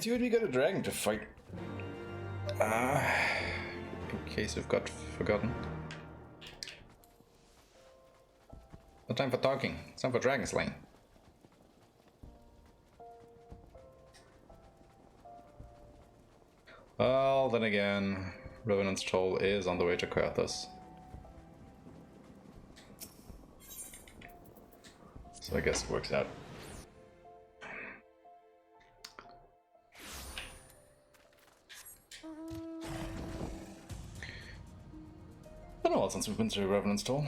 Dude, we got a dragon to fight. In case you've got forgotten. No time for talking. It's time for dragon slaying. Well, then again, Revenant's Toll is on the way to Coerthas. So I guess it works out. Been a while since we've been to Revenant's Toll.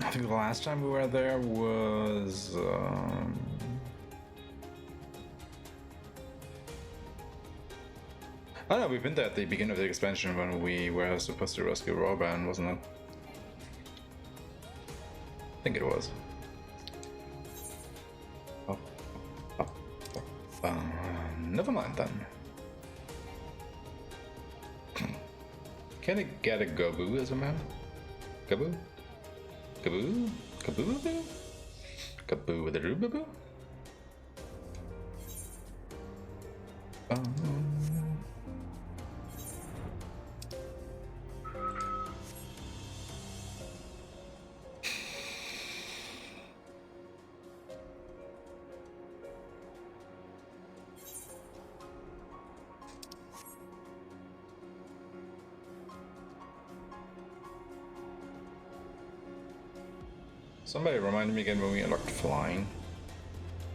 I think the last time we were there was oh no, we've been there at the beginning of the expansion when we were supposed to rescue Reborn, wasn't it? I think it was. Never mind then. Can I get a Gobu as a man? Gobu? Kaboo? Kaboo? Kaboo with a roobaboo? Somebody reminded me again when we unlocked flying.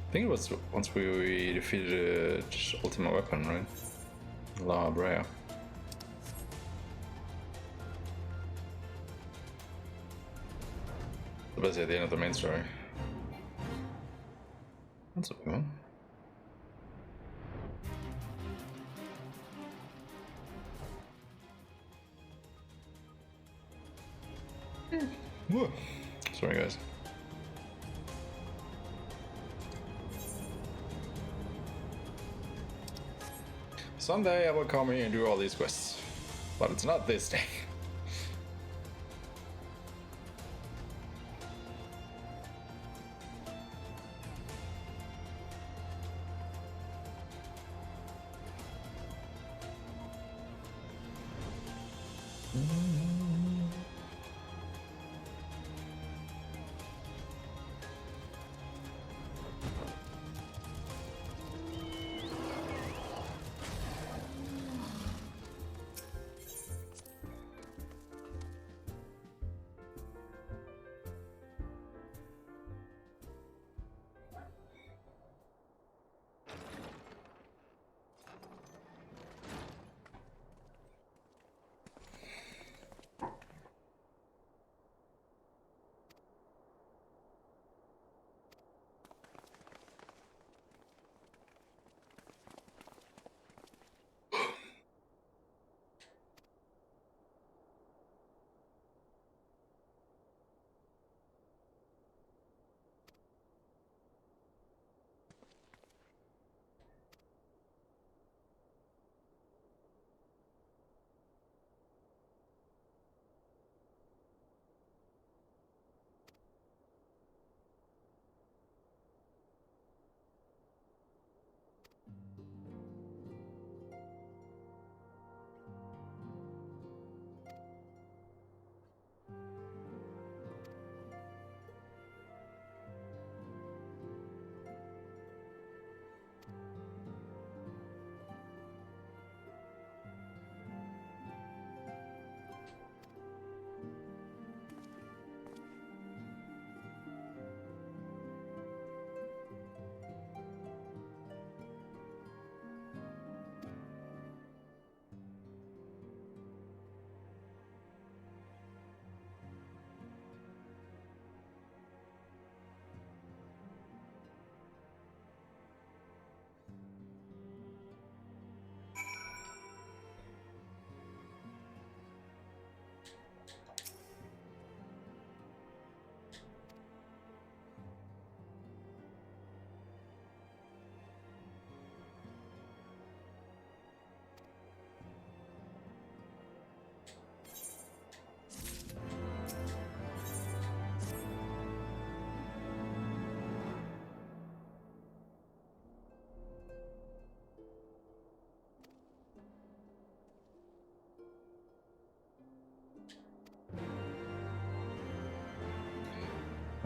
I think it was once we defeated Ultimate Weapon, right? La Brea. Basically at the end of the main story. That's a good one. Whoa. Sorry guys. Someday I will come here and do all these quests, but it's not this day.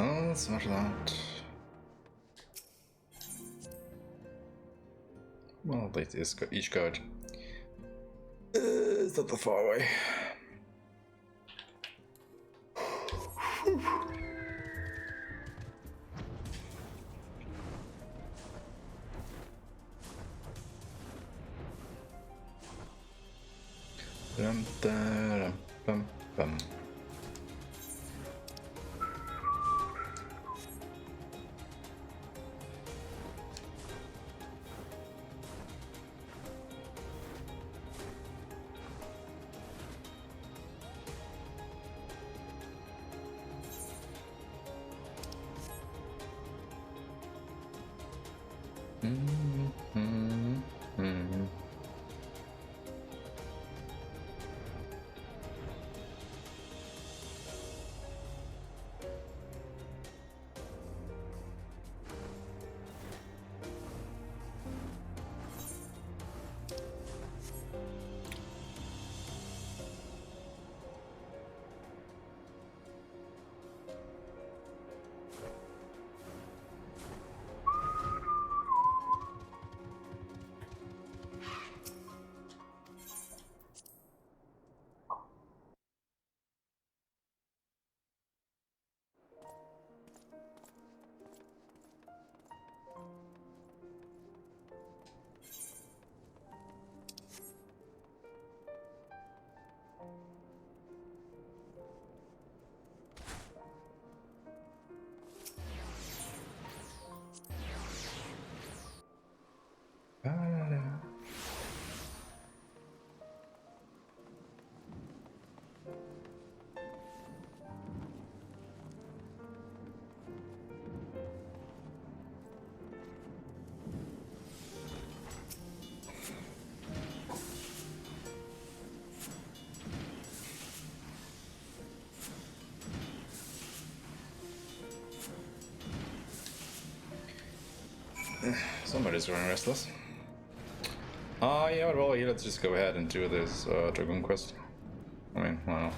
Oh, it's not that. Well, they each card. It's not that far away. Dum, da, bum, bum. Somebody's growing restless. Yeah, well, let's just go ahead and do this Dragoon quest. I mean, well.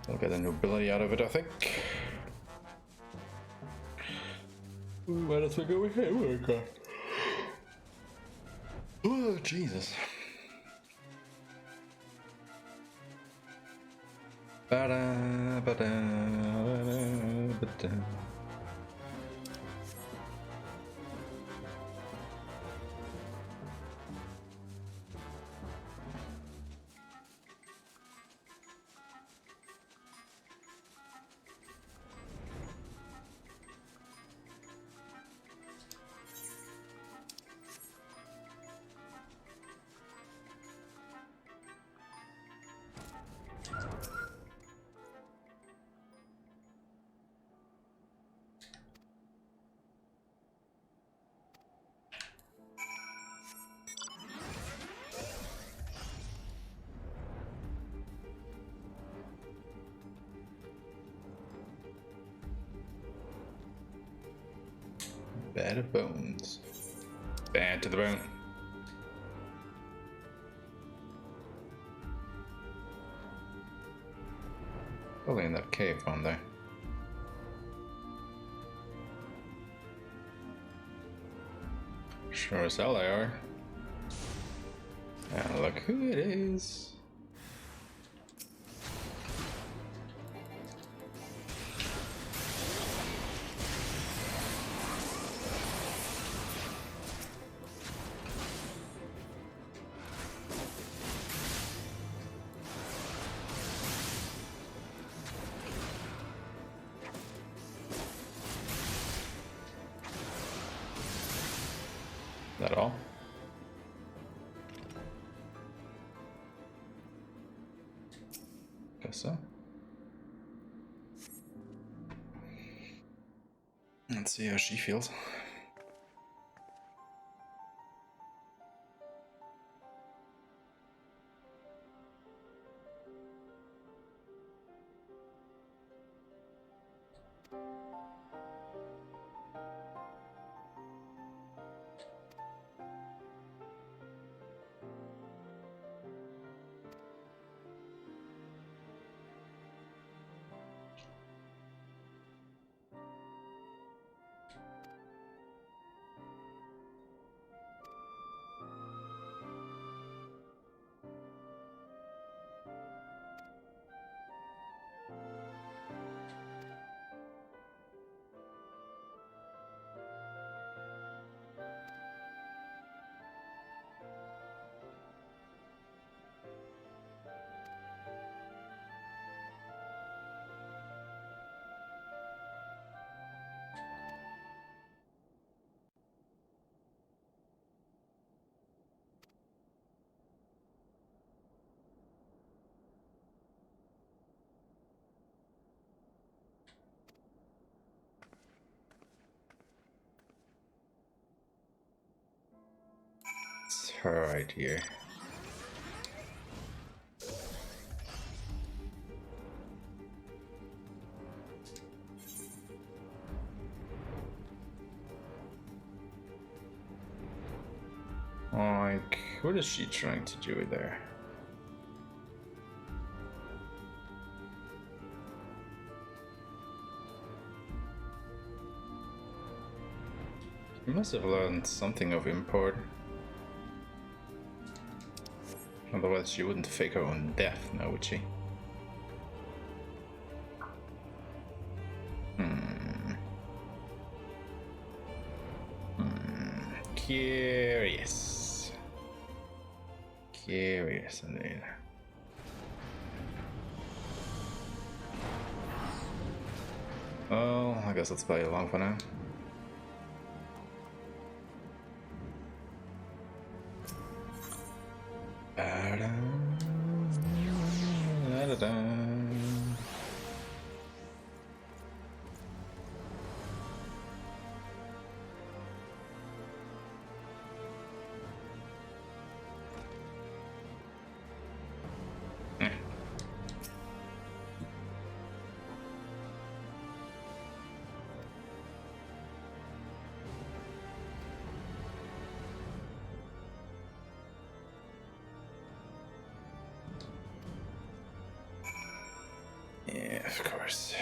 We'll get a nobility out of it, I think. Where does we go with him? Oh, God. Oh, Jesus. Ba-da, ba-da, ba-da, ba-da. Bad of bones. Bad to the bone. Probably in that cave one there. Sure as hell they are. And look who it is. That all? Guess so. Let's see how she feels. It's her right here. Like, what is she trying to do there? She must have learned something of import. Otherwise she wouldn't fake her own death, now would she? Curious. Curious indeed. Well, I guess let's play along for now. Of course.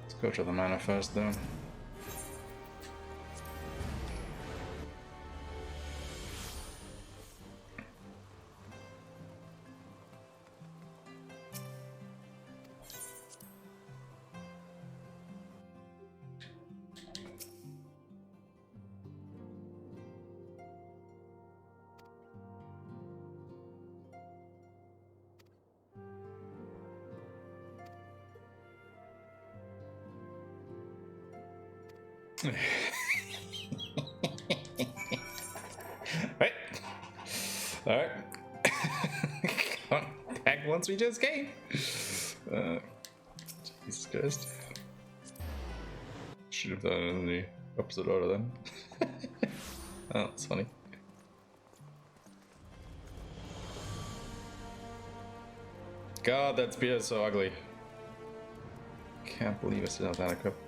Let's go to the mana first, though. Right. Alright. Back once we just came. Jesus Christ. Should have done it in the opposite order then. Oh, that's funny. God, that spear is so ugly. Can't believe I still have that equipped.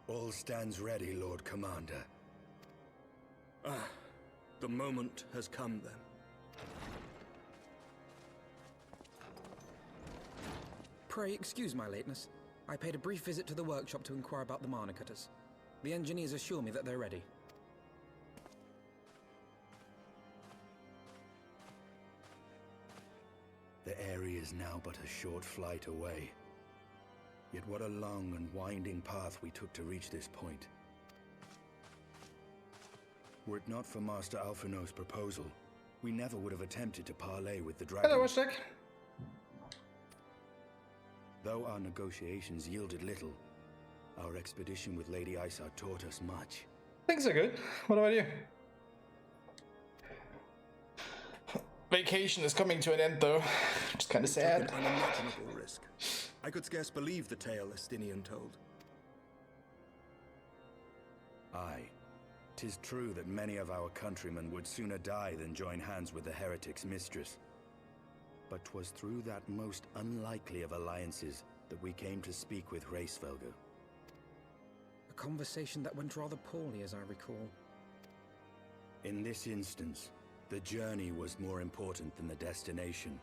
All stands ready, Lord Commander. Ah, the moment has come then. Pray excuse my lateness. I paid a brief visit to the workshop to inquire about the mana cutters. The engineers assure me that they're ready. The area is now but a short flight away. Yet what a long and winding path we took to reach this point. Were it not for Master Alphinaud's proposal, we never would have attempted to parley with the dragon. Hello, Watchdog. Though our negotiations yielded little, our expedition with Lady Aeshmah taught us much. Things are good. What about you? Vacation is coming to an end, though. Just kind of sad. An unimaginable risk. I could scarce believe the tale Estinian told. Aye. 'Tis true that many of our countrymen would sooner die than join hands with the heretic's mistress. But 'twas through that most unlikely of alliances that we came to speak with Reisvelger. A conversation that went rather poorly, as I recall. In this instance, the journey was more important than the destination.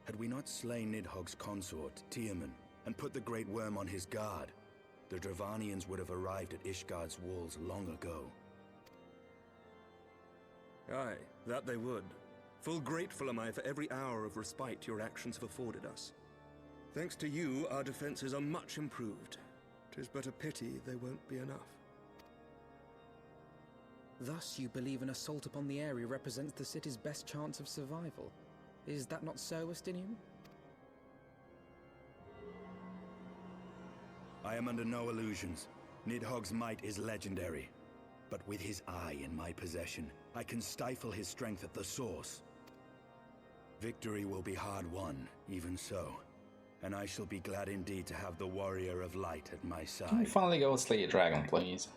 Had we not slain Nidhogg's consort, Tiaman, and put the Great Worm on his guard, the Dravanians would have arrived at Ishgard's walls long ago. Aye, that they would. Full grateful am I for every hour of respite your actions have afforded us. Thanks to you, our defenses are much improved. 'Tis but a pity they won't be enough. Thus you believe an assault upon the area represents the city's best chance of survival. Is that not so, Estinian? I am under no illusions. Nidhogg's might is legendary. But with his eye in my possession, I can stifle his strength at the source. Victory will be hard won, even so. And I shall be glad indeed to have the Warrior of Light at my side. Can you finally go slay a dragon, please?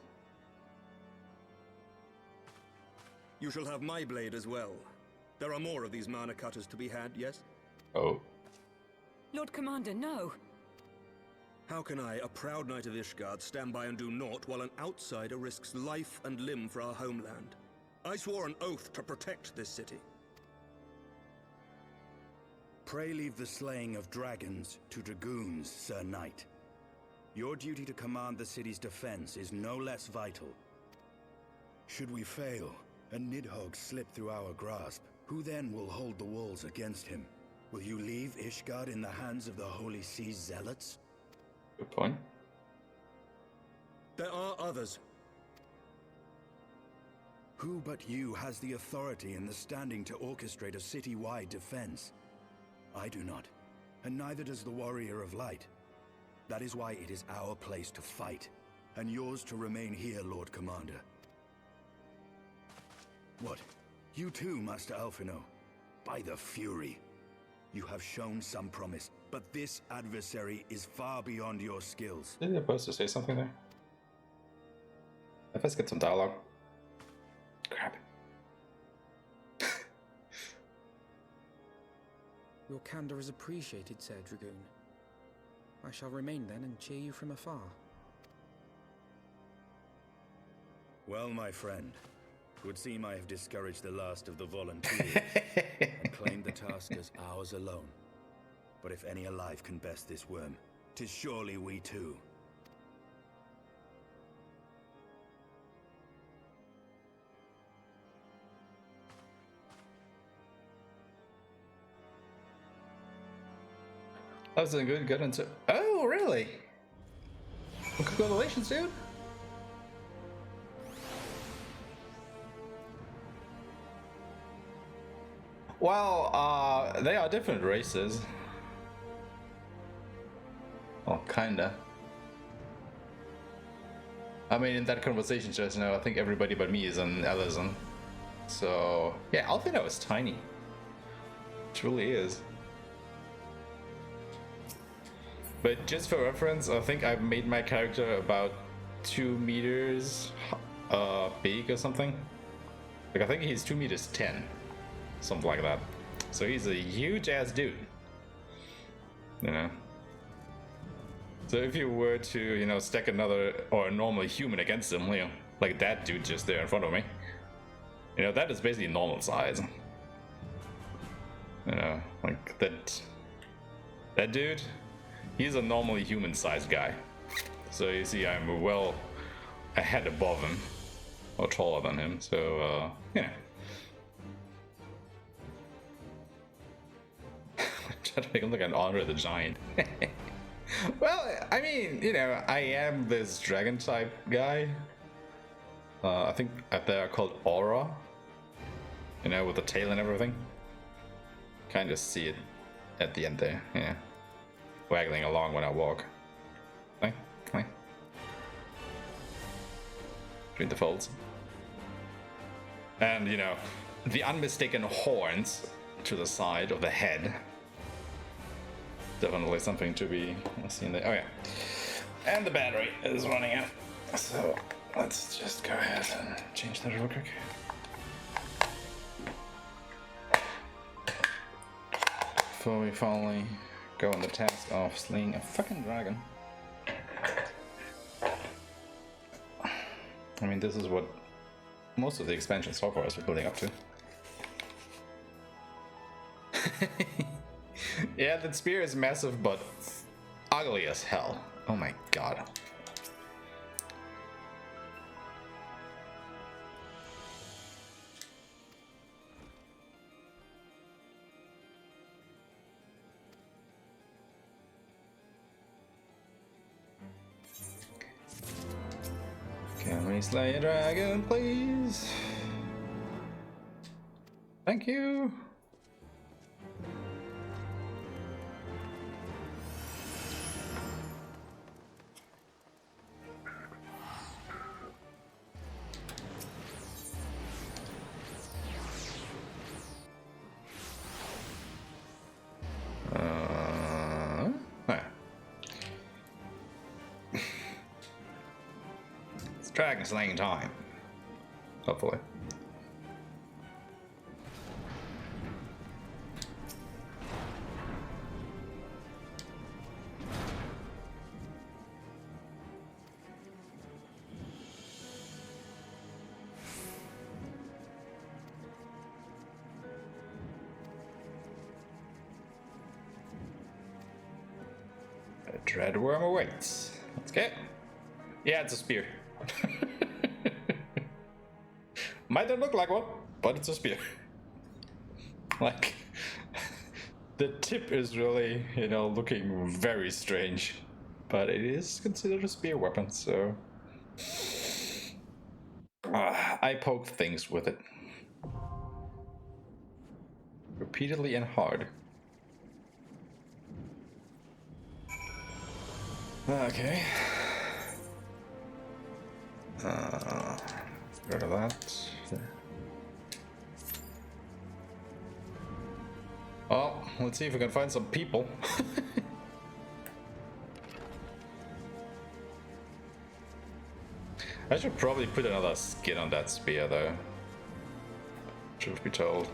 You shall have my blade as well. There are more of these mana cutters to be had, yes? Oh. Lord Commander, no. How can I, a proud knight of Ishgard, stand by and do naught while an outsider risks life and limb for our homeland? I swore an oath to protect this city. Pray leave the slaying of dragons to dragoons, Sir Knight. Your duty to command the city's defense is no less vital. Should we fail, and Nidhogg slip through our grasp, who then will hold the walls against him? Will you leave Ishgard in the hands of the Holy Sea's zealots? Good point. There are others. Who but you has the authority and the standing to orchestrate a city-wide defense? I do not, and neither does the Warrior of Light. That is why it is our place to fight, and yours to remain here, Lord Commander. What? You too, Master Alphinaud? By the Fury! You have shown some promise, but this adversary is far beyond your skills. Didn't you supposed to say something there? Let's get some dialogue. crap. Your candor is appreciated, Sir Dragoon. I shall remain then and cheer you from afar. Well, my friend, it would seem I have discouraged the last of the volunteers and claimed the task as ours alone. But if any alive can best this worm, 'tis surely we too. That was a good answer. Oh, really? Well, congratulations, dude. Well, they are different races. Well, kinda. I mean, in that conversation just now, I think everybody but me is an Ellison. So, yeah, Alphino is tiny. It truly is. But just for reference, I think I've made my character about 2 meters big or something. Like, I think he's 2 meters 10. Something like that. So he's a huge ass dude. You know? So if you were to, you know, stack another or a normal human against him, you know, like that dude just there in front of me, you know, that is basically normal size. You know, like that dude, he's a normally human-sized guy. So you see, I'm well ahead above him, or taller than him. So yeah. Try to make him look like an Andre the Giant. Well, I mean, you know, I am this dragon type guy. I think they are called Aura. You know, with the tail and everything. Kind of see it at the end there, yeah. Waggling along when I walk. Clang, clang. Between the folds. And, you know, the unmistaken horns to the side of the head. Definitely something to be seen there. Oh yeah. And the battery is running out. So let's just go ahead and change that real quick. Before we finally go on the task of slaying a fucking dragon. I mean, this is what most of the expansion so far is building up to. Yeah, that spear is massive, but ugly as hell. Oh my god. Can we slay a dragon, please? Thank you. Dragon slaying time. Hopefully. A dread worm awaits. Let's go. Yeah, it's a spear. Might not look like one, but it's a spear. Like, the tip is really, you know, looking very strange, but it is considered a spear weapon, so I poke things with it repeatedly and hard. Okay. Rid of that. Oh, let's see if we can find some people. I should probably put another skin on that spear though. Truth be told.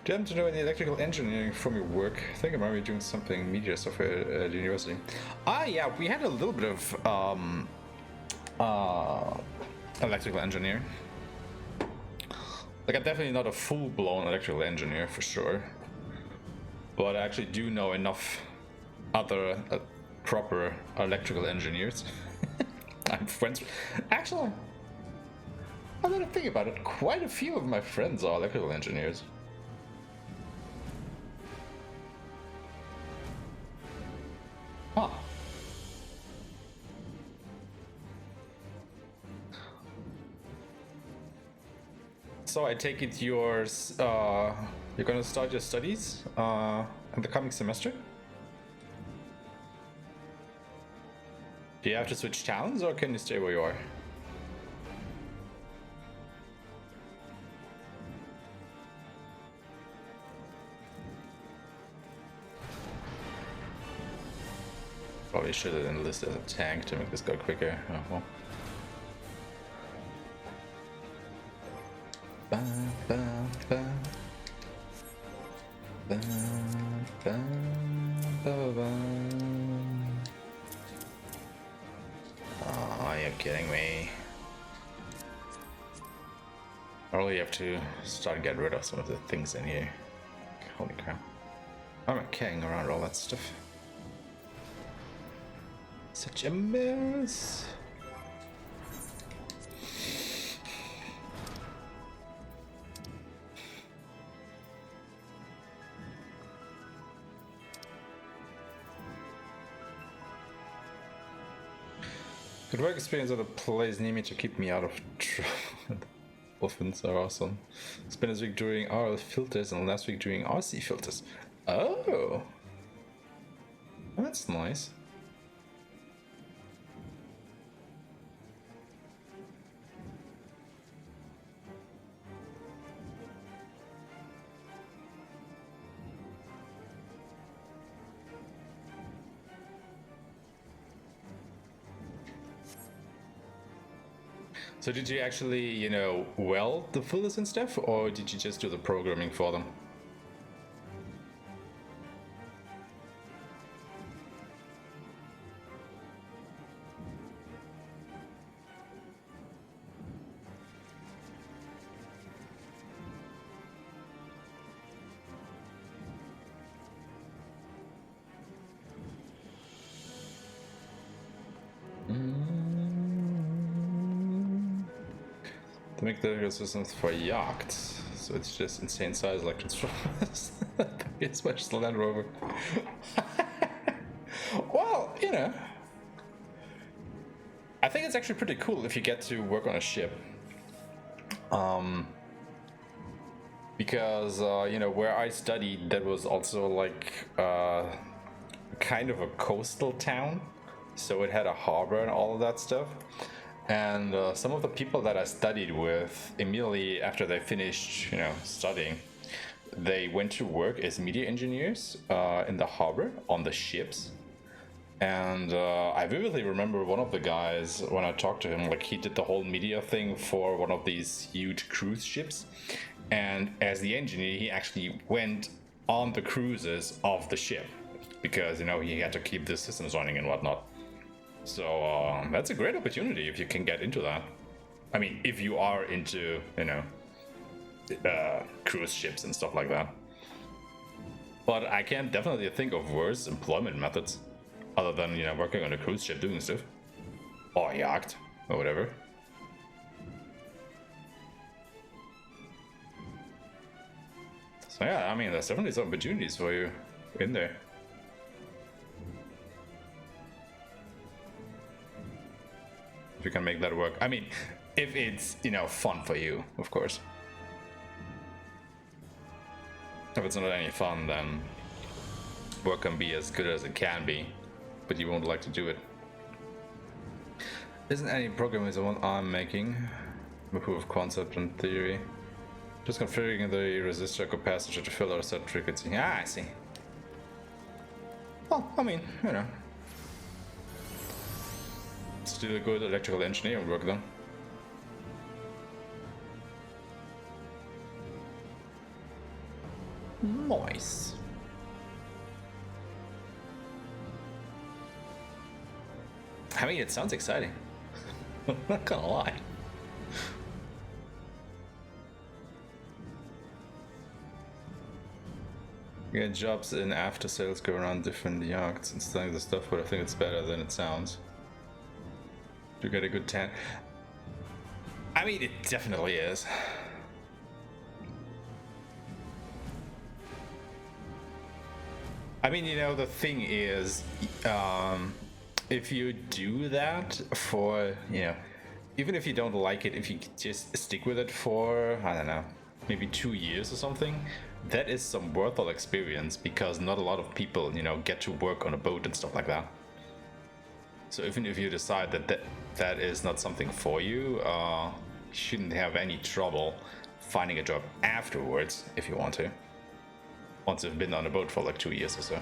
Do you happen to know any electrical engineering from your work? I think I remember doing something media software at university. Ah, yeah, we had a little bit of electrical engineering. Like, I'm definitely not a full-blown electrical engineer for sure, but I actually do know enough other proper electrical engineers. I'm friends. Actually, I'm gonna think about it. Quite a few of my friends are electrical engineers. Huh. So I take it you're gonna start your studies in the coming semester? Do you have to switch towns or can you stay where you are? Probably should have enlisted as a tank to make this go quicker. Oh, well. Ba, ba, ba. Ba, ba, ba, ba. Oh, you're kidding me. I really have to start getting rid of some of the things in here. Holy crap. I'm not carrying around all that stuff. Such a mess. Good work experience at a place near me to keep me out of trouble. Dolphins are awesome. Spent this week doing RL filters and last week doing RC filters. Oh, that's nice. So did you actually, you know, weld the filters and stuff, or did you just do the programming for them? To make the resistance for yachts, so it's just insane size like Transformers. It's much the Land Rover. Well, you know, I think it's actually pretty cool if you get to work on a ship. Because you know, where I studied, that was also like kind of a coastal town, so it had a harbor and all of that stuff. And some of the people that I studied with, immediately after they finished, you know, studying, they went to work as media engineers in the harbor on the ships. And I vividly remember one of the guys, when I talked to him, like he did the whole media thing for one of these huge cruise ships. And as the engineer, he actually went on the cruises of the ship because, you know, he had to keep the systems running and whatnot. So that's a great opportunity if you can get into that. I mean, if you are into, you know, cruise ships and stuff like that. But I can definitely think of worse employment methods other than, you know, working on a cruise ship doing stuff. Or yacht, or whatever. So yeah, I mean, there's definitely some opportunities for you in there. If you can make that work. I mean, if it's, you know, fun for you, of course. If it's not any fun, then work can be as good as it can be, but you won't like to do it. Isn't any programming the one I'm making? A proof of concept and theory. Just configuring the resistor capacitor to fill our set frequency. Ah, I see. Well, I mean, you know. Still a good electrical engineering work then. Nice. I mean, it sounds exciting. I'm not gonna lie. Yeah, jobs in after sales go around different yachts and stuff the stuff, but I think it's better than it sounds. To get a good tan. I mean, it definitely is. I mean, you know, the thing is, if you do that for, you know, even if you don't like it, if you just stick with it for, I don't know, maybe 2 years or something, that is some worthwhile experience, because not a lot of people, you know, get to work on a boat and stuff like that. So even if you decide that that is not something for you, you shouldn't have any trouble finding a job afterwards if you want to. Once you've been on a boat for like 2 years or so.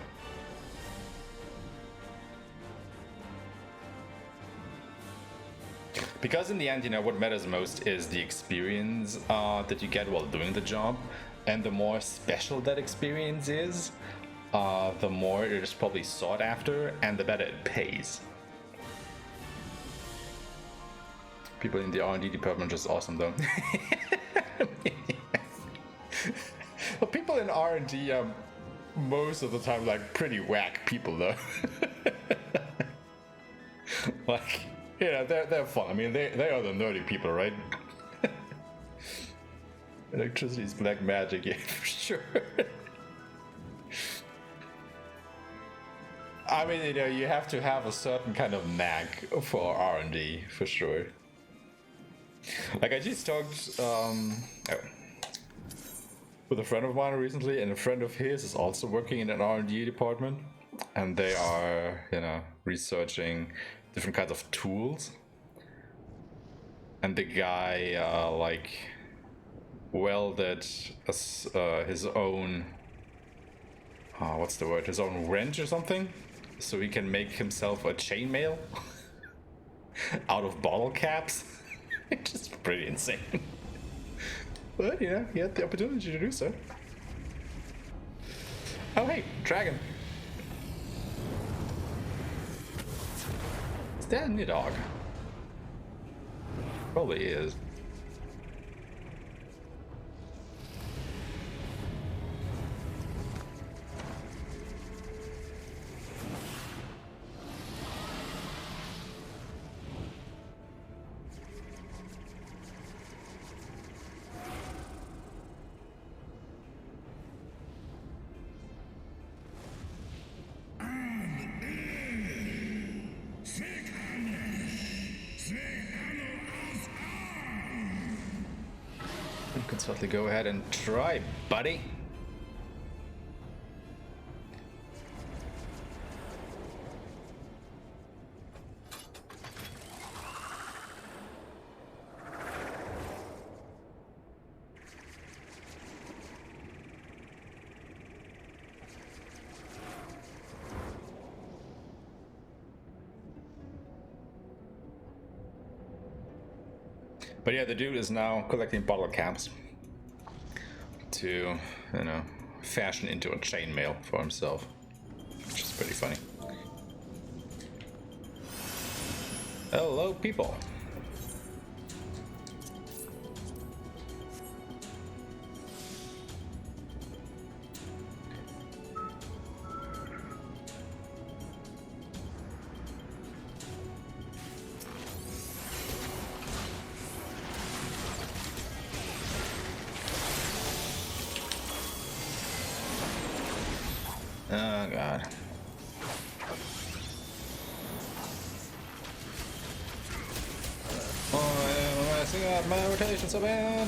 Because in the end, you know, what matters most is the experience that you get while doing the job. And the more special that experience is, the more it is probably sought after and the better it pays. People in the R&D department are just awesome though. Well, people in R&D are most of the time like pretty whack people though. Like, you know, they're fun. I mean, they are the nerdy people, right? Electricity is black magic, yeah, for sure. I mean, you know, you have to have a certain kind of knack for R&D, for sure. Like, I just talked with a friend of mine recently, and a friend of his is also working in an R&D department, and they are, you know, researching different kinds of tools. And the guy, like, welded his own, what's the word, his own wrench or something, so he can make himself a chainmail out of bottle caps. It's just pretty insane. But, you know, he had the opportunity to do so. Oh, hey, dragon. Is that a Nidhogg? Probably is. You can certainly go ahead and try, buddy. But yeah, the dude is now collecting bottle caps to, you know, fashion into a chainmail for himself, which is pretty funny. Hello, people. Oh god. Oh, I'm messing up my rotation so bad.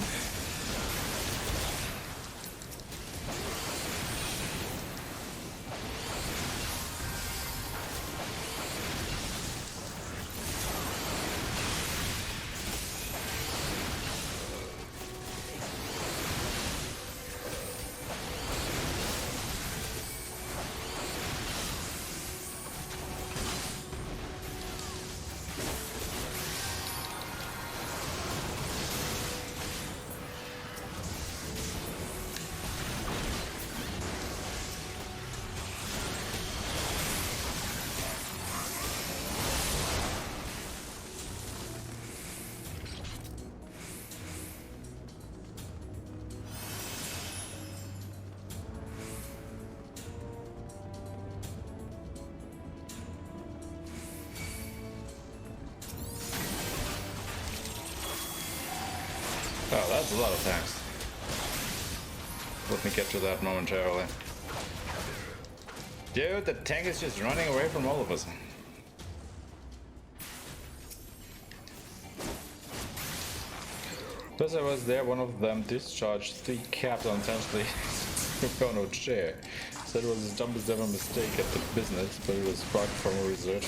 That's a lot of attacks. Let me get to that momentarily. Dude, the tank is just running away from all of us. Because I was there, one of them discharged 3 caps unintentionally from no chair. Said it was the dumbest ever mistake at the business, but it was sparked from a research.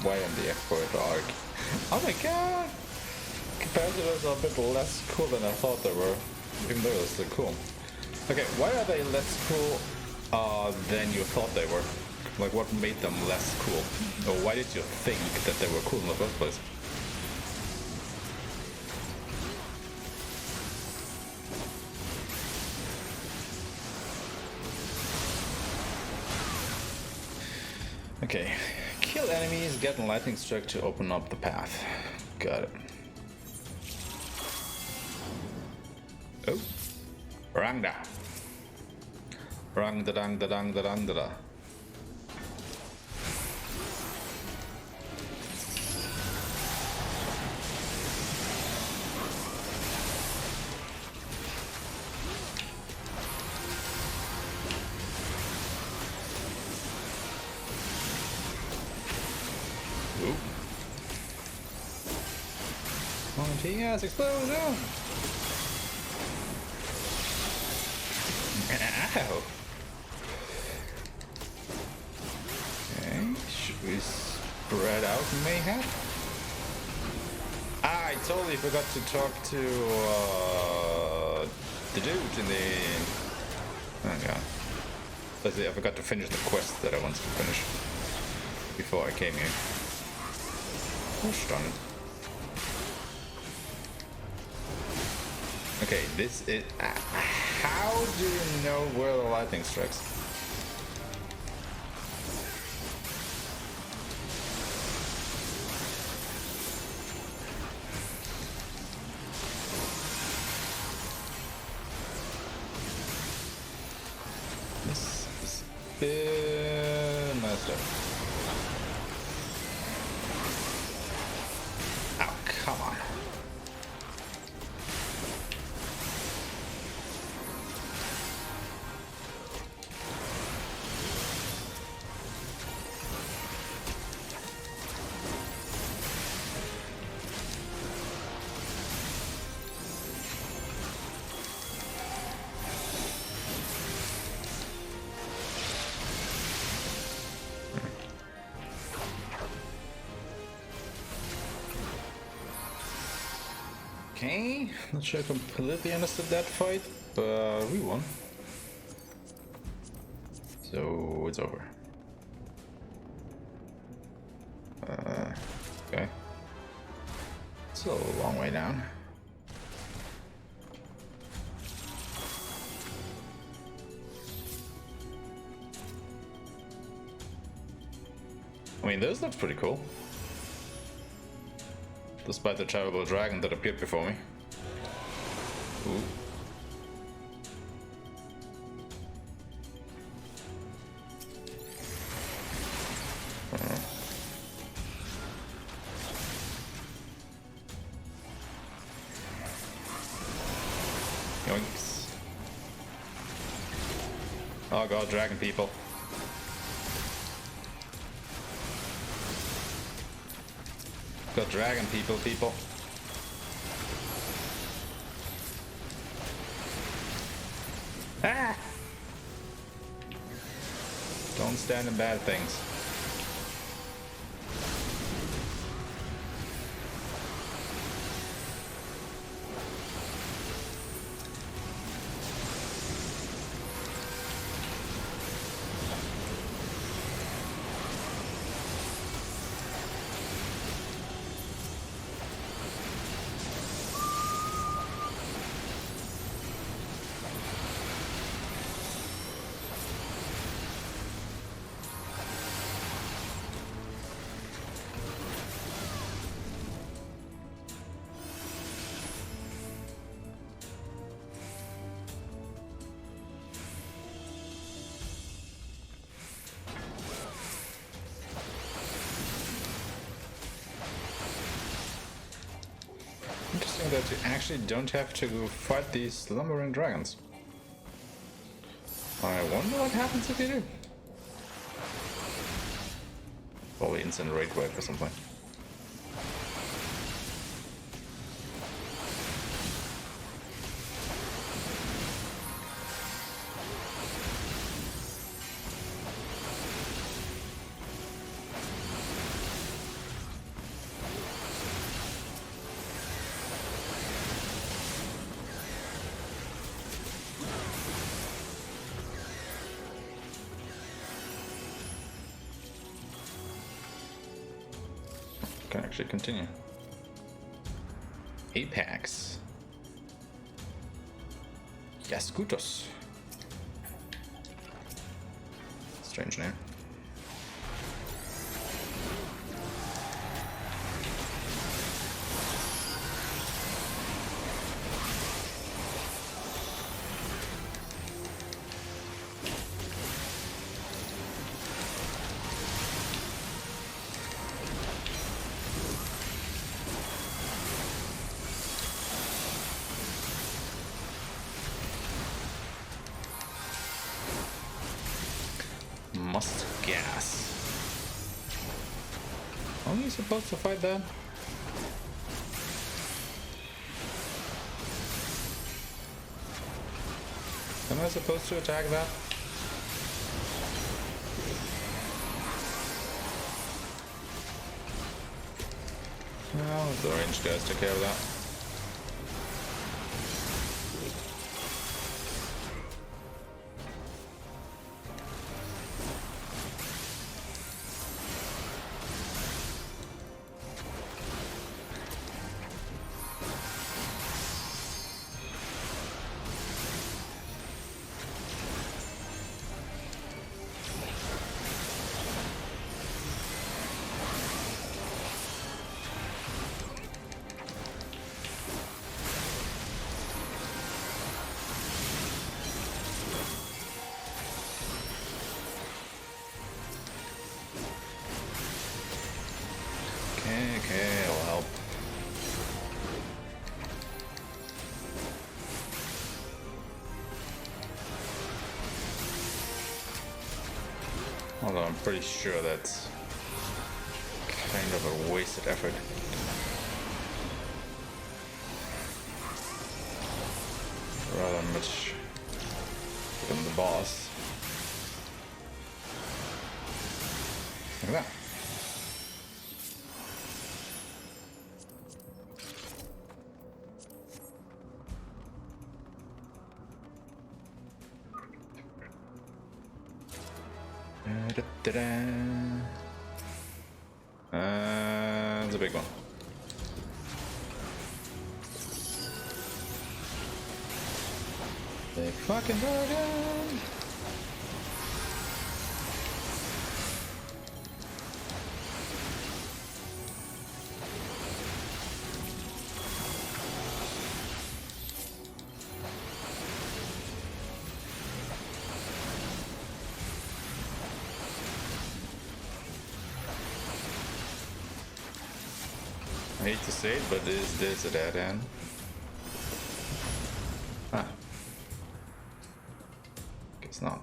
Why am the export arc? Oh my god! Capacitors are a bit less cool than I thought they were, even though they're still cool. Okay, why are they less cool than you thought they were? Like, what made them less cool? Or why did you think that they were cool in the first place? Okay, kill enemies, get a lightning strike to open up the path. Got it. Oh, Rangda. Rang da dang da dang da dang da da. Yes, explosion! Ow! Okay, should we spread out mayhap? Ah, I totally forgot to talk to the dude in the... Oh god. I forgot to finish the quest that I wanted to finish before I came here. Gosh darn it. Okay, this is... how do you know where the lightning strikes? This is a bit messed up. Oh, come on. Okay, not sure I completely understood that fight, but we won. So it's over. Okay. It's a long way down. I mean, this looks pretty cool. Despite the terrible dragon that appeared before me. Ooh. Yoinks. Oh god, dragon people. Got dragon people. Ah! Don't stand in bad things. that you actually don't have to fight these slumbering dragons. I wonder what happens if you do. Probably incinerate wave or something. Can actually continue. Apex. Yaskutos. Strange name. Must gas. Are we supposed to fight that? Am I supposed to attack that? No, the range guys took care of that. Okay, I'll help. Although I'm pretty sure that's kind of a wasted effort. Rather much than the boss. Look at that. It's a big one. Big fucking dragon! I hate to say it, but is this a dead end? Ah. Guess not.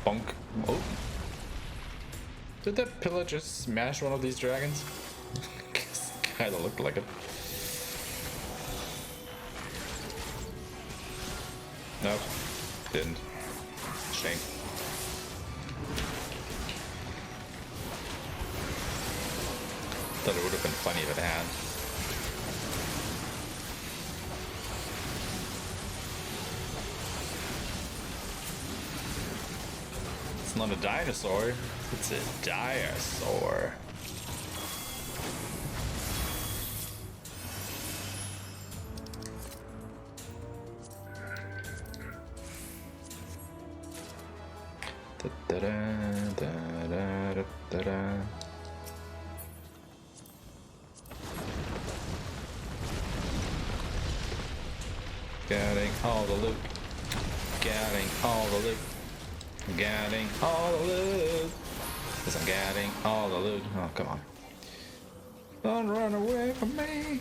Bonk. Oh. Did that pillar just smash one of these dragons? Kinda looked like it. Nope. Didn't. Shame. Thought it would have been funny if it had. It's not a dinosaur, it's a dinosaur. Da da da da da da da. Getting all the loot. Getting all the loot. Getting all the loot. Because I'm getting all the loot. Oh, come on. Don't run away from me.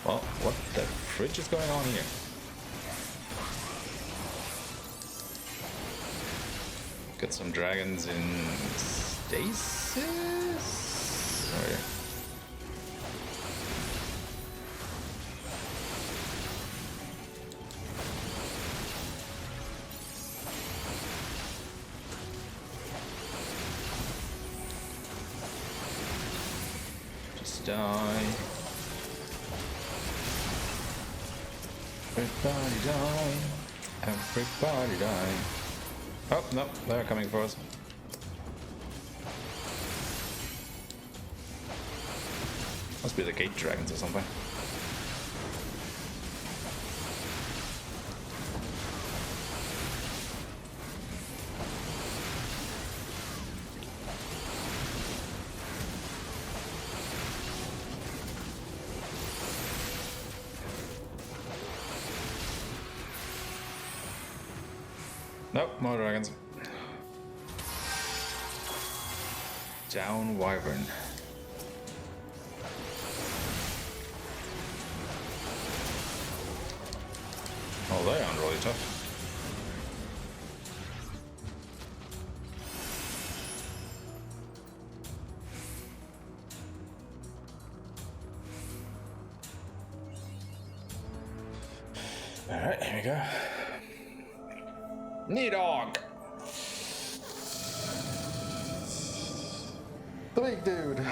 Well, what the fridge is going on here? Got some dragons in stasis? Oh, yeah. Just die. Everybody die. Everybody die. Oh, no, they're coming for us. Must be the gate dragons or something. Nope, more dragons. Down wyvern. Oh, they aren't really tough. Alright, here we go. Nidhogg! The big dude.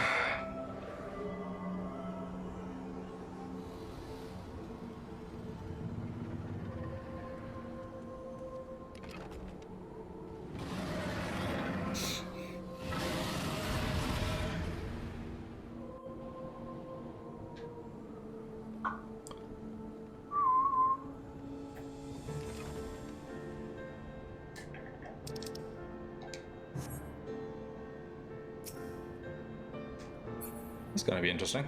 It's gonna be interesting.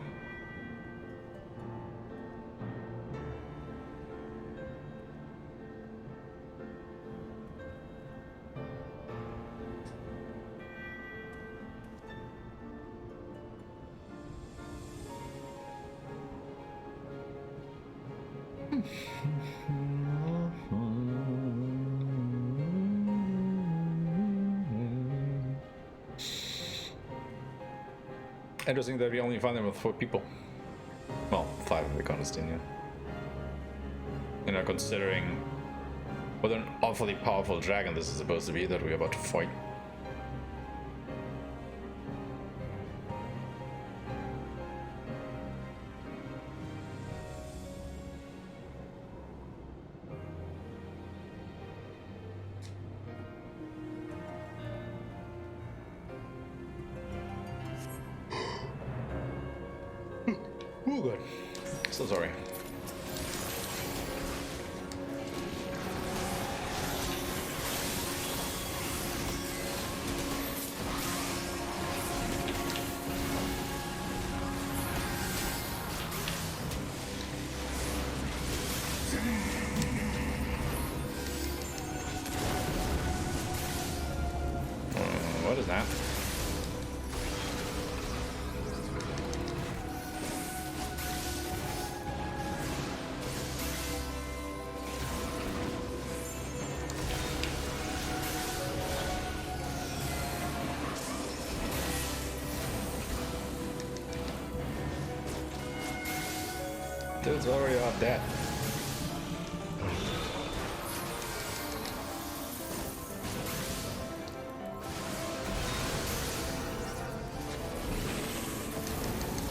Interesting that we only find them with 4 people. Well, 5 if we count Estina. You know, considering what an awfully powerful dragon this is supposed to be that we're about to fight. Oh god. So sorry. What is that? Dude's already off dead.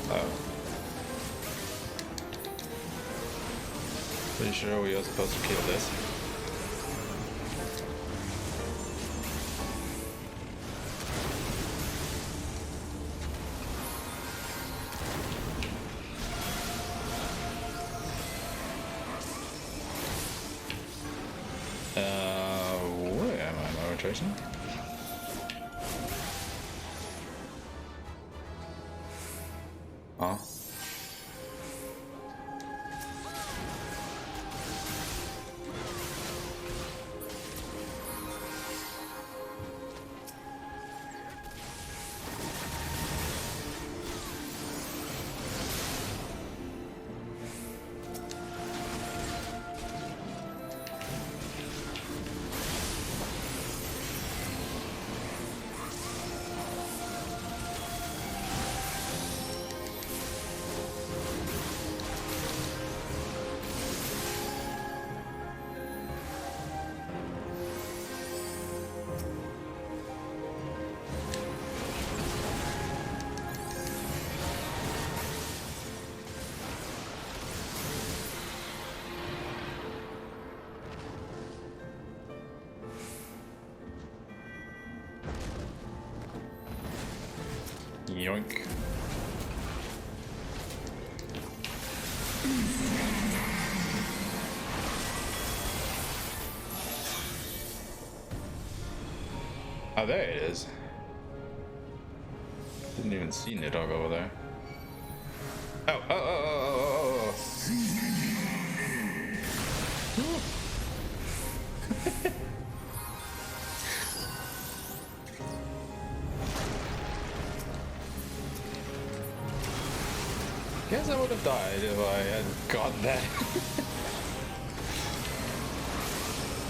Oh. Pretty sure we are supposed to kill this. Where am I? My rotation? Oh. Yoink. Oh, there it is. Didn't even see Nidhogg over there. Oh. Guess I would have died if I had got that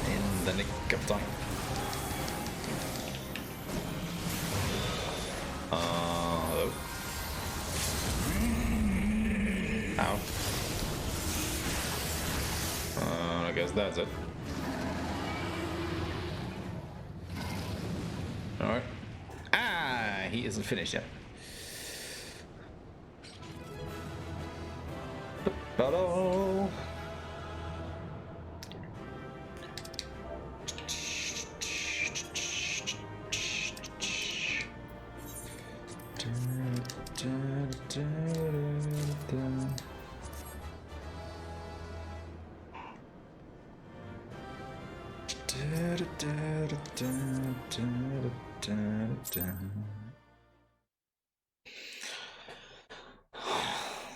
in the nick of time. Hello. Ow. I guess that's it. Alright. Ah, he isn't finished yet. Hello.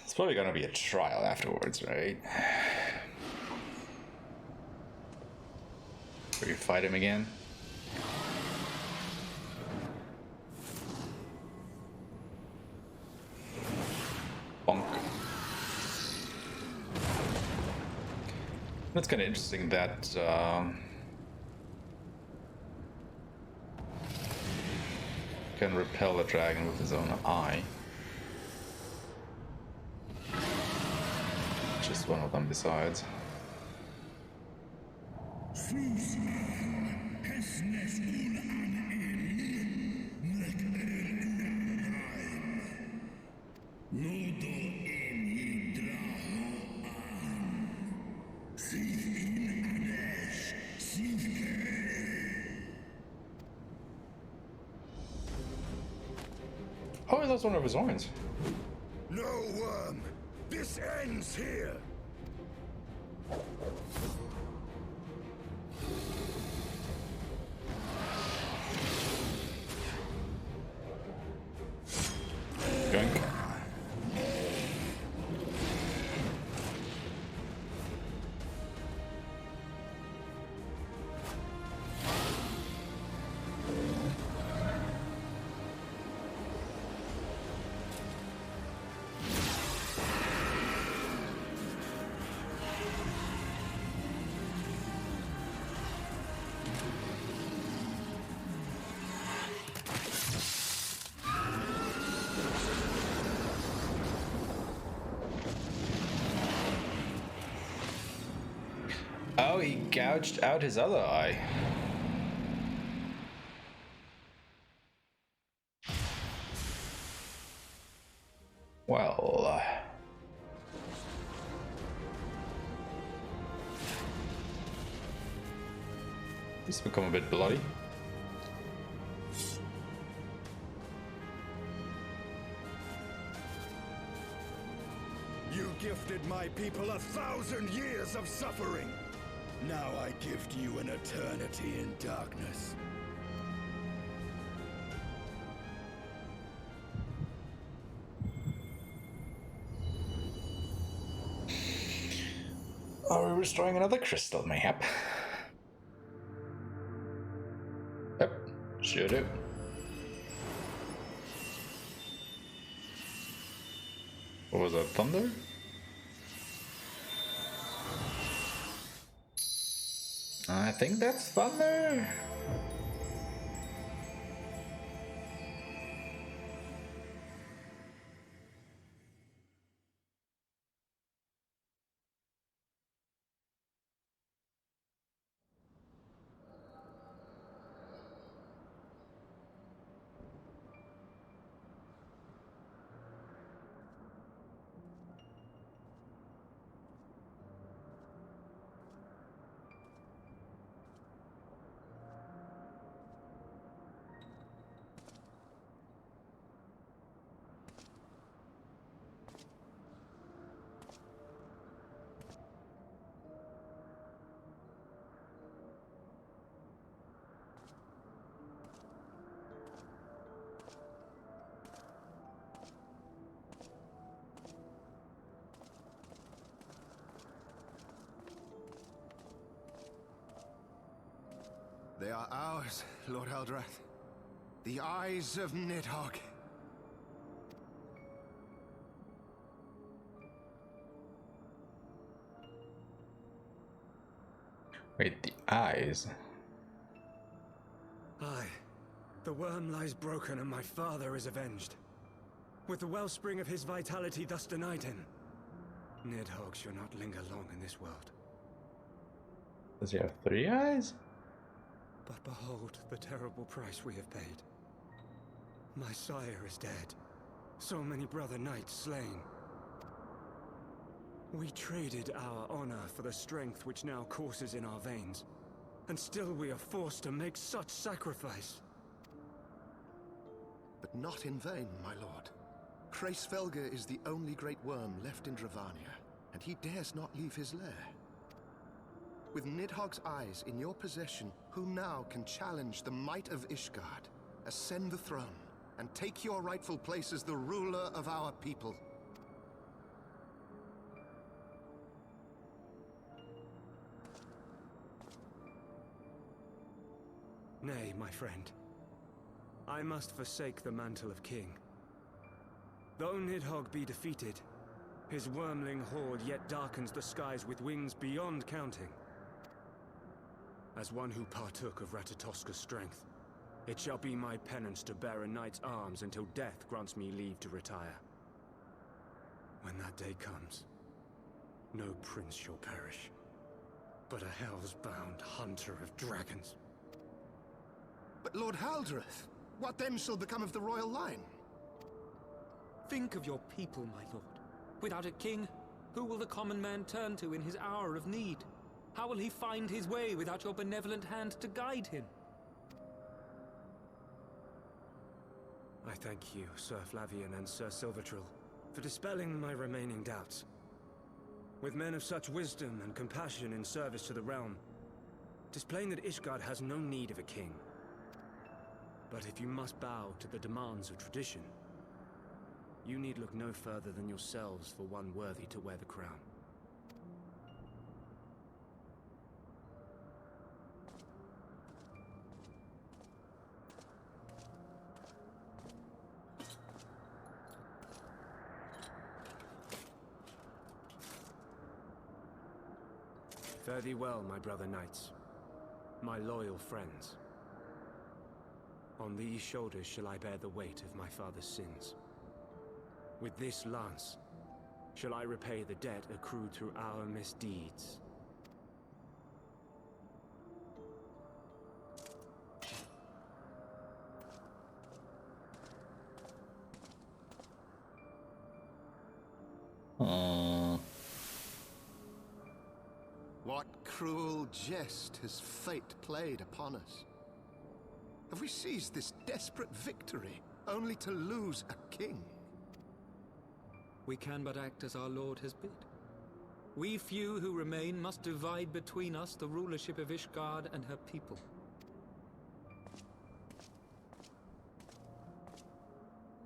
It's probably gonna be a trial afterwards, right? Where you fight him again? Bonk. That's kind of interesting that can repel the dragon with his own eye. Just one of them besides. Oh, that's one of his horns. No worm! This ends here! Gunk. Oh, he gouged out his other eye. Well, this has become a bit bloody. You gifted my people 1,000 years of suffering. Now I gift you an eternity in darkness. Are we restoring another crystal, mayhap? Yep, sure do. What was that, thunder? I think that's thunder. They are ours, Lord Eldrath. The eyes of Nidhogg. Wait, the eyes? Aye. The worm lies broken and my father is avenged. With the wellspring of his vitality thus denied him, Nidhogg shall not linger long in this world. Does he have 3 eyes? But behold the terrible price we have paid. My sire is dead. So many brother knights slain. We traded our honor for the strength which now courses in our veins. And still we are forced to make such sacrifice. But not in vain, my lord. Hraesvelgr is the only great worm left in Dravania, and he dares not leave his lair. With Nidhogg's eyes in your possession, who now can challenge the might of Ishgard, ascend the throne, and take your rightful place as the ruler of our people? Nay, my friend. I must forsake the mantle of king. Though Nidhogg be defeated, his wormling horde yet darkens the skies with wings beyond counting. As one who partook of Ratatoska's strength, it shall be my penance to bear a knight's arms until death grants me leave to retire. When that day comes, no prince shall perish, but a hell's-bound hunter of dragons. But Lord Haldreth, what then shall become of the royal line? Think of your people, my lord. Without a king, who will the common man turn to in his hour of need? How will he find his way without your benevolent hand to guide him? I thank you, Sir Flavian and Sir Silvertrill, for dispelling my remaining doubts. With men of such wisdom and compassion in service to the realm, it is plain that Ishgard has no need of a king. But if you must bow to the demands of tradition, you need look no further than yourselves for one worthy to wear the crown. Fare thee well, my brother knights, my loyal friends. On these shoulders shall I bear the weight of my father's sins. With this lance shall I repay the debt accrued through our misdeeds. What cruel jest has fate played upon us? Have we seized this desperate victory only to lose a king? We can but act as our lord has bid. We few who remain must divide between us the rulership of Ishgard and her people.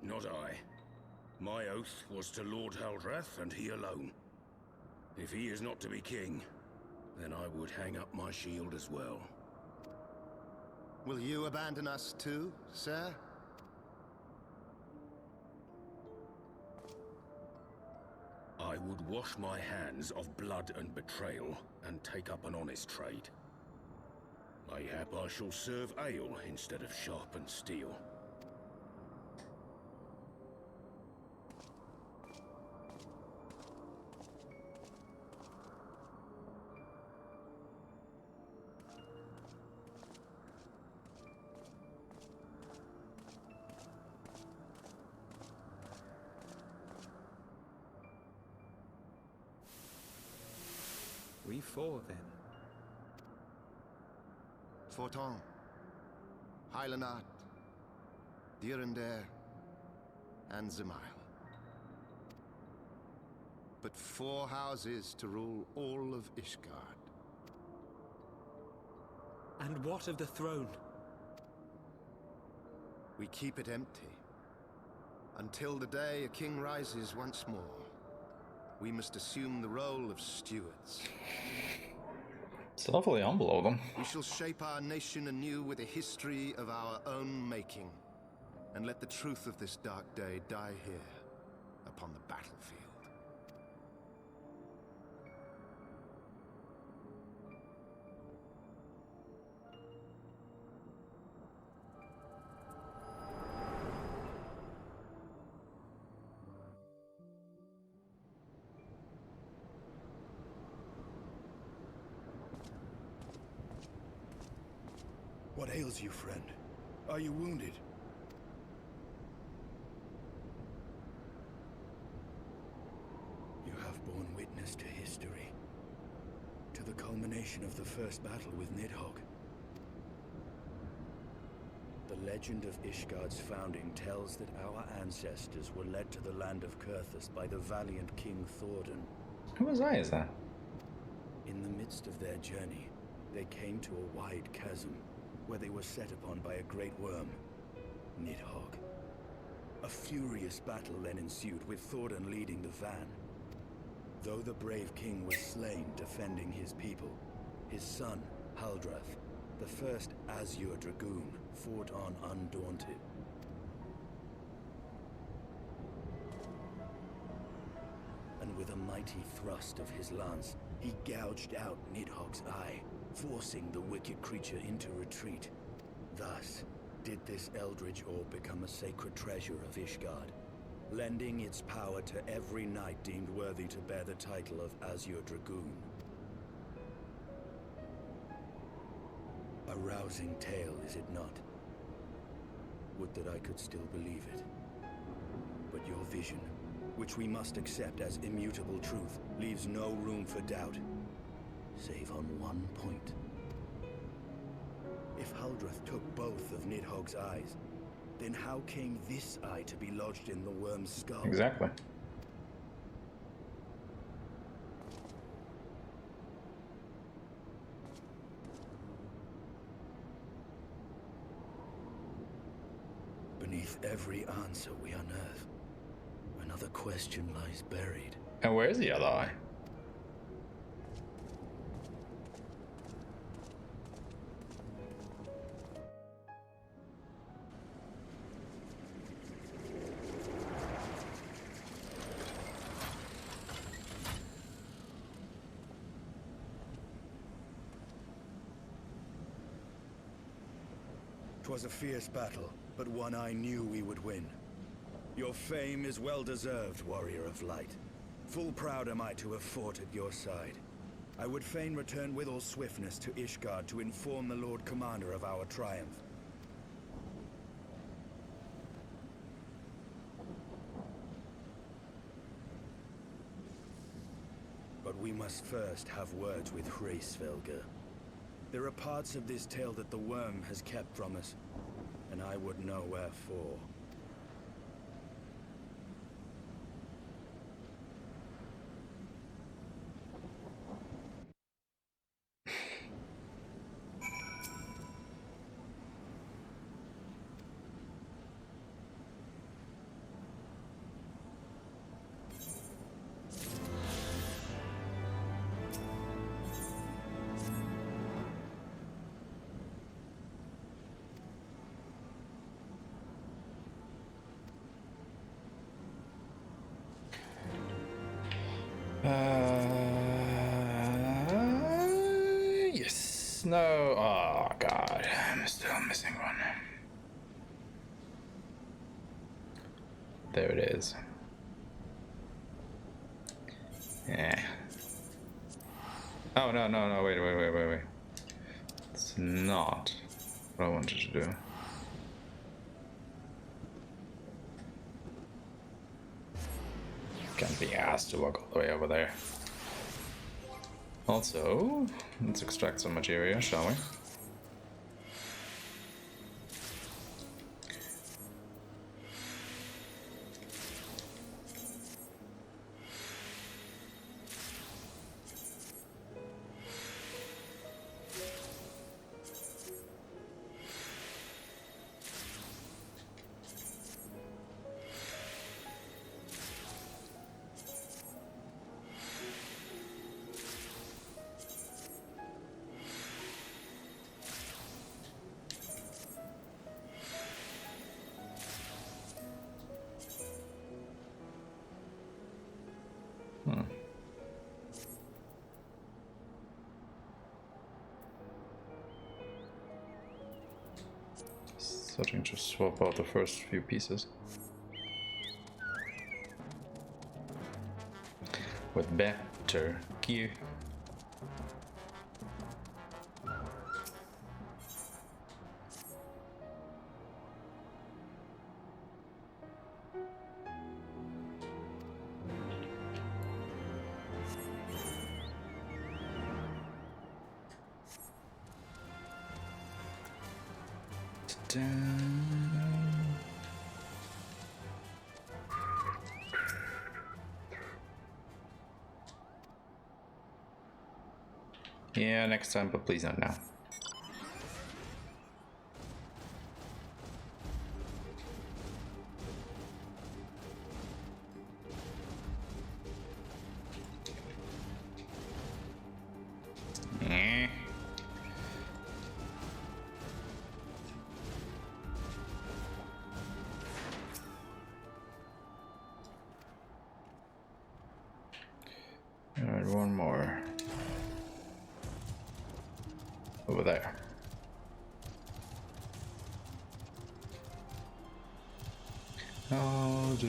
Not I. My oath was to Lord Haldreth, and he alone. If he is not to be king, then I would hang up my shield as well. Will you abandon us too, sir? I would wash my hands of blood and betrayal, and take up an honest trade. Mayhap I shall serve ale instead of sharpened steel. We four, then. Forton, Hylanat, Dyrendare, and Zemail. But 4 houses to rule all of Ishgard. And what of the throne? We keep it empty. Until the day a king rises once more, we must assume the role of stewards. It's awfully humble of them. We shall shape our nation anew with a history of our own making, and let the truth of this dark day die here, upon the battlefield. What ails you, friend? Are you wounded? You have borne witness to history, to the culmination of the first battle with Nidhogg. The legend of Ishgard's founding tells that our ancestors were led to the land of Kurthus by the valiant King Thordan. Whose eye is that? In the midst of their journey, they came to a wide chasm, where they were set upon by a great worm, Nidhogg. A furious battle then ensued, with Thordan leading the van. Though the brave king was slain defending his people, his son, Haldrath, the first Azure Dragoon, fought on undaunted. And with a mighty thrust of his lance, he gouged out Nidhogg's eye, forcing the wicked creature into retreat. Thus, did this eldritch orb become a sacred treasure of Ishgard, lending its power to every knight deemed worthy to bear the title of Azure Dragoon. A rousing tale, is it not? Would that I could still believe it. But your vision, which we must accept as immutable truth, leaves no room for doubt. Save on one point. If Haldrath took both of Nidhogg's eyes, then how came this eye to be lodged in the worm's skull? Exactly. Beneath every answer we unearth, another question lies buried. And where's the other eye? Twas a fierce battle, but one I knew we would win. Your fame is well deserved, warrior of light. Full proud am I to have fought at your side. I would fain return with all swiftness to Ishgard to inform the Lord Commander of our triumph. But we must first have words with Hraesvelgr. There are parts of this tale that the worm has kept from us, and I would know wherefore. Yes. No. Oh god, I'm still missing one. There it is. Yeah. Oh no, wait. It's not what I wanted to do. Can't be asked to walk all the way over there. Also, let's extract some materia, shall we? Starting to swap out the first few pieces. With better gear. Yeah, next time, but please not now. Alright, one more. Over there. How do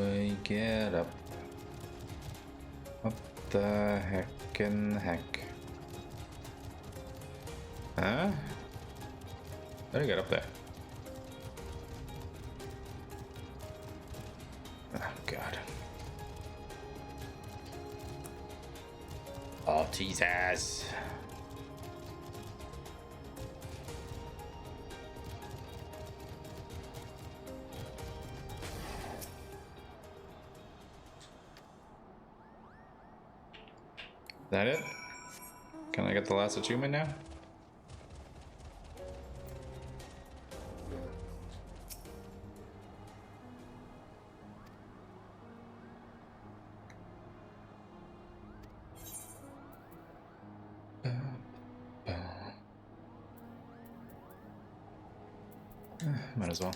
I get up? What the heck? Huh? How do I get up there? Oh god. Oh Jesus. Is that it? Can I get the last achievement now? Might as well.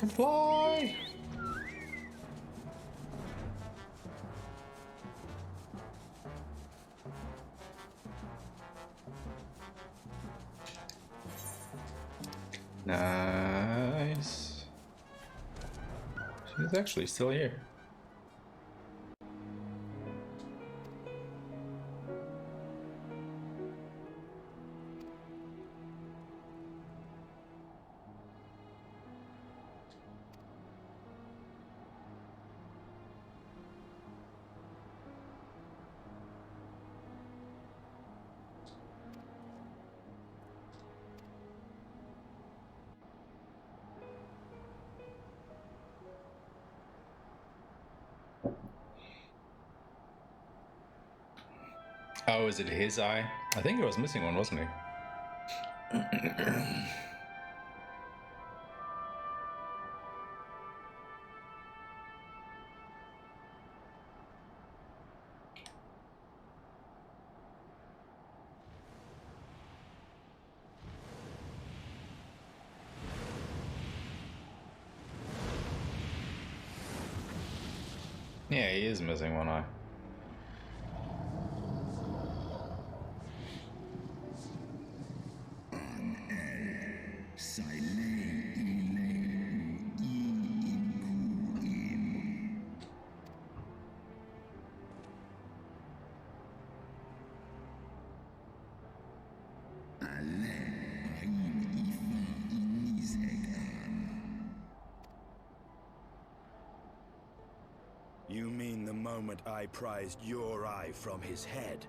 Fly! Nice. She's actually still here. Oh, is it his eye? I think he was missing one, wasn't he? Yeah, he is missing one eye. You mean the moment I prized your eye from his head?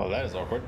Well, that is awkward.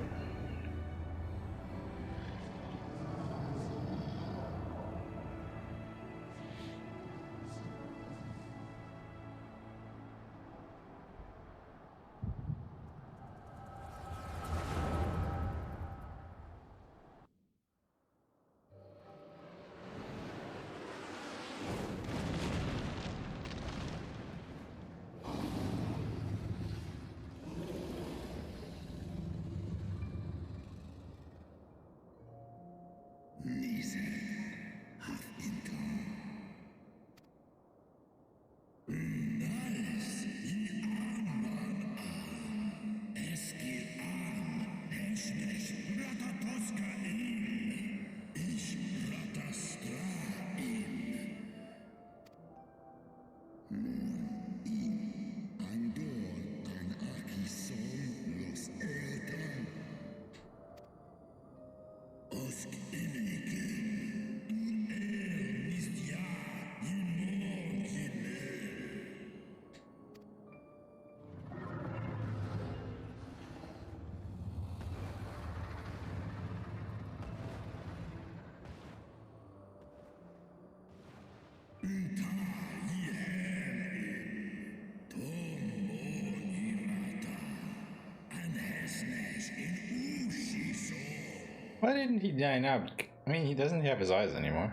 Why didn't he die now? I mean, he doesn't have his eyes anymore.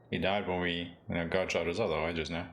He died when we, got shot his other eye just now.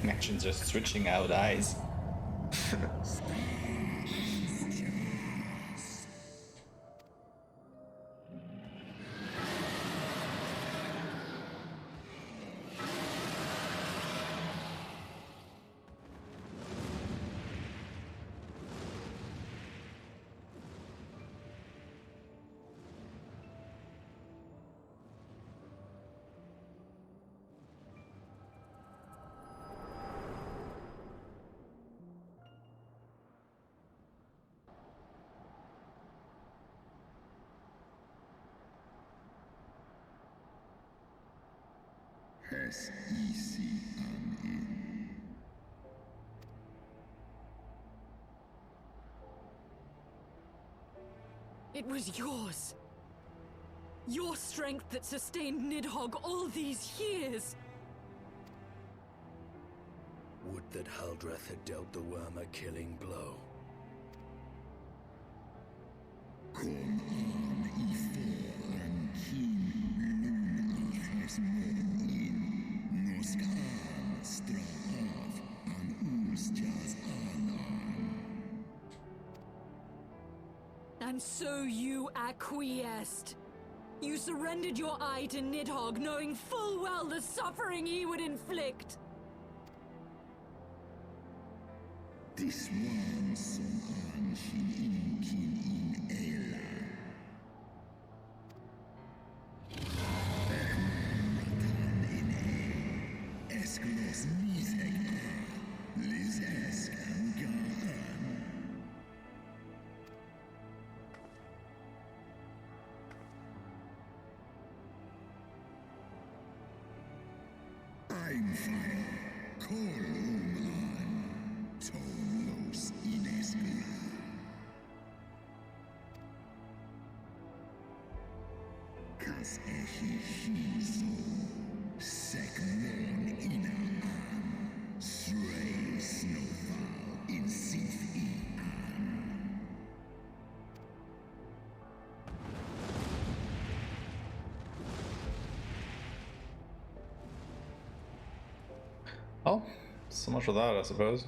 Imagine just switching out eyes. It was yours. Your strength that sustained Nidhogg all these years. Would that Haldreth had dealt the worm a killing blow. And so you acquiesced. You surrendered your eye to Nidhogg, knowing full well the suffering he would inflict. This one som anshin in Ela. Matan in Esklos Nizeg Liz Esk and Gaan. I'm fire, call Tolos in Eskla. Kas Ehihizo, Sekmon Inaan, Stray Snowfall in Sif Ian. Oh, so much for that, I suppose.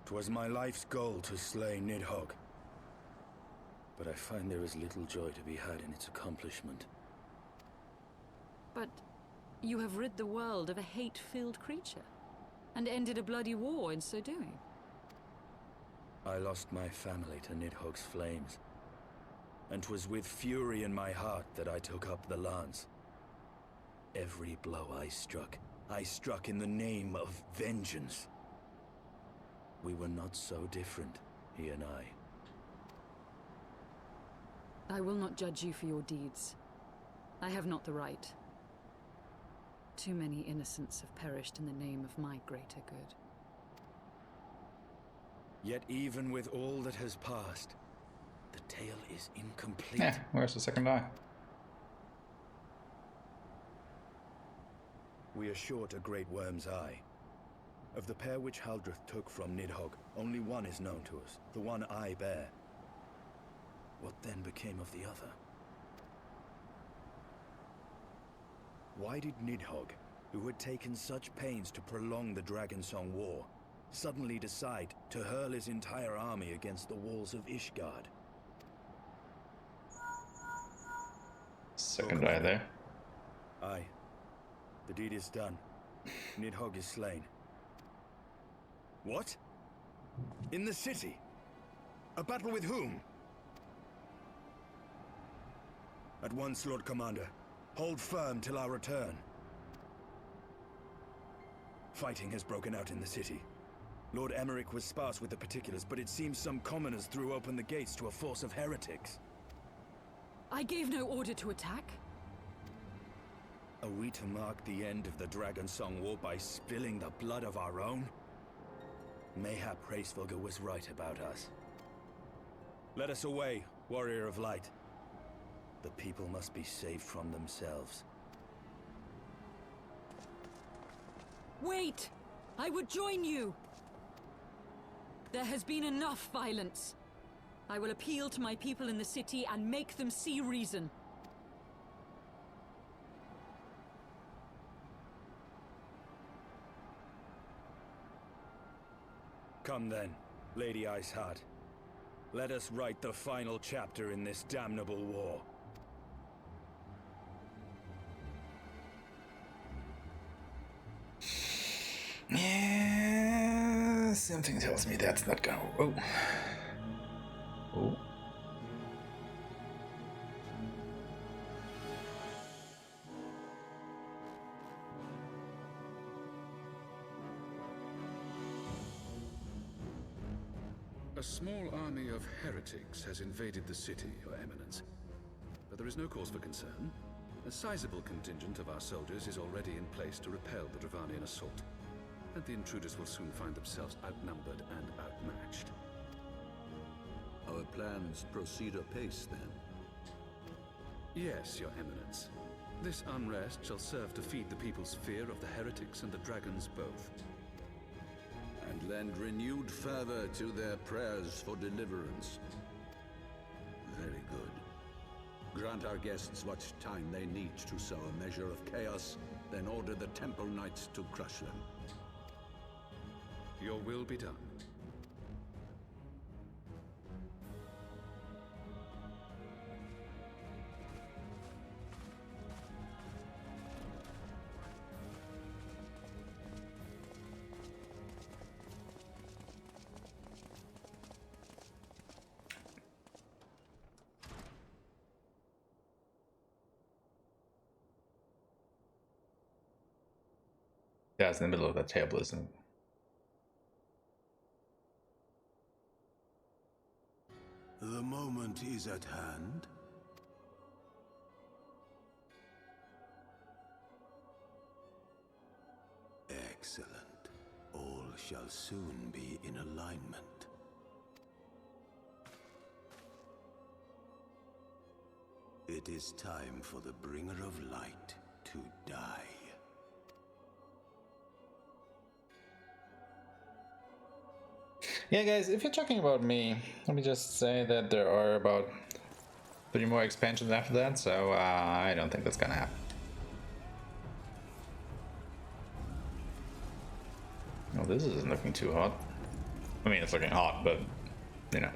Twas my life's goal to slay Nidhogg, but I find there is little joy to be had in its accomplishment. But you have rid the world of a hate-filled creature, and ended a bloody war in so doing. I lost my family to Nidhogg's flames, and 'twas with fury in my heart that I took up the lance. Every blow I struck in the name of vengeance. We were not so different, he and I. I will not judge you for your deeds. I have not the right. Too many innocents have perished in the name of my greater good. Yet even with all that has passed, the tale is incomplete. Yeah, where's the second eye? We are short a great worm's eye. Of the pair which Haldreth took from Nidhogg, only one is known to us, the one I bear. What then became of the other? Why did Nidhogg, who had taken such pains to prolong the Dragonsong War, suddenly decide to hurl his entire army against the walls of Ishgard? Second eye there. Aye. The deed is done. Nidhogg is slain. What? In the city? A battle with whom? At once, Lord Commander. Hold firm till our return. Fighting has broken out in the city. Lord Emmerich was sparse with the particulars, but it seems some commoners threw open the gates to a force of heretics. I gave no order to attack. Are we to mark the end of the Dragonsong War by spilling the blood of our own? Mayhap Hraesvelgr was right about us. Let us away, warrior of light. The people must be saved from themselves. Wait! I would join you! There has been enough violence. I will appeal to my people in the city and make them see reason. Come then, Lady Iceheart. Let us write the final chapter in this damnable war. Yeah, something tells me that's not gonna. Oh. Oh. A small army of heretics has invaded the city, Your Eminence. But there is no cause for concern. A sizable contingent of our soldiers is already in place to repel the Dravanian assault. And the intruders will soon find themselves outnumbered and outmatched. Our plans proceed apace, then? Yes, Your Eminence. This unrest shall serve to feed the people's fear of the heretics and the dragons both. And lend renewed fervor to their prayers for deliverance. Very good. Grant our guests what time they need to sow a measure of chaos, then order the Temple Knights to crush them. Your will be done. Yeah, it's in the middle of that table, isn't it? The moment is at hand. Excellent. All shall soon be in alignment. It is time for the bringer of light to die. Yeah, guys, if you're talking about me, let me just say that there are about 3 more expansions after that, so I don't think that's gonna happen. Oh, this isn't looking too hot. I mean, it's looking hot, but, you know.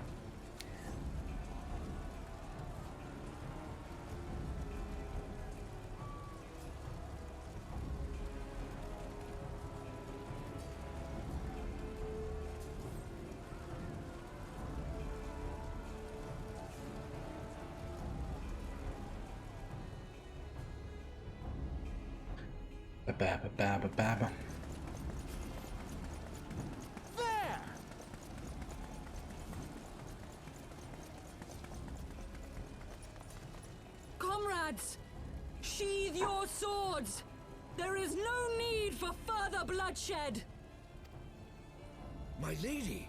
Ba-ba-ba-ba-ba-ba. There! Comrades, sheathe your swords. There is no need for further bloodshed. My lady!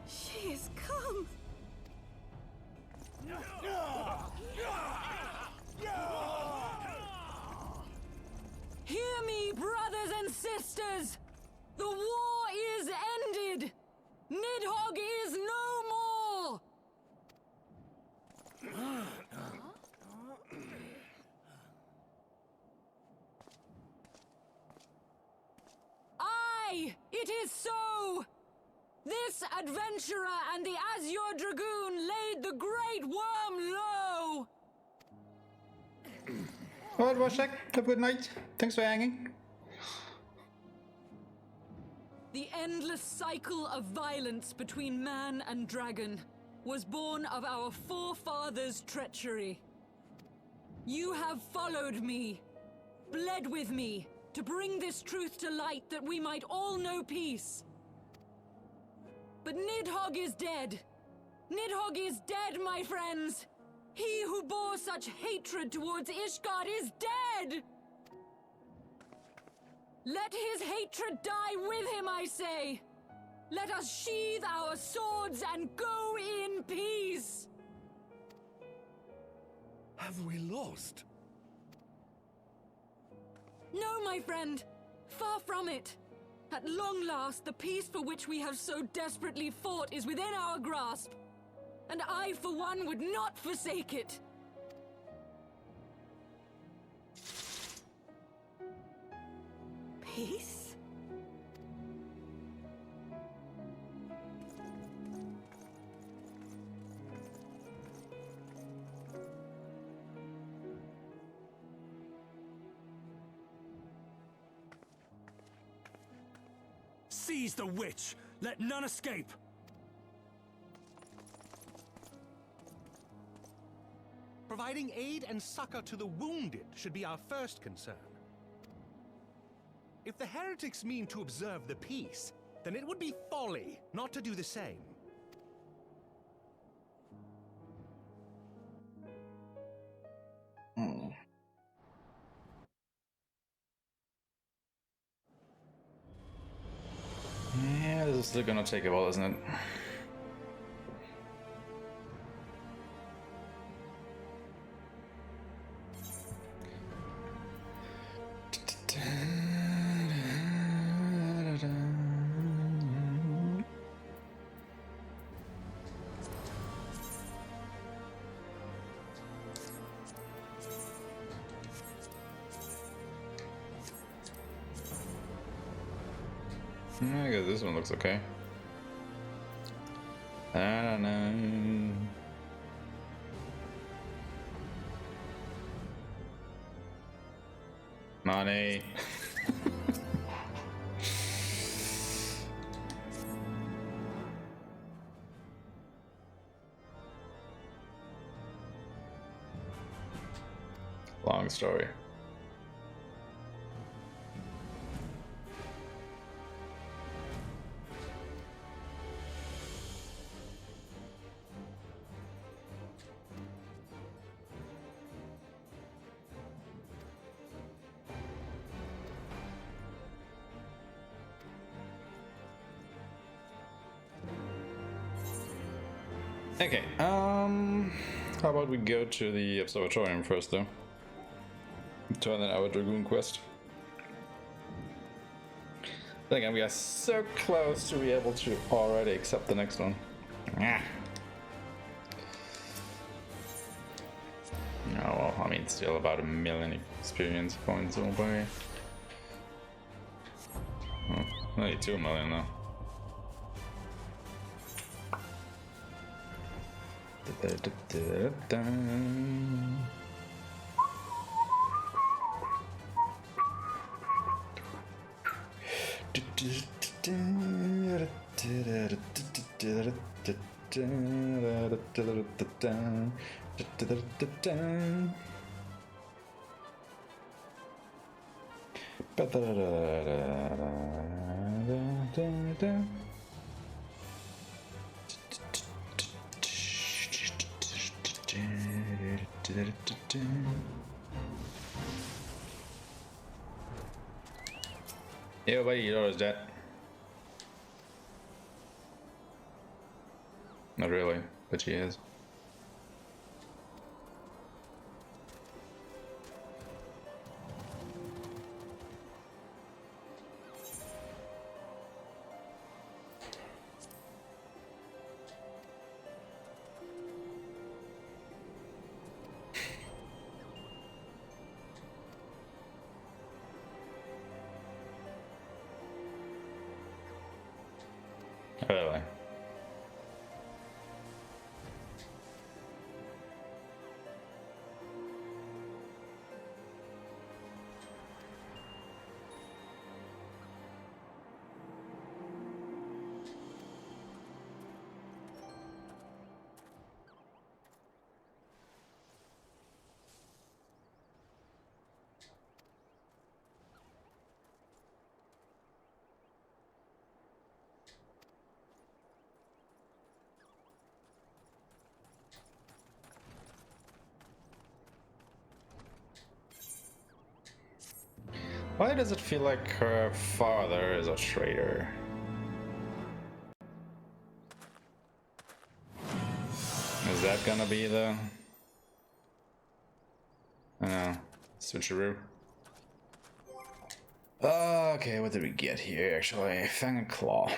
She has come. Hear me, brothers and sisters! The war is ended! Nidhogg is no more! Aye, it is so! This adventurer and the Azure Dragoon laid the Great Worm low! Alright, Washak, have a good night. Thanks for hanging. The endless cycle of violence between man and dragon was born of our forefathers' treachery. You have followed me, bled with me, to bring this truth to light that we might all know peace. But Nidhogg is dead. Nidhogg is dead, my friends. He who bore such hatred towards Ishgard is dead! Let his hatred die with him, I say! Let us sheathe our swords and go in peace! Have we lost? No, my friend. Far from it. At long last, the peace for which we have so desperately fought is within our grasp. And I, for one, would not forsake it. Peace? Seize the witch! Let none escape! Providing aid and succor to the wounded should be our first concern. If the heretics mean to observe the peace, then it would be folly not to do the same. Yeah, this is still gonna take a while, isn't it? I guess this one looks okay. I don't know. Money. Long story. Okay, how about we go to the observatorium first, though? Turn in our Dragoon quest. Then again, we are so close to be able to already accept the next one. Ah. Oh well, I mean, still about 1 million experience points away. Oh, only 2 million now. Everybody knows that. Not really, but she is. Really? Why does it feel like her father is a traitor? Is that gonna be the... I don't know, switcheroo? Okay, what did we get here actually? Fang and Claw.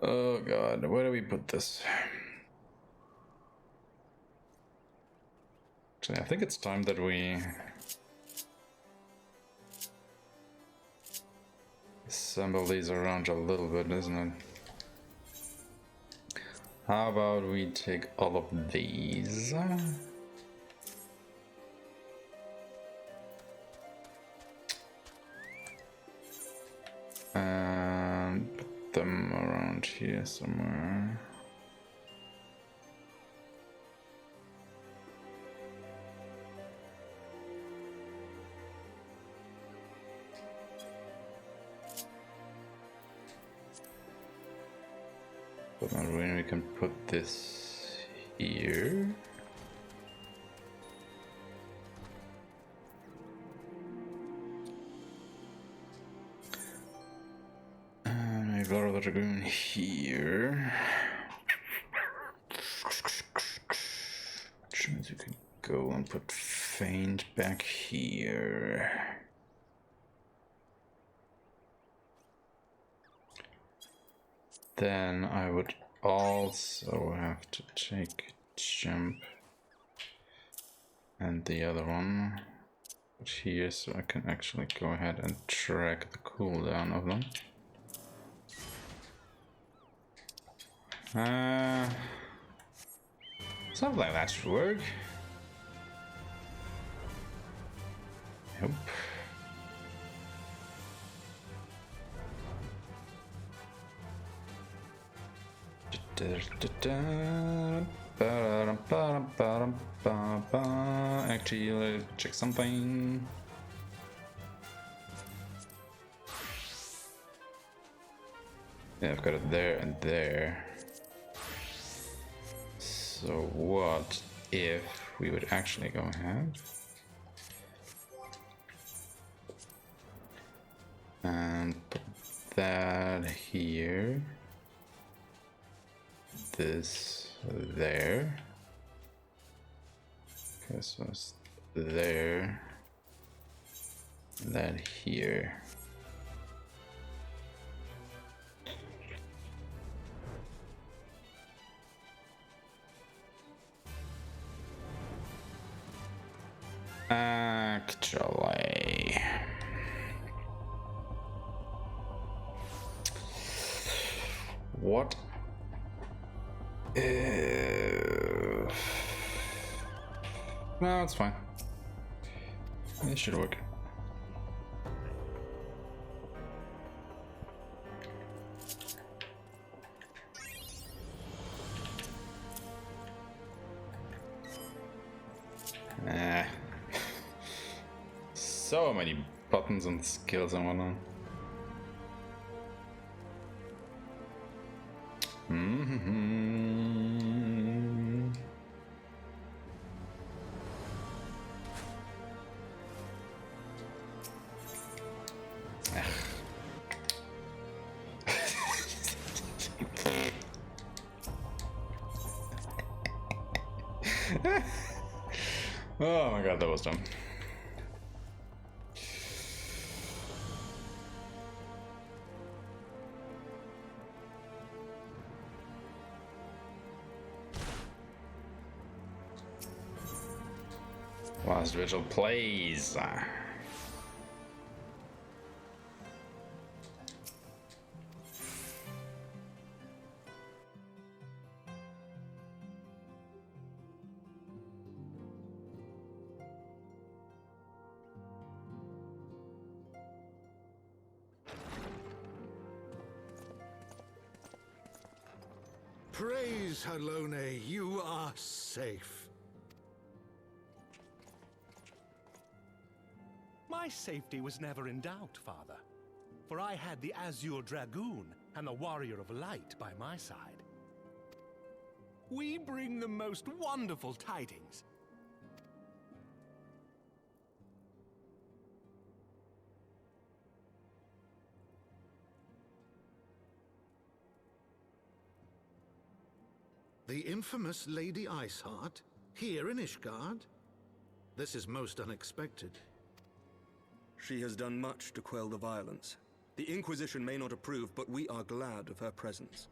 Oh god, where do we put this? Actually, I think it's time that we assemble these around a little bit, isn't it? How about we take all of these? And put them around here somewhere. But when we can put this here. And I got the Dragoon here. Which means we could go and put Faint back here. Then I would also have to take jump and the other one put here so I can actually go ahead and track the cooldown of them. Something like that should work. Nope. Actually, let's check something. Yeah, I've got it there and there. So what if we would actually go ahead and put that here, this there, this was there, and that here. Actually, what if... No, it's fine. It should work. So many buttons and skills and whatnot. Oh my god, that was dumb. Last vigil, please. Praise Halone, you are safe. My safety was never in doubt, Father, for I had the Azure Dragoon and the Warrior of Light by my side. We bring the most wonderful tidings. The infamous Lady Iceheart, here in Ishgard? This is most unexpected. She has done much to quell the violence. The Inquisition may not approve, but we are glad of her presence.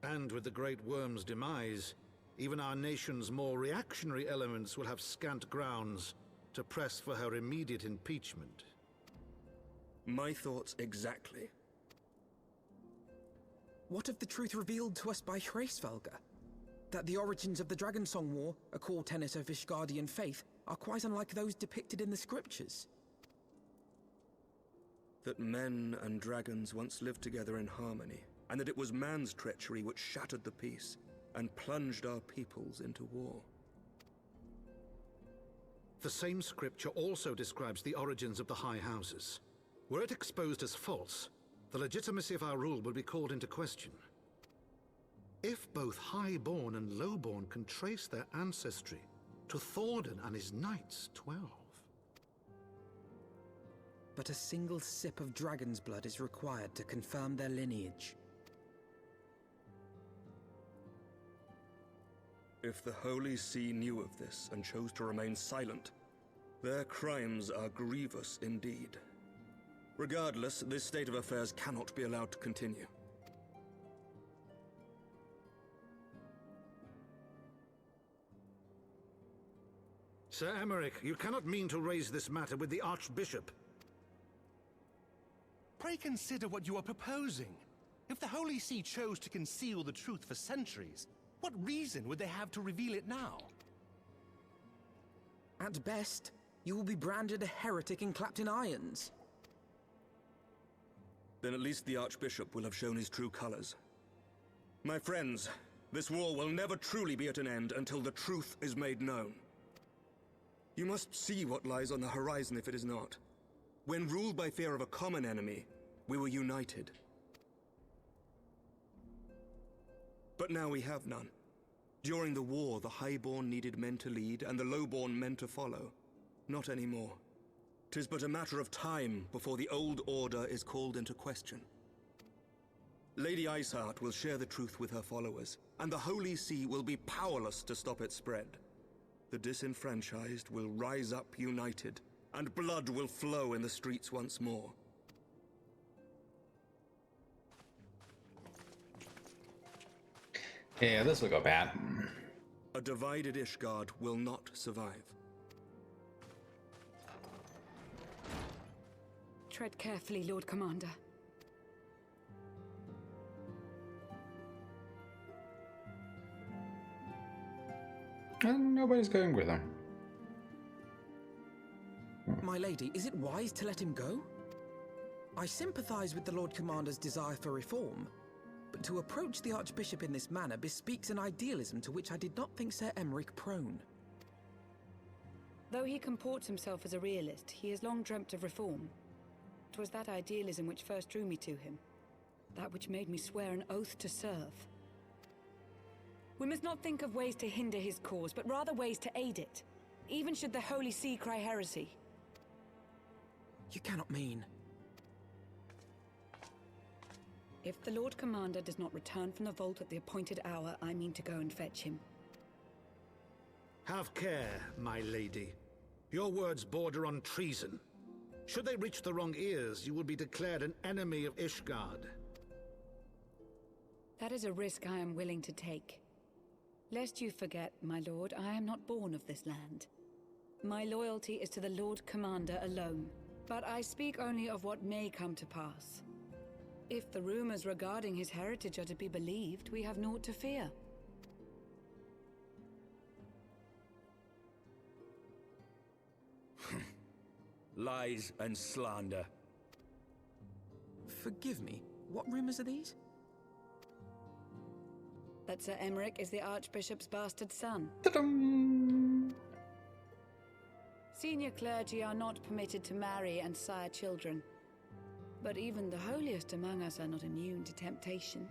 And with the Great Worm's demise, even our nation's more reactionary elements will have scant grounds to press for her immediate impeachment. My thoughts exactly. What of the truth revealed to us by Hraesvelga? That the origins of the Dragonsong War, a core tenet of Ishgardian faith, are quite unlike those depicted in the scriptures. That men and dragons once lived together in harmony, and that it was man's treachery which shattered the peace and plunged our peoples into war. The same scripture also describes the origins of the High Houses. Were it exposed as false, the legitimacy of our rule would be called into question. If both Highborn and Lowborn can trace their ancestry to Thordan and his Knights 12. But a single sip of dragon's blood is required to confirm their lineage. If the Holy See knew of this and chose to remain silent, their crimes are grievous indeed. Regardless, this state of affairs cannot be allowed to continue. Sir Emmerich, you cannot mean to raise this matter with the Archbishop. Pray consider what you are proposing. If the Holy See chose to conceal the truth for centuries, what reason would they have to reveal it now? At best, you will be branded a heretic and clapped in irons. Then at least the Archbishop will have shown his true colors. My friends, this war will never truly be at an end until the truth is made known. You must see what lies on the horizon if it is not. When ruled by fear of a common enemy, we were united. But now we have none. During the war, the Highborn needed men to lead, and the Lowborn men to follow. Not anymore. 'Tis but a matter of time before the old order is called into question. Lady Iceheart will share the truth with her followers, and the Holy See will be powerless to stop its spread. The disenfranchised will rise up united, and blood will flow in the streets once more. Yeah, this will go bad. A divided Ishgard will not survive. Tread carefully, Lord Commander. And nobody's going with him. My lady, is it wise to let him go? I sympathize with the Lord Commander's desire for reform, but to approach the Archbishop in this manner bespeaks an idealism to which I did not think Sir Emmerich prone. Though he comports himself as a realist, he has long dreamt of reform. 'Twas that idealism which first drew me to him, that which made me swear an oath to serve. We must not think of ways to hinder his cause, but rather ways to aid it, even should the Holy See cry heresy. You cannot mean... If the Lord Commander does not return from the vault at the appointed hour, I mean to go and fetch him. Have care, my lady. Your words border on treason. Should they reach the wrong ears, you will be declared an enemy of Ishgard. That is a risk I am willing to take. Lest you forget, my lord, I am not born of this land. My loyalty is to the Lord Commander alone, but I speak only of what may come to pass. If the rumors regarding his heritage are to be believed, we have naught to fear. Lies and slander. Forgive me, what rumors are these? That Sir Emmerich is the Archbishop's bastard son. Senior clergy are not permitted to marry and sire children. But even the holiest among us are not immune to temptation.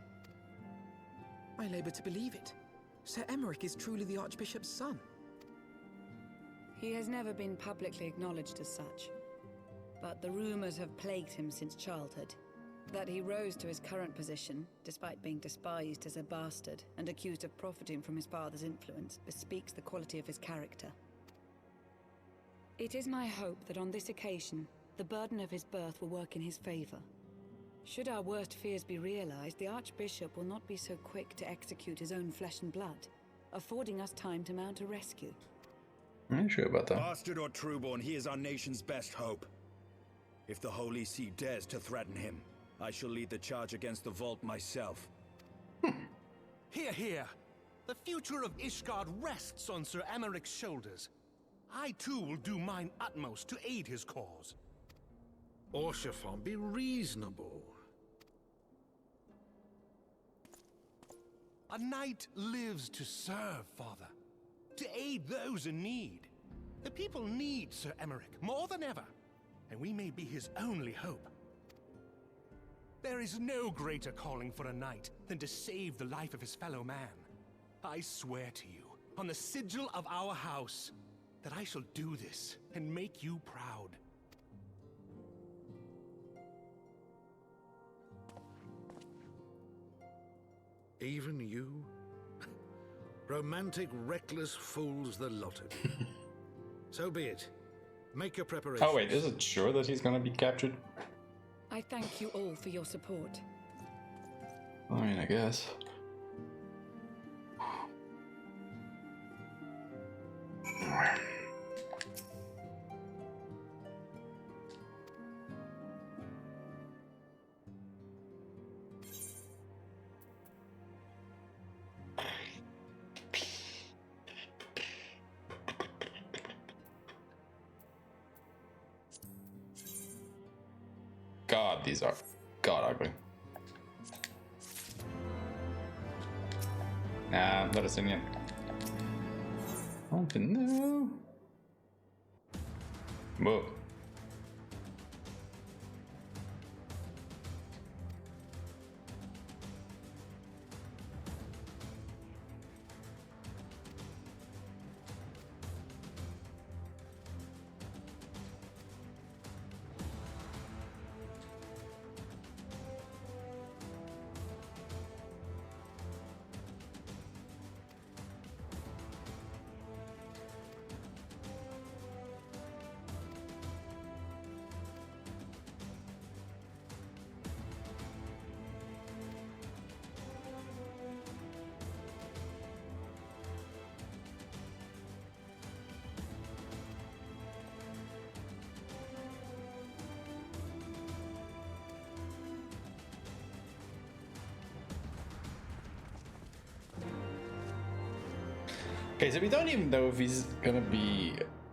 I labor to believe it. Sir Emmerich is truly the Archbishop's son. He has never been publicly acknowledged as such. But the rumors have plagued him since childhood. That he rose to his current position, despite being despised as a bastard and accused of profiting from his father's influence, bespeaks the quality of his character. It is my hope that on this occasion, the burden of his birth will work in his favor. Should our worst fears be realized, the Archbishop will not be so quick to execute his own flesh and blood, affording us time to mount a rescue. I'm not sure about that. Bastard or trueborn, he is our nation's best hope. If the Holy See dares to threaten him, I shall lead the charge against the vault myself. Hear, hear! The future of Ishgard rests on Sir Emmerich's shoulders. I too will do mine utmost to aid his cause. Orshafon, be reasonable. A knight lives to serve, Father. To aid those in need. The people need Sir Emmerich more than ever, and we may be his only hope. There is no greater calling for a knight than to save the life of his fellow man. I swear to you, on the sigil of our house, that I shall do this and make you proud. Even you? Romantic, reckless fools, the lot of you. So be it. Make your preparations. Oh wait, is it sure that he's gonna be captured? I thank you all for your support. I mean, I guess. God, these are god ugly. Nah, let us in yet. Open now. Move. Okay, so we don't even know if he's gonna be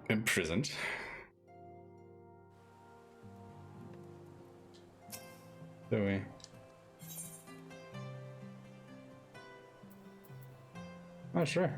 imprisoned. Do we? Oh, sure.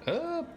Up.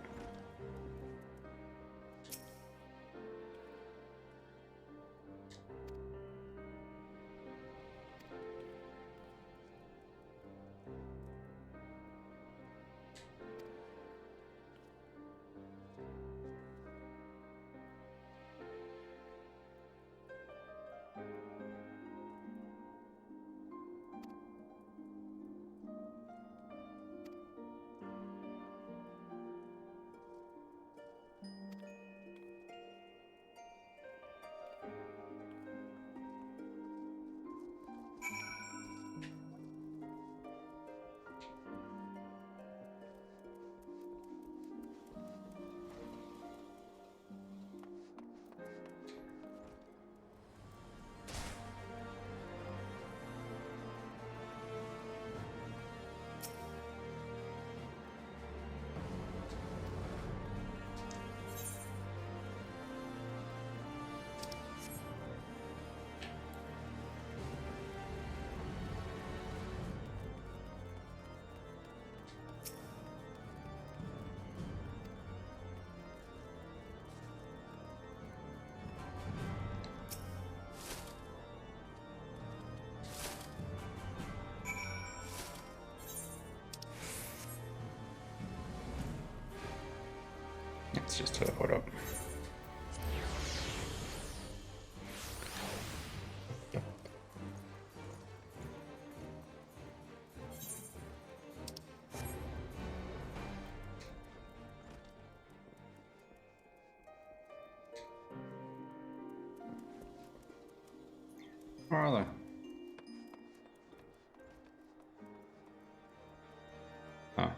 Let's just teleport up. Where are they? Oh.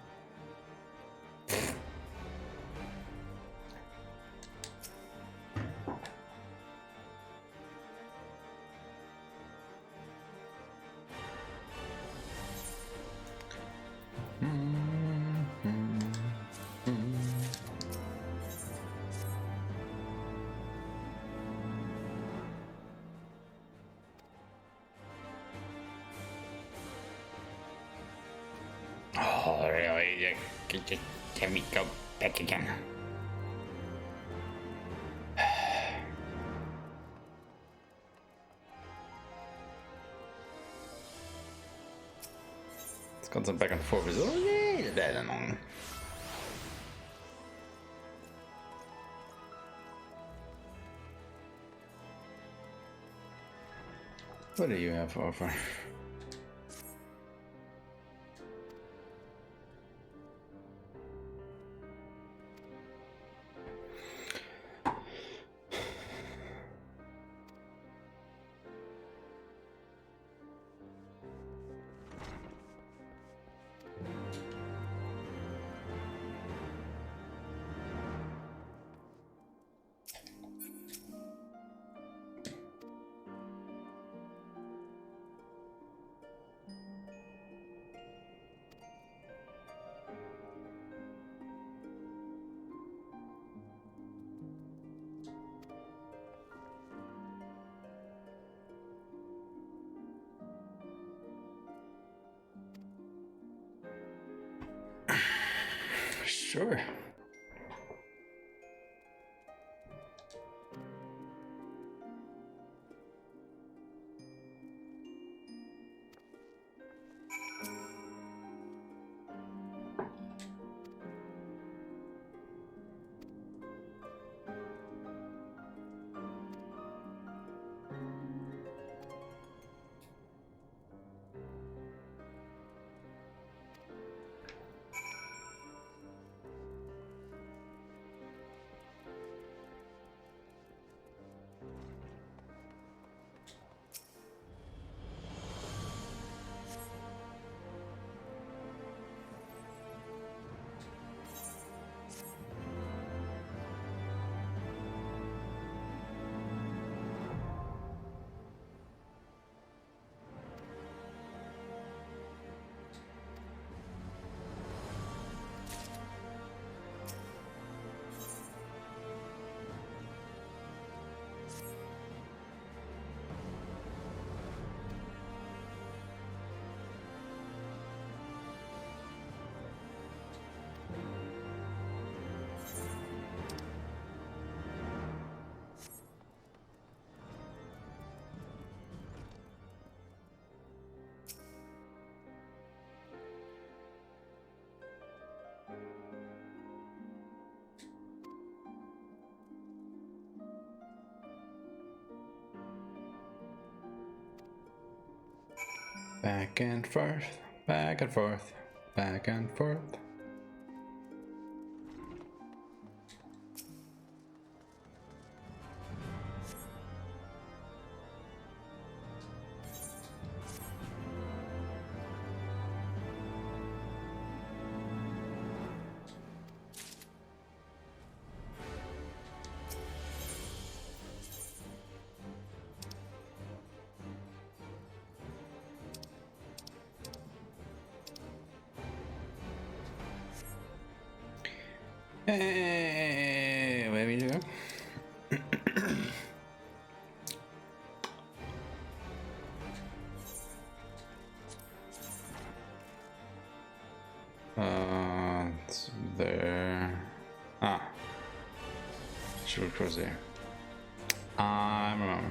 Oh, really? Can we go back again? It's got some back and forth. It's a little bit annoying. What do you have to offer? Sure. Back and forth, back and forth, back and forth. Hey, where we go? It's there. Ah, should cross there. I remember.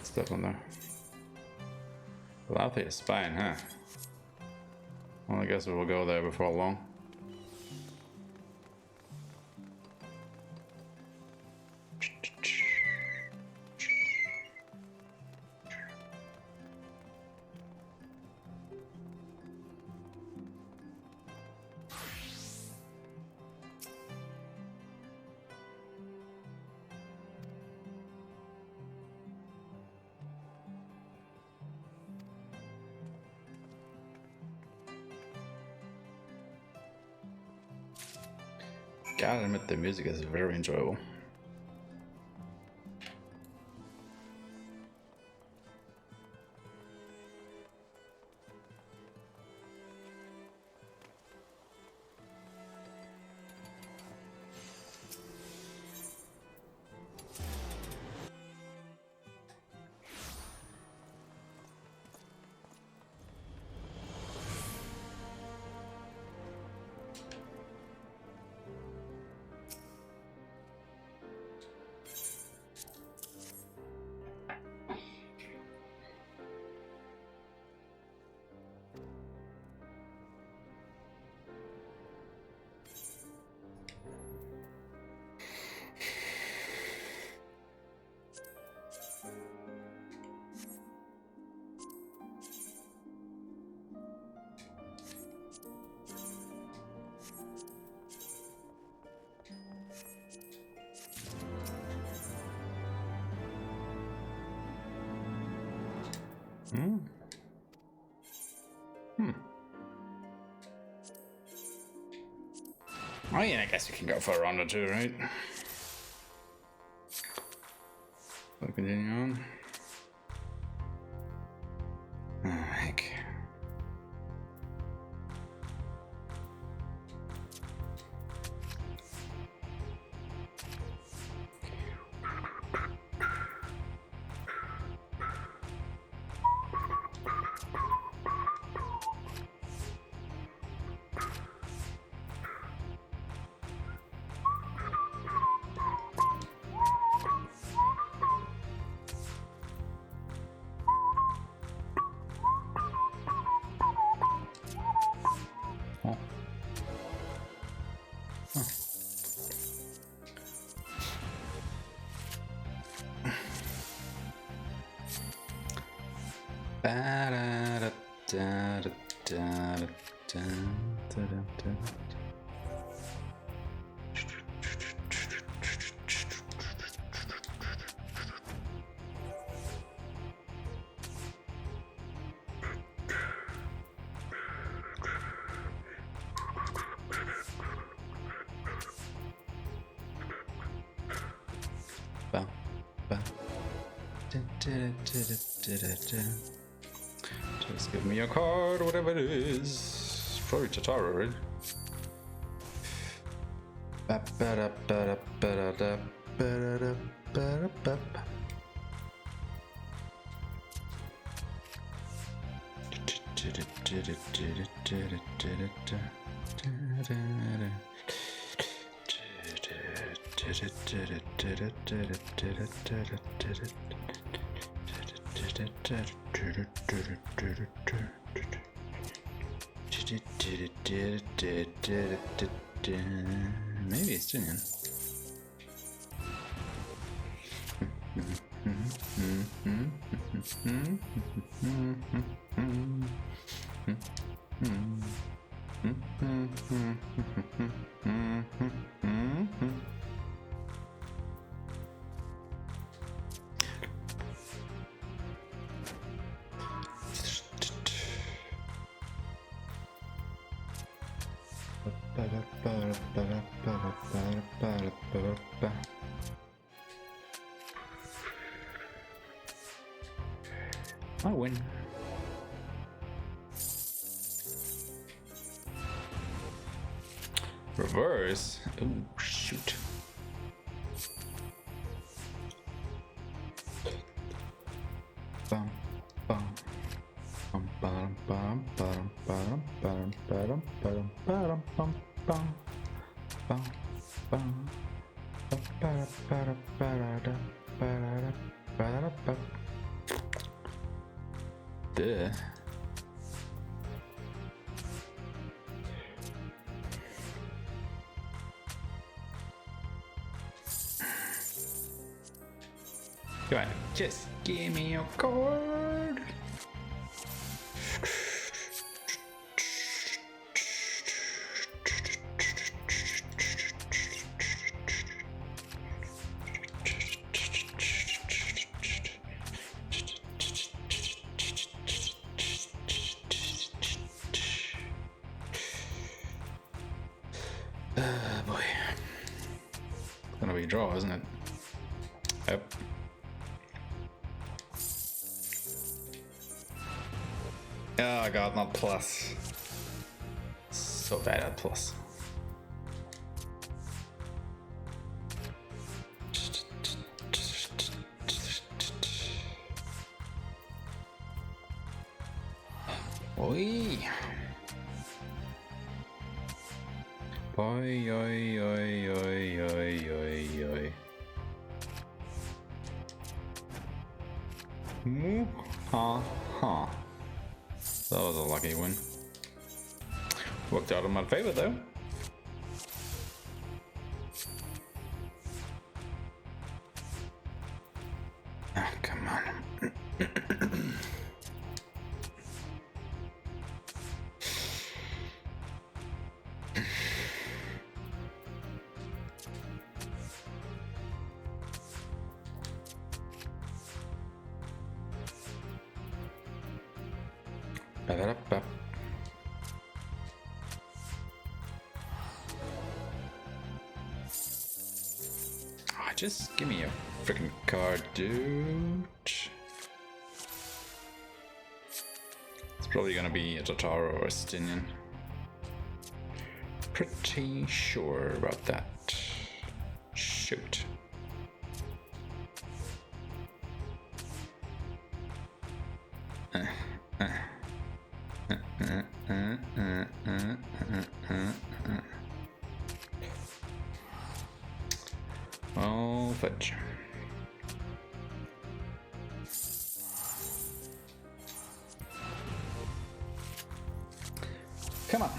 Stuff on there. Without the spine, huh? Well, I guess we will go there before long. Gotta admit, the music is very enjoyable. Oh yeah, I guess we can go for a round or two, right? So continue on. Oh, heck. Just give me a card, whatever it is. Probably Tatara, right? Maybe it's Jinian. I win. Reverse? Oh, shoot. Bum, bum. Bum, bum, bum, bum, bum, bum, bum, bum, bum, bum, bum, bum, bum. Duh. Come on, just give me your card. Boy. It's gonna be a draw, isn't it? Yep. Oh god, not plus. So bad at plus. Oi. Oi, oi, oi, oi, oi, oi, oi. Moo ha ha. That was a lucky win. Worked out in my favor though. Ah, come on. Just give me a freaking card, dude. It's probably gonna be a Totaro or a Stinian. Pretty sure about that. Shoot. Oh, fudge. Come on.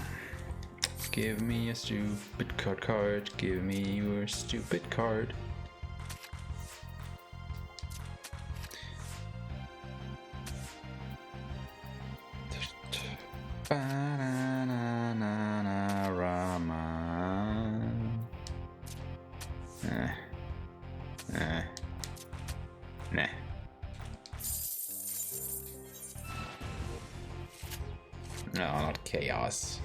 Give me a stupid card. Give me your stupid card. Nah. No, not chaos.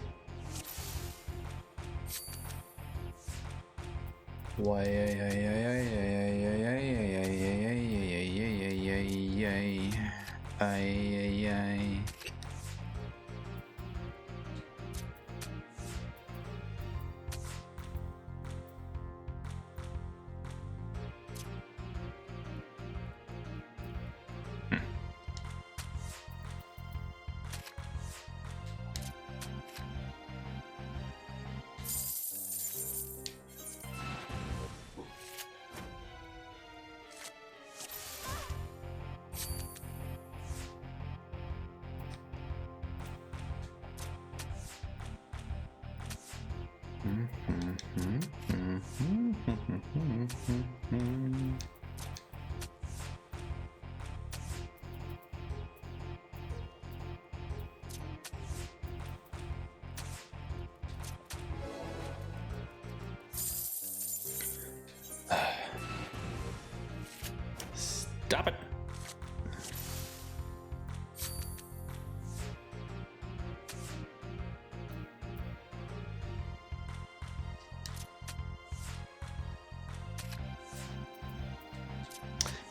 Why? Stop it.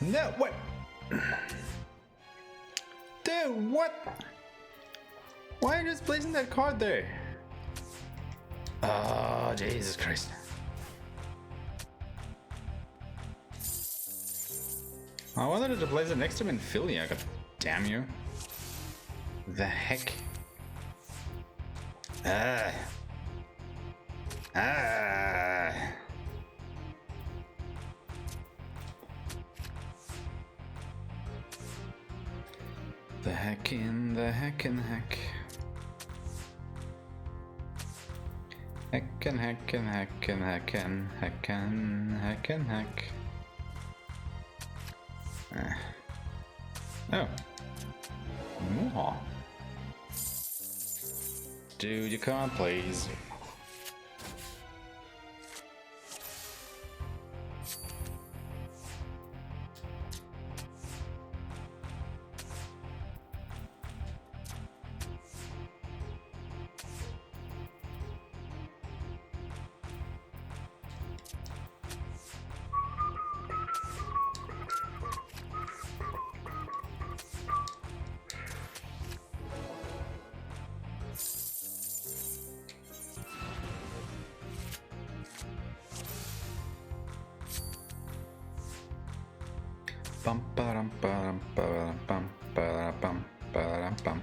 No, what? Dude, what? Why are you just placing that card there? Oh, Jesus Christ. I wanted to place it next to him in Philia, god damn you. The heck? Ah. Ah. The heck in the heck and heck. Heck and heck and heck and heck and heck and heck and heck. Oh. More. Dude, you can't please. Bum ba-dum ba-dum ba-dum bum ba-dum ba-dum bum.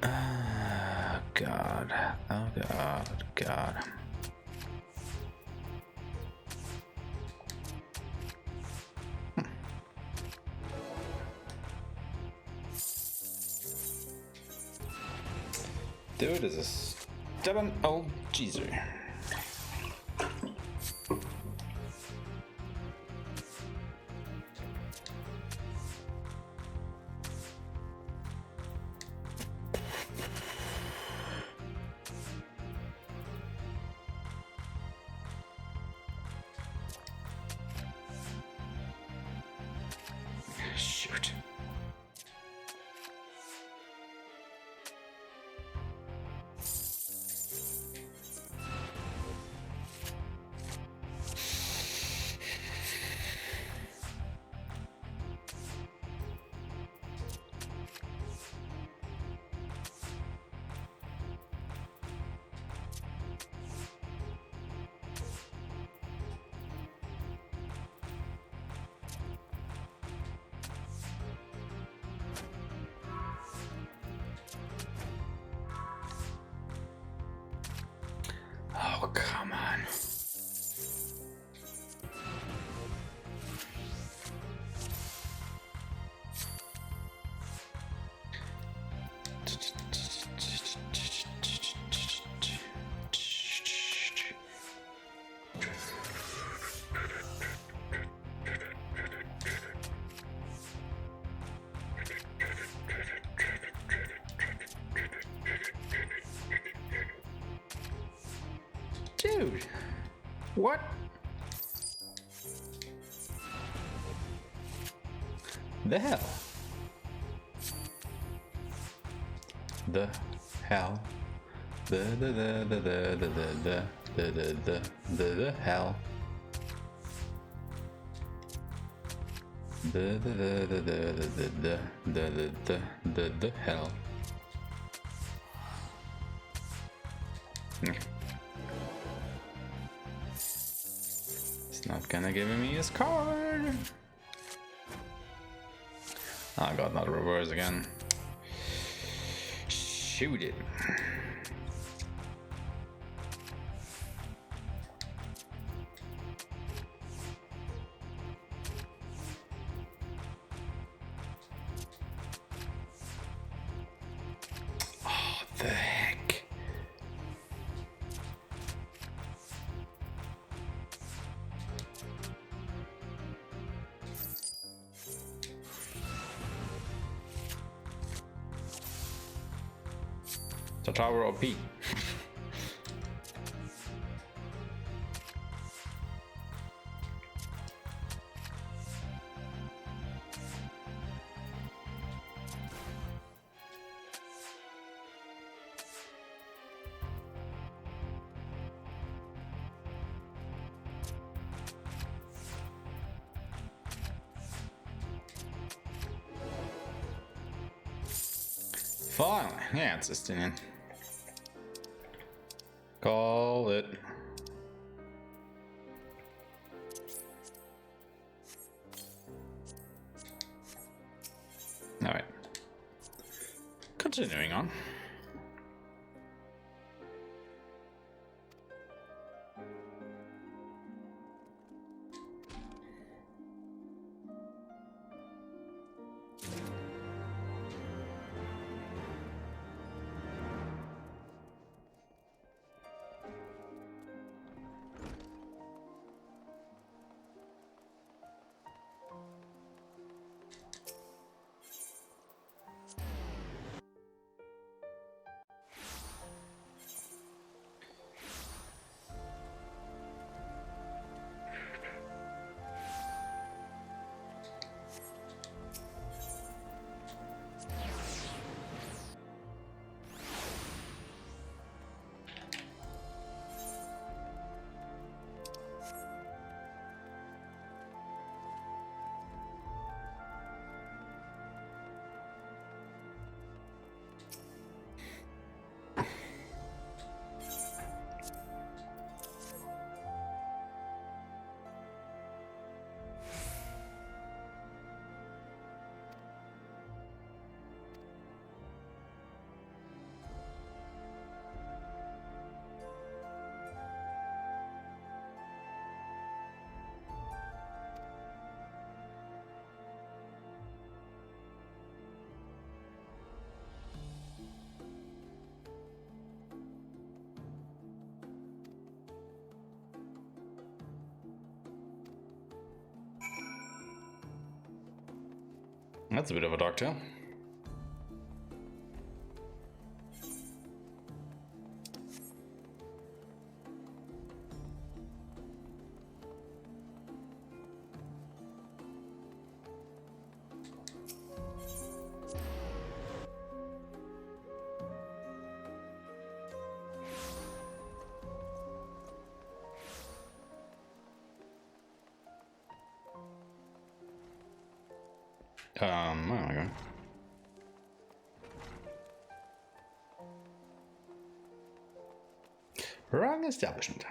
Oh God. Oh God. God. Dude is a stubborn old geezer. Shoot. Oh, come on. Dude, what? The hell? The hell? The hell? The hell? Not gonna give me his card. Oh god, not reverse again. Shoot it. The heck? The tower OP. Fine. Yeah, it's Justinian. Call it. Alright. Continuing on. That's a bit of a dark tale. Where am I going? Wrong establishment.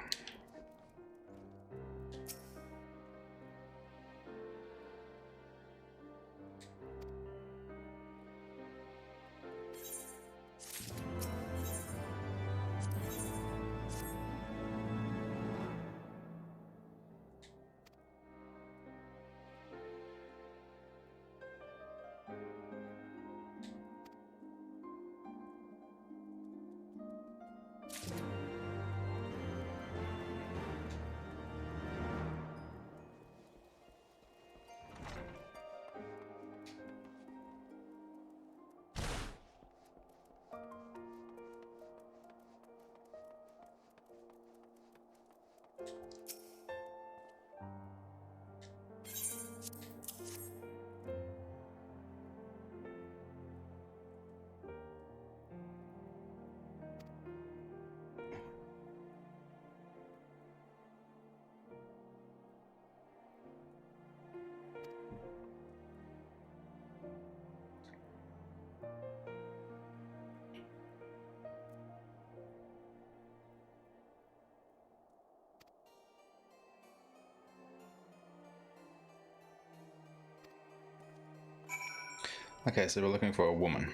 Okay, so we're looking for a woman.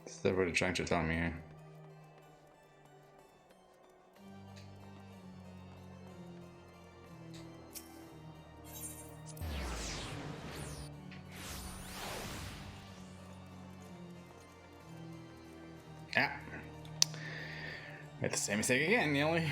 Is that what you're trying to tell me here? Yeah. Made the same mistake again, nearly.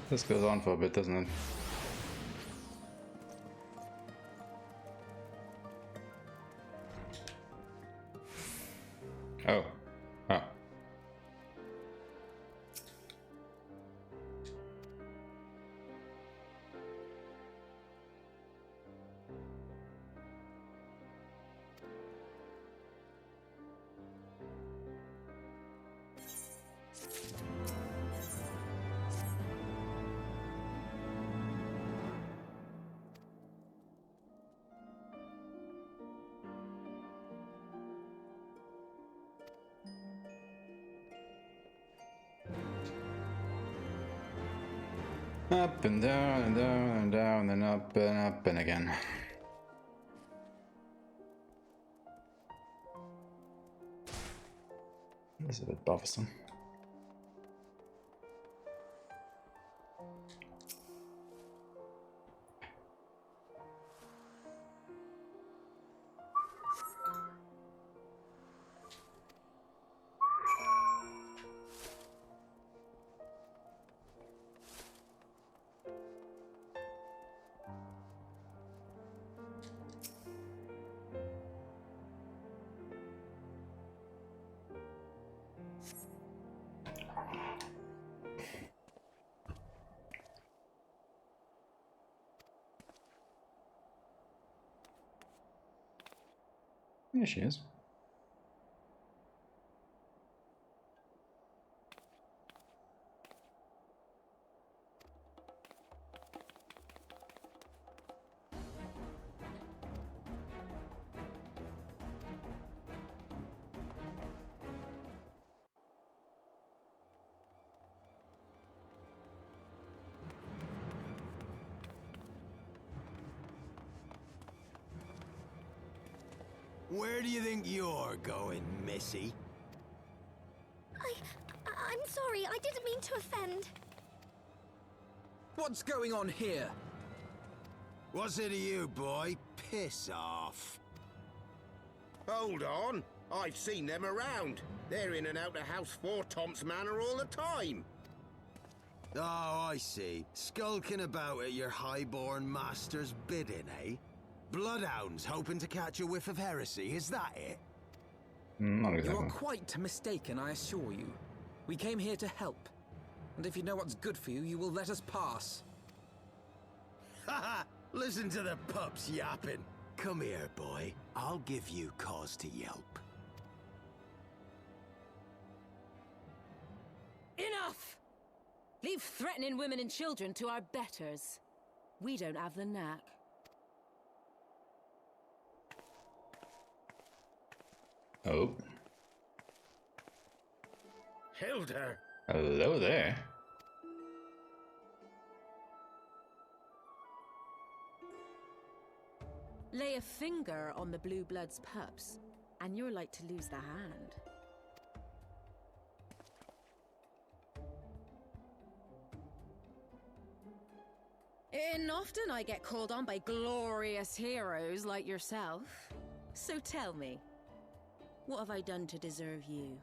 This goes on for a bit, doesn't it? Oh. Oh. Up and down and down and down and up and again. This is a bit bothersome. There she is. Where do you think you're going, Missy? I'm sorry, I didn't mean to offend. What's going on here? What's it to you, boy? Piss off. Hold on. I've seen them around. They're in and out of House 4 Tom's Manor all the time. Oh, I see. Skulking about at your highborn master's bidding, eh? Bloodhounds hoping to catch a whiff of heresy, is that it? Not exactly. You are quite mistaken, I assure you. We came here to help. And if you know what's good for you, you will let us pass. Haha! Listen to the pups yapping. Come here, boy. I'll give you cause to yelp. Enough! Leave threatening women and children to our betters. We don't have the knack. Oh. Hilda! Hello there. Lay a finger on the blue blood's pups, and you're like to lose the hand. In often I get called on by glorious heroes like yourself. So tell me, what have I done to deserve you?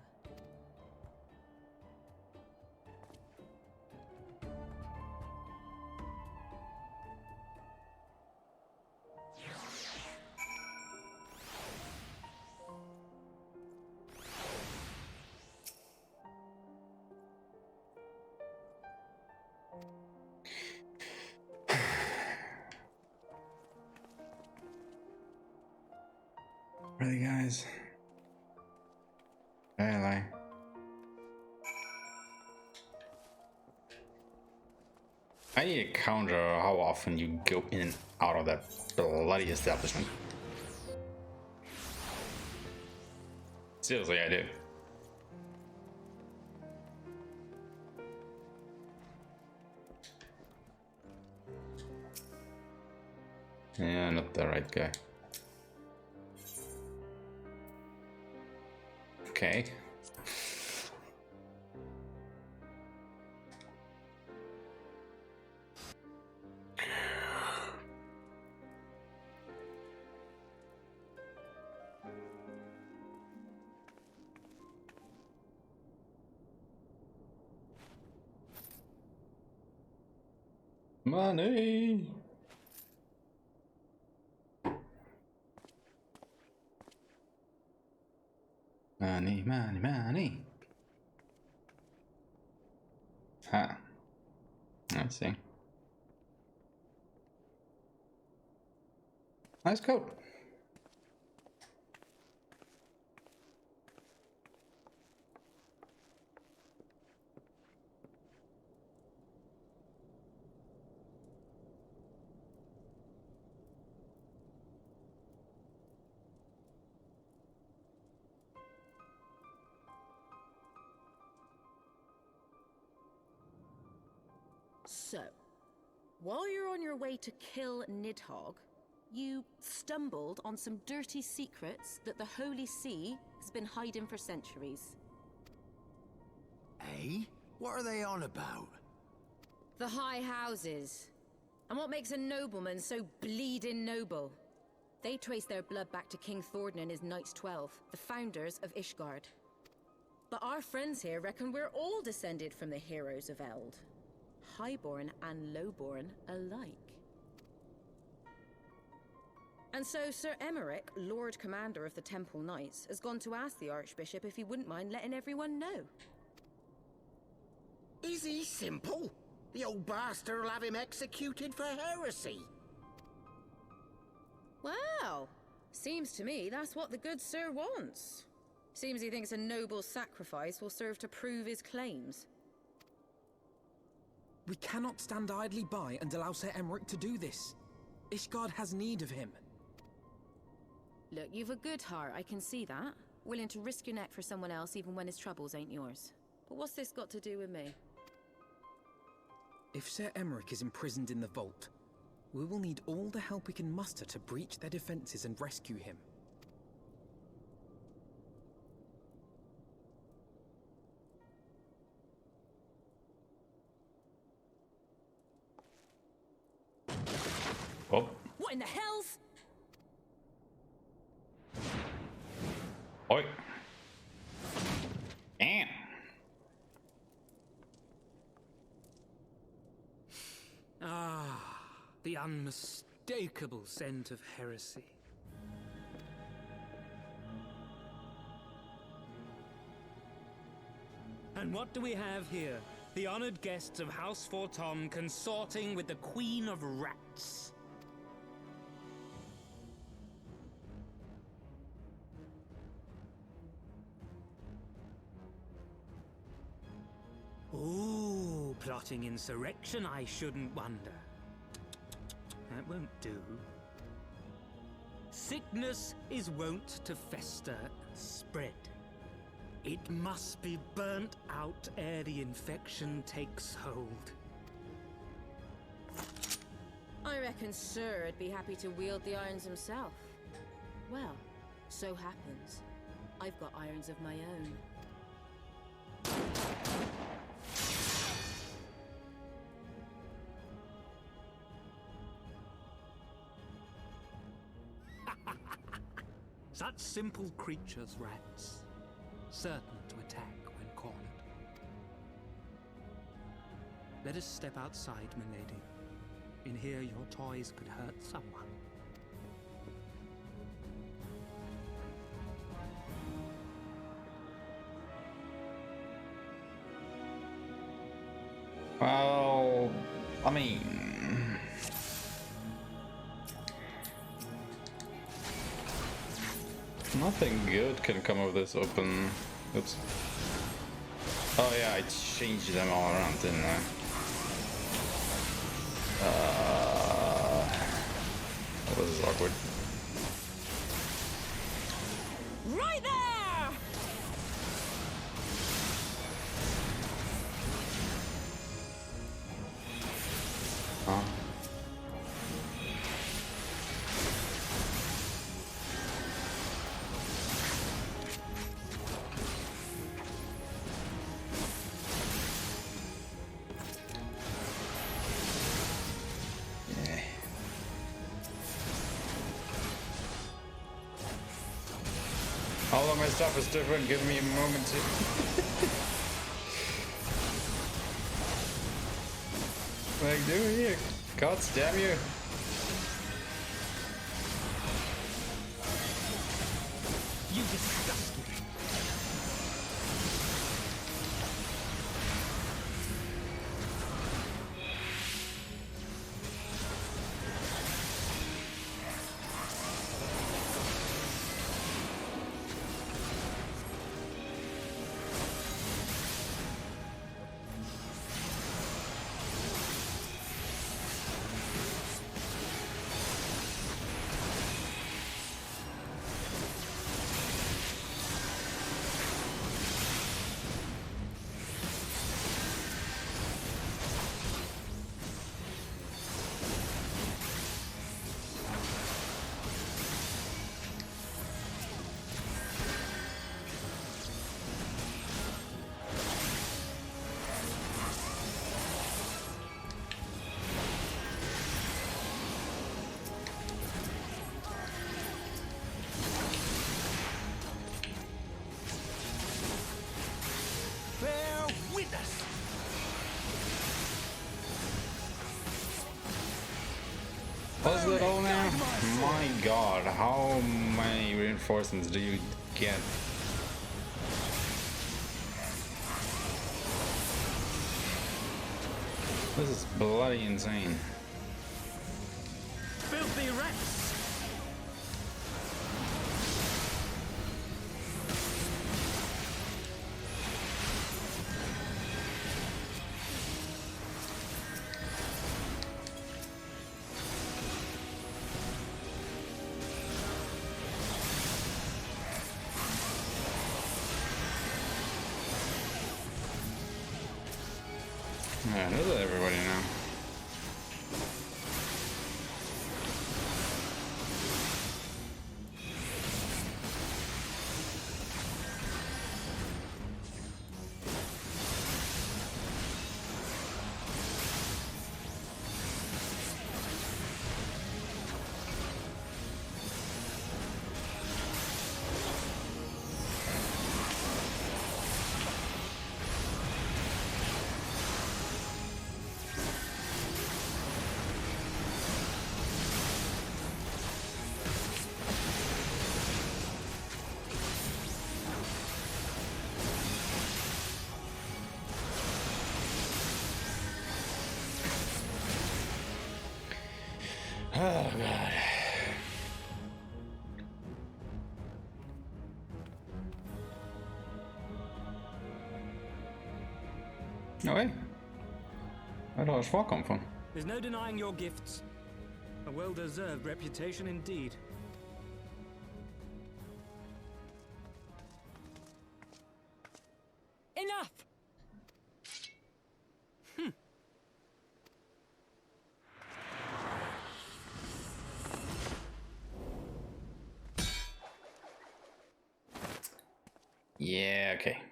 Really, guys? Really? I need to counter how often you go in and out of that bloody establishment. Seriously, I do. Yeah, not the right guy. Okay. Money. Money, money, money. Huh. I see. Nice coat. So, while you're on your way to kill Nidhogg, you stumbled on some dirty secrets that the Holy See has been hiding for centuries. Eh? What are they on about? The High Houses. And what makes a nobleman so bleeding noble? They trace their blood back to King Thordan and his Knights 12, the founders of Ishgard. But our friends here reckon we're all descended from the heroes of Eld. Highborn and lowborn alike. And so Sir Emmerich, Lord Commander of the Temple Knights, has gone to ask the Archbishop if he wouldn't mind letting everyone know. Is he simple? The old bastard will have him executed for heresy. Well, seems to me that's what the good sir wants. Seems he thinks a noble sacrifice will serve to prove his claims. We cannot stand idly by and allow Sir Emmerich to do this. Ishgard has need of him. Look, you've a good heart, I can see that. Willing to risk your neck for someone else even when his troubles ain't yours. But what's this got to do with me? If Sir Emmerich is imprisoned in the vault, we will need all the help we can muster to breach their defenses and rescue him. Oh. What in the hells? Oi. Damn. Ah, the unmistakable scent of heresy. And what do we have here? The honored guests of House Fortom consorting with the Queen of Rats. Ooh, plotting insurrection, I shouldn't wonder. That won't do. Sickness is wont to fester and spread. It must be burnt out ere the infection takes hold. I reckon Sir would be happy to wield the irons himself. Well, so happens I've got irons of my own. Such simple creatures, rats. Certain to attack when cornered. Let us step outside, milady. In here, your toys could hurt someone. Well, I mean... Nothing good can come of this open... Oops. Oh yeah, I changed them all around, didn't I? That was awkward. Right there! Huh? All of my stuff is different, give me a moment to... Like, do you? God damn you. You disgust me. Was that all now? My god, how many reinforcements do you get? This is bloody insane. Filthy rats! Yeah, look at everybody now. Oh god. No way. Where did Aeshmah come from? There's no denying your gifts. A well-deserved reputation indeed. Enough! Yeah, okay.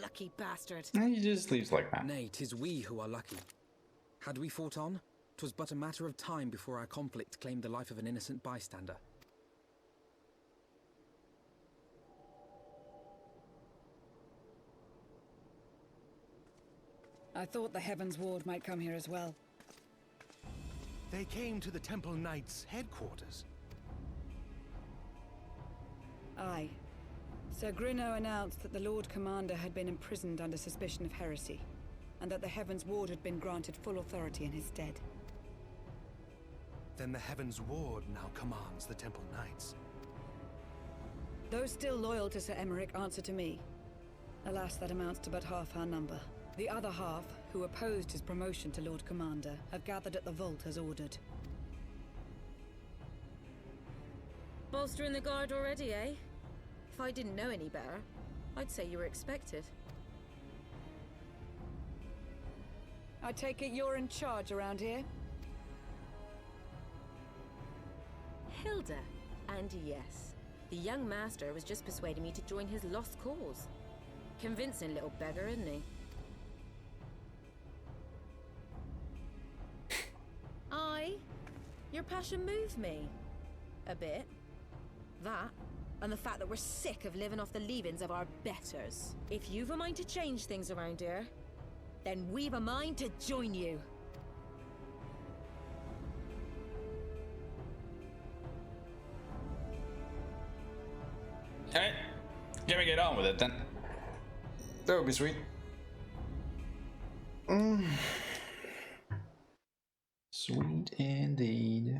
Unlucky bastard. And he just leaves like that. Nay, 'tis we who are lucky. Had we fought on, 'twas but a matter of time before our conflict claimed the life of an innocent bystander. I thought the Heavensward might come here as well. They came to the Temple Knights' headquarters. Aye. Sir Grinno announced that the Lord Commander had been imprisoned under suspicion of heresy, and that the Heavensward had been granted full authority in his stead. Then the Heavensward now commands the Temple Knights. Those still loyal to Sir Emmerich answer to me. Alas, that amounts to but half our number. The other half, who opposed his promotion to Lord Commander, have gathered at the vault as ordered. Bolstering the guard already, eh? If I didn't know any better, I'd say you were expected. I take it you're in charge around here? Hilda. And yes, the young master was just persuading me to join his lost cause. Convincing little beggar, isn't he? Your passion moved me. A bit. That, and the fact that we're sick of living off the leavings of our betters. If you've a mind to change things around here, then we've a mind to join you. Alright, can we get on with it then? That would be sweet. Sweet indeed.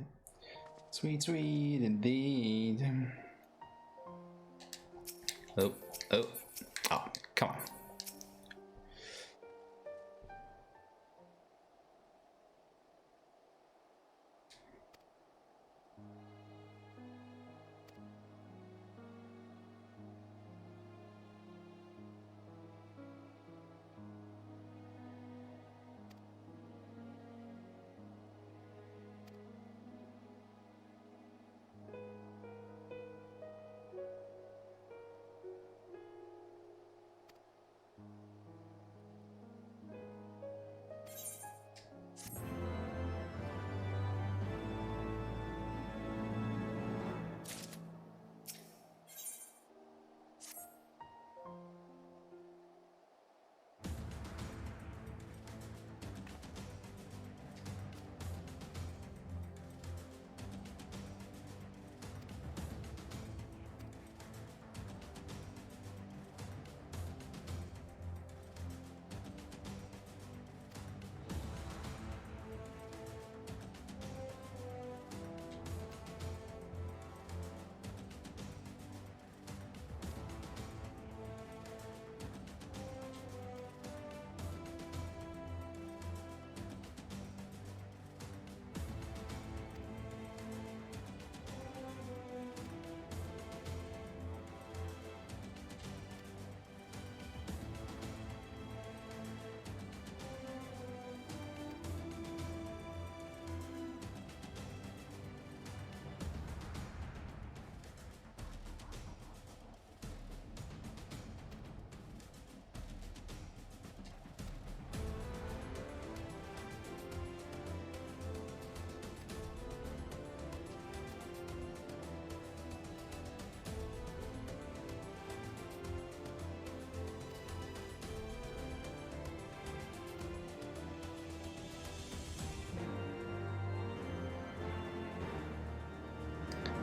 Sweet, sweet indeed. Oh, come on.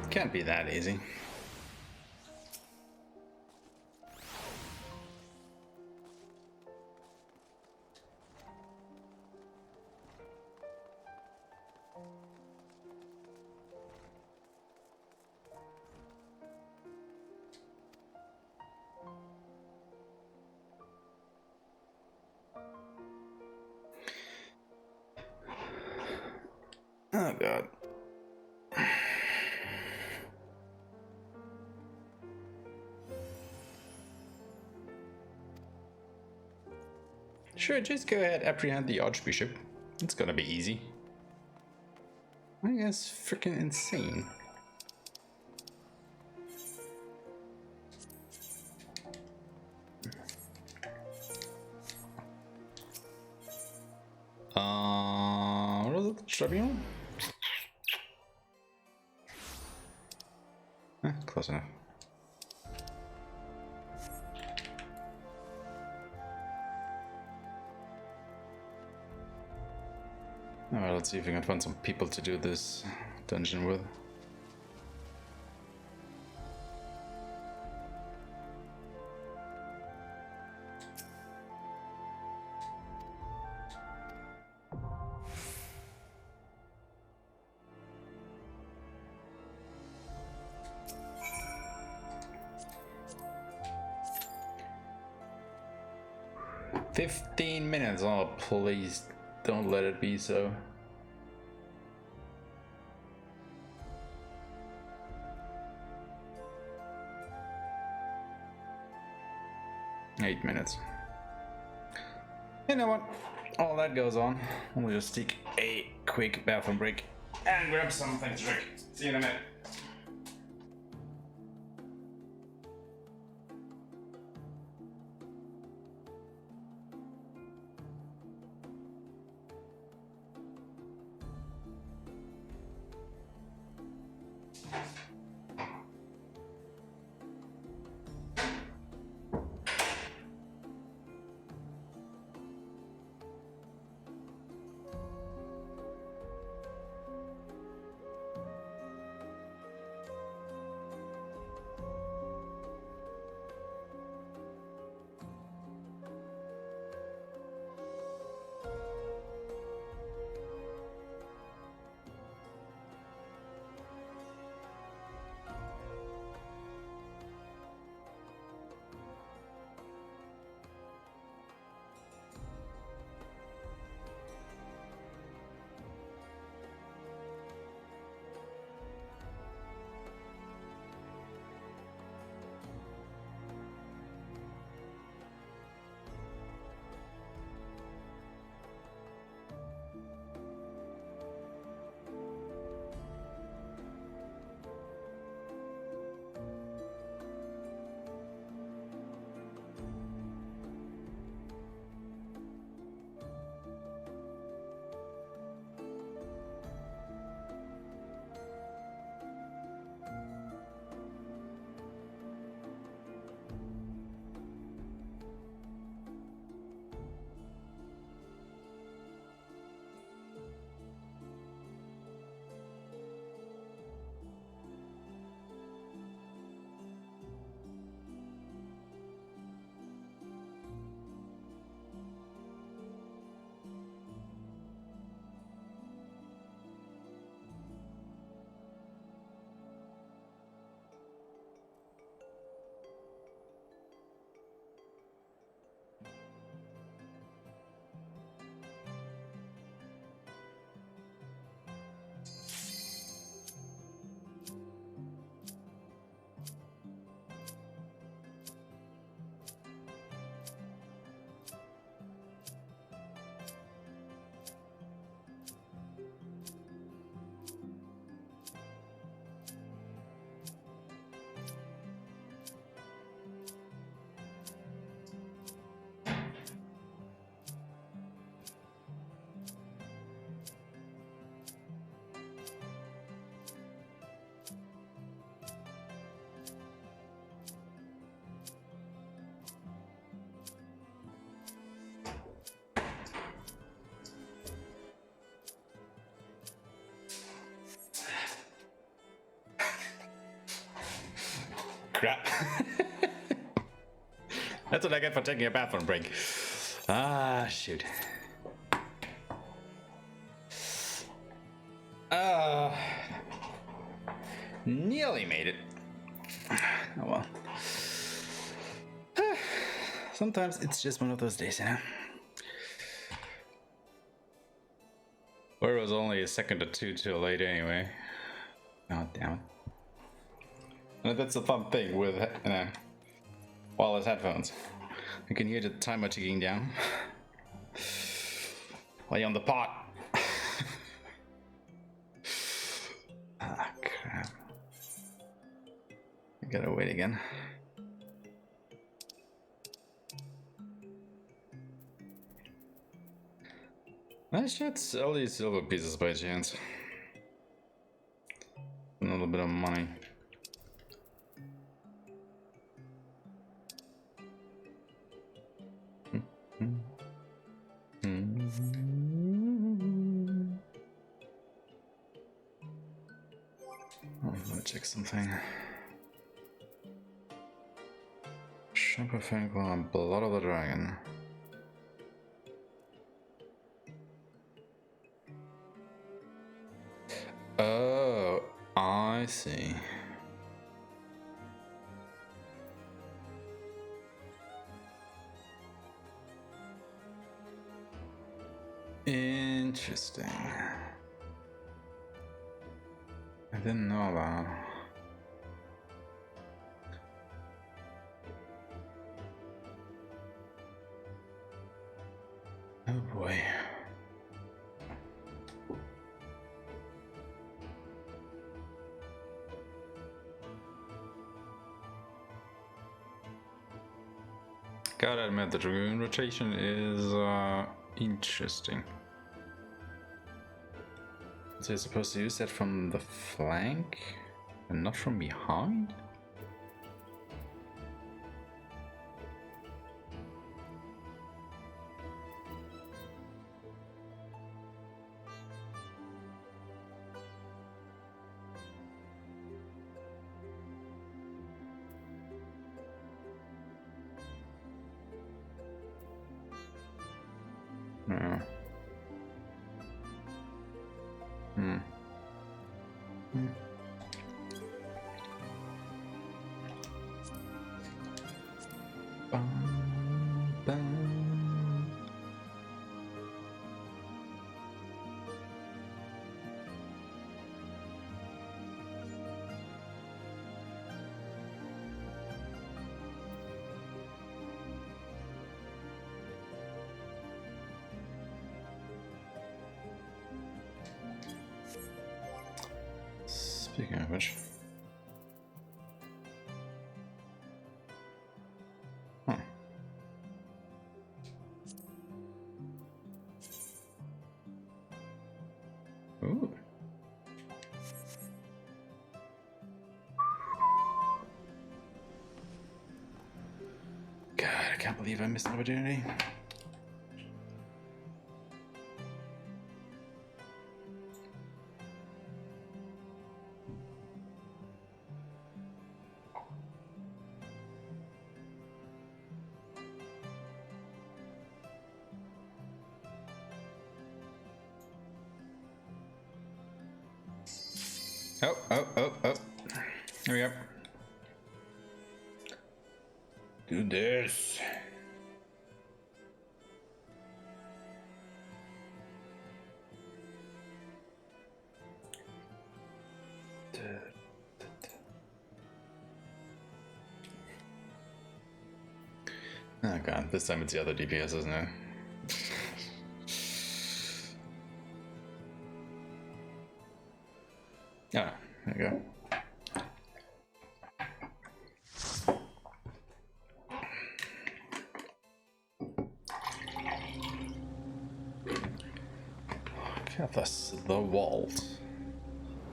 Can't be that easy. Oh god. Sure, just go ahead, apprehend the Archbishop. It's gonna be easy. I guess freaking insane. tribunal? Close enough. Alright, let's see if we can find some people to do this dungeon with. $15. Oh, please don't let it be so. $8 minutes. You know what? All that goes on. We'll just take a quick bathroom break and grab something to drink. See you in a minute. Crap. That's what I get for taking a bathroom break. Ah, shoot. Nearly made it. Oh well. Sometimes it's just one of those days, you know? Or it was only a second or two too late anyway. Oh, damn it. And that's the fun thing with wireless headphones. You can hear the timer ticking down while you're on the pot. Ah, crap. I gotta wait again. I should sell these silver pieces by chance. A little bit of money. I'm gonna check something. Sharper Fangor and Blood of the Dragon. Oh, I see. Interesting. I didn't know that. Oh boy. Gotta admit, the Dragoon rotation is interesting. So you're supposed to use that from the flank and not from behind? Yeah. Speaking of which, ooh. God, I can't believe I missed an opportunity. Oh. Here we go. Do this. Oh god, this time it's the other DPS, isn't it? Ah, there you go. Okay, that's the vault.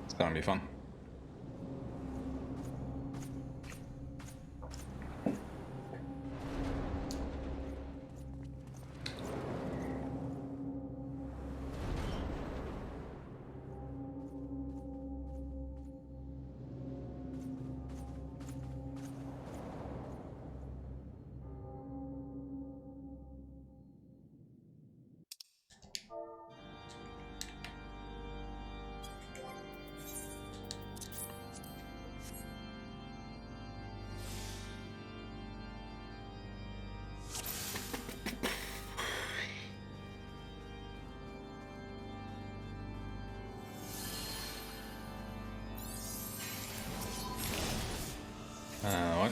It's gonna be fun. What?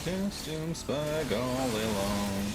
Doomsbag all day long.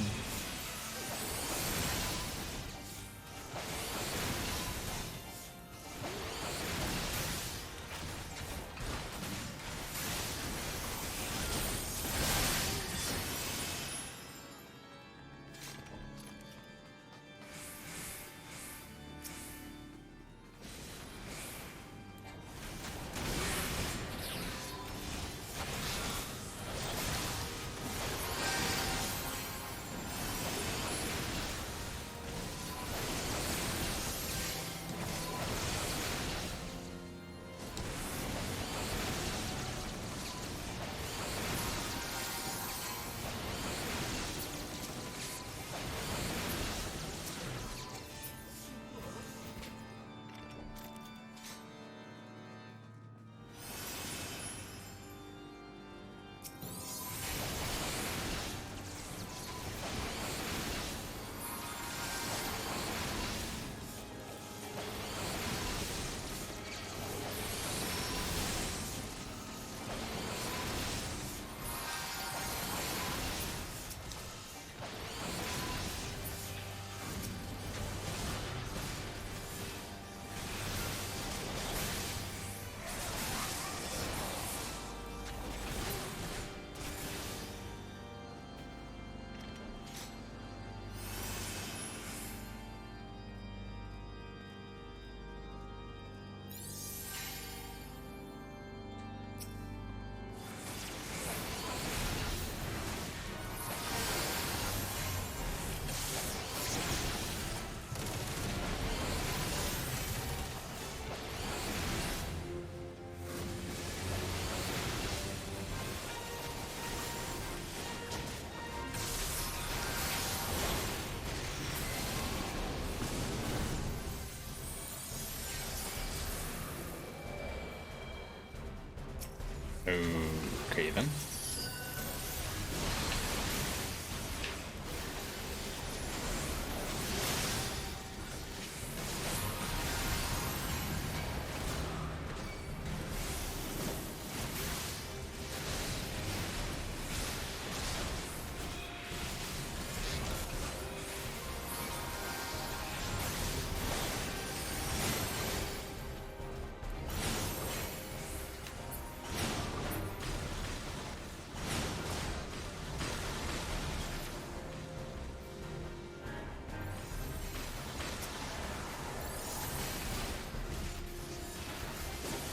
Okay then.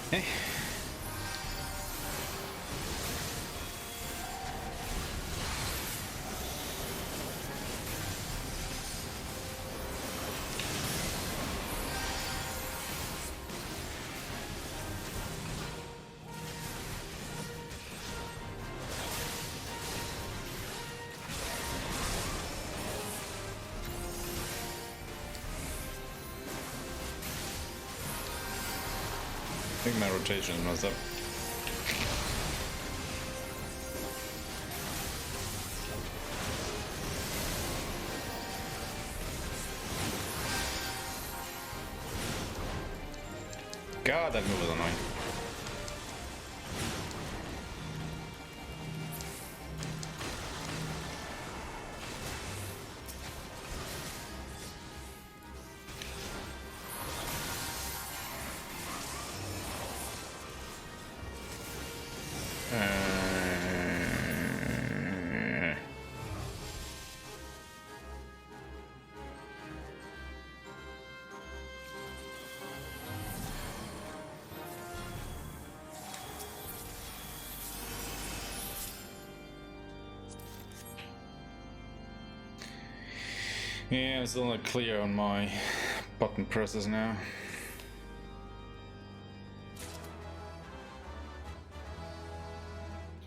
Okay. I think my rotation was up. God, that move was annoying. Yeah, it's still not clear on my button presses now.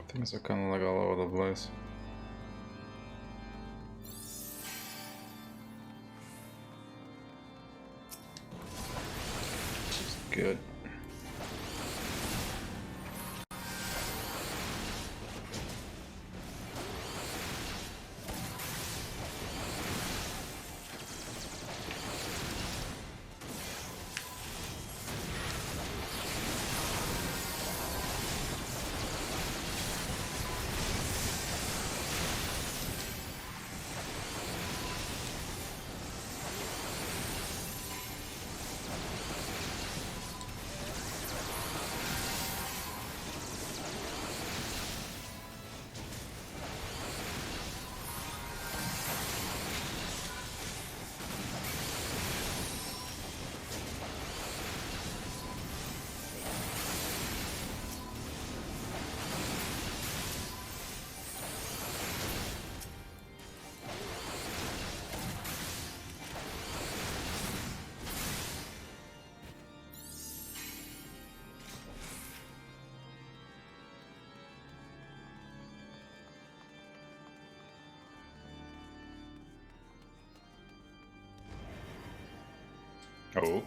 Things are kind of like all over the place. Which is good. Oh.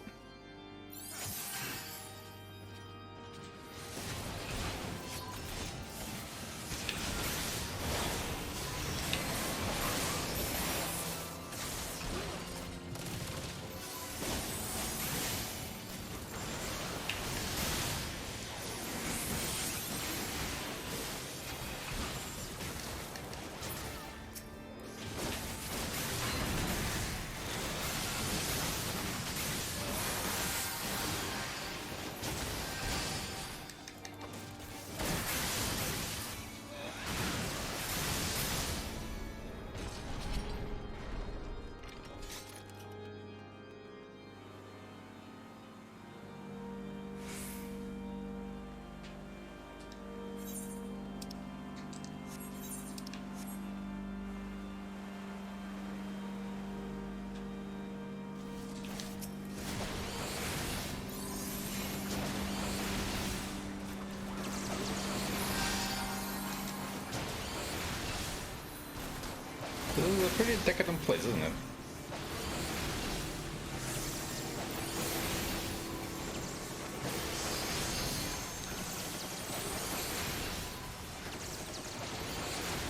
This is a pretty decadent place, isn't it?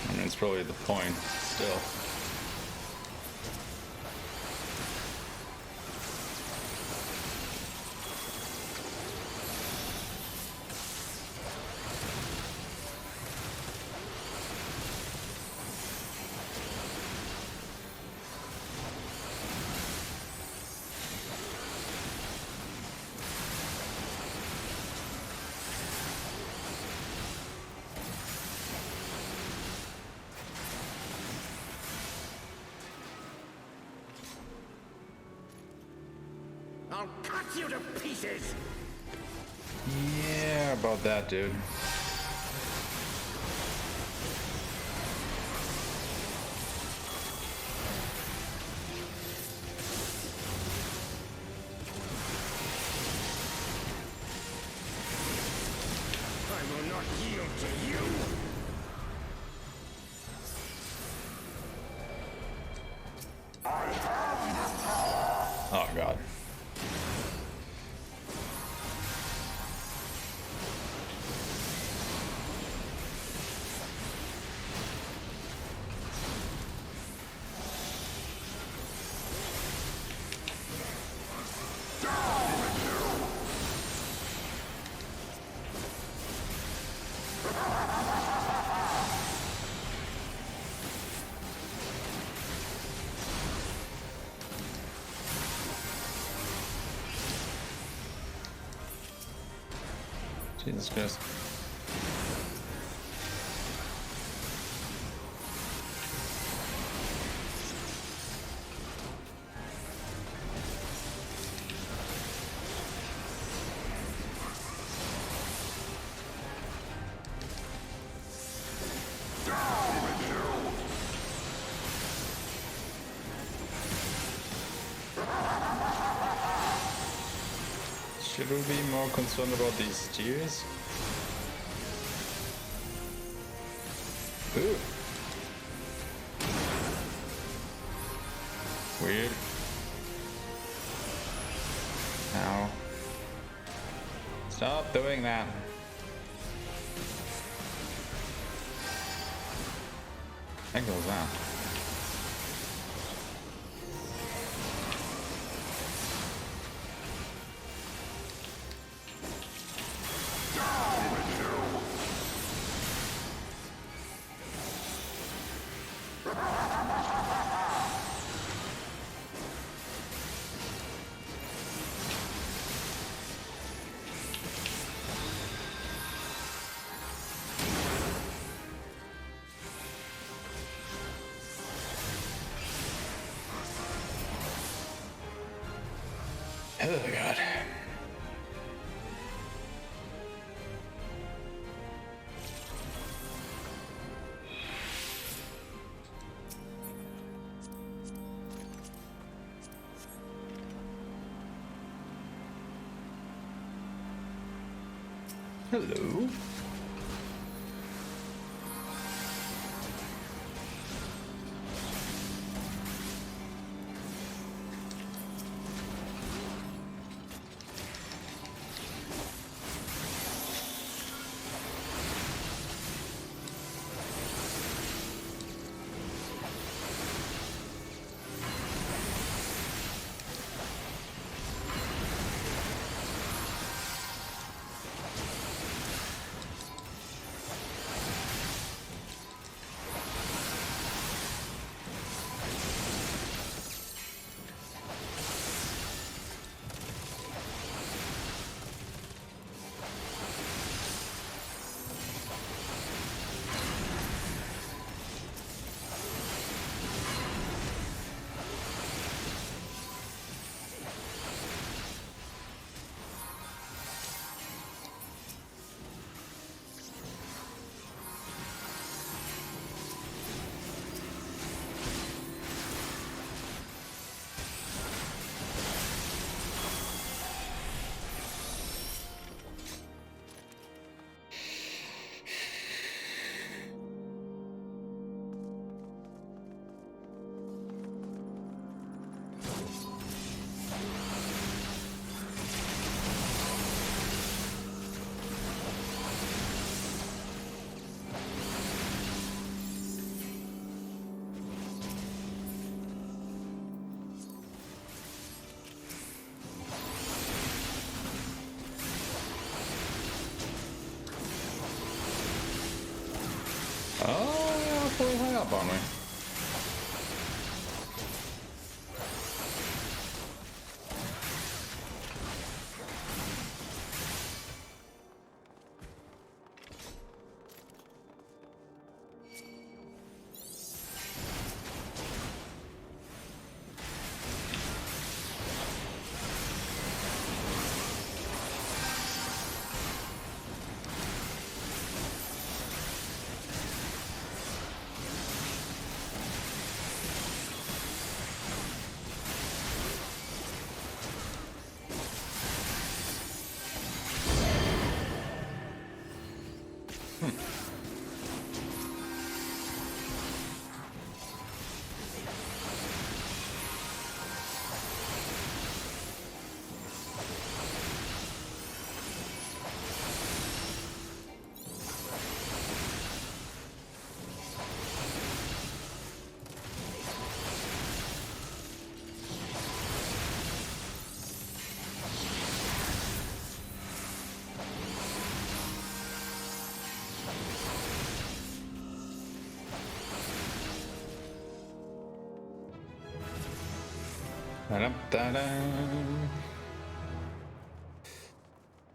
I mean, it's probably the point still. I'll cut you to pieces! Yeah, about that, dude. I will not yield to you! Oh god. Jesus Christ. Should we be more concerned about these steers? Ooh. Weird. Ow. Stop doing that. I think it was that. Oh god. Hello. Oh, yeah, pretty high up on me.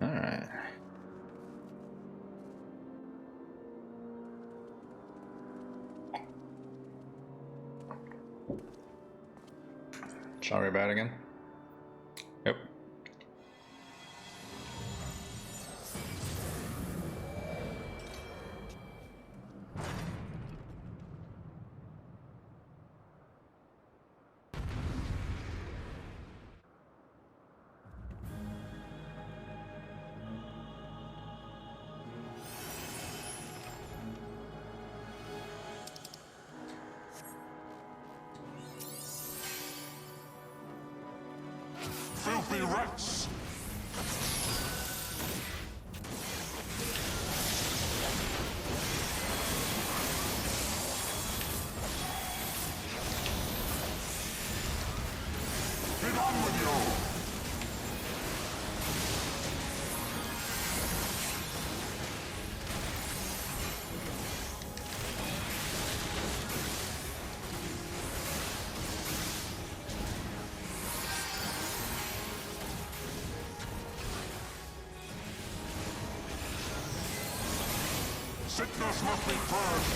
Alright. Shall we bat again? Yep. Filthy rats! Get on with you! Sickness must be purged!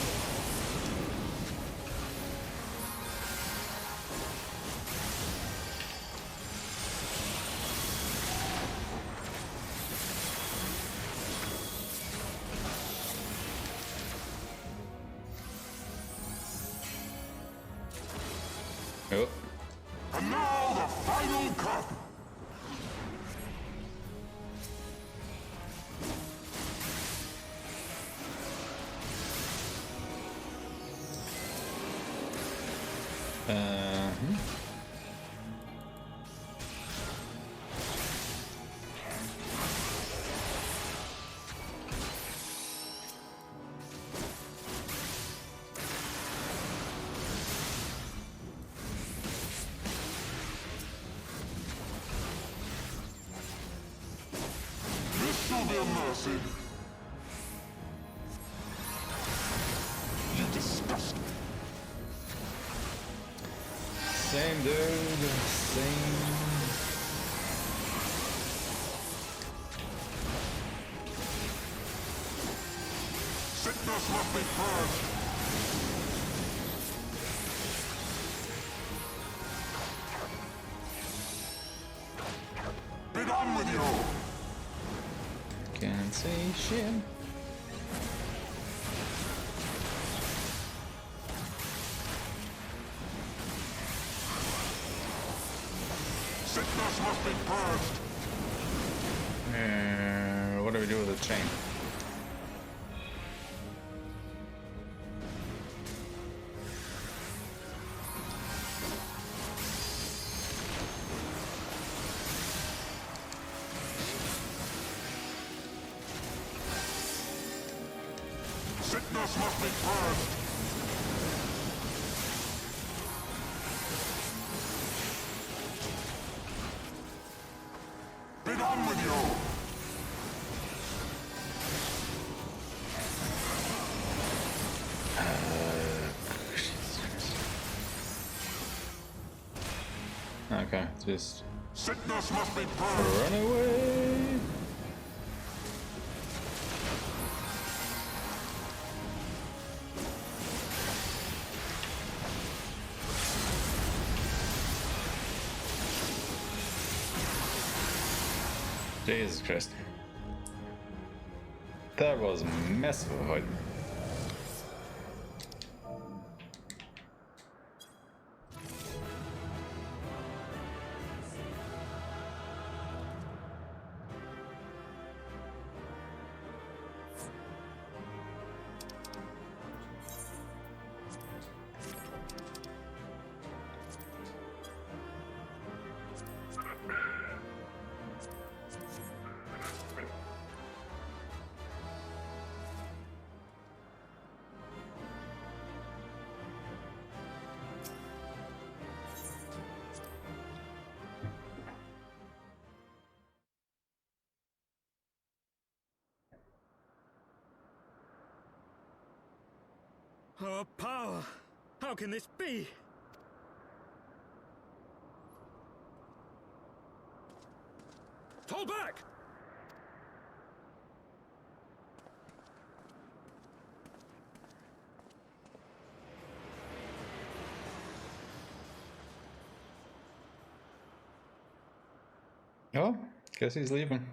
Oh. And now the final cut! This shall be a mercy. You disgust me. Same dude, same. Sickness must be purged. Be done with you. Can't say shit. Sickness must be purged. What do we do with the chain? Sickness must be purged. Be done with you. Okay, just Sickness must be purged. run away. Jesus Christ. That was a mess of a fight. Our power! How can this be? Fall back! Oh, guess he's leaving.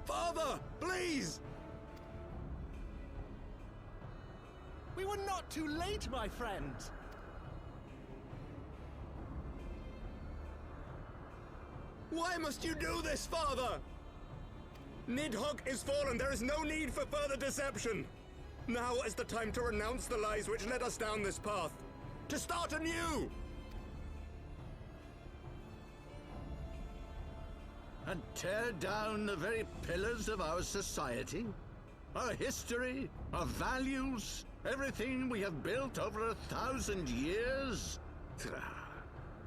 Father, please! We were not too late, my friend. Why must you do this, Father? Nidhogg is fallen. There is no need for further deception. Now is the time to renounce the lies which led us down this path. To start anew! And tear down the very pillars of our society? Our history? Our values? Everything we have built over 1,000 years?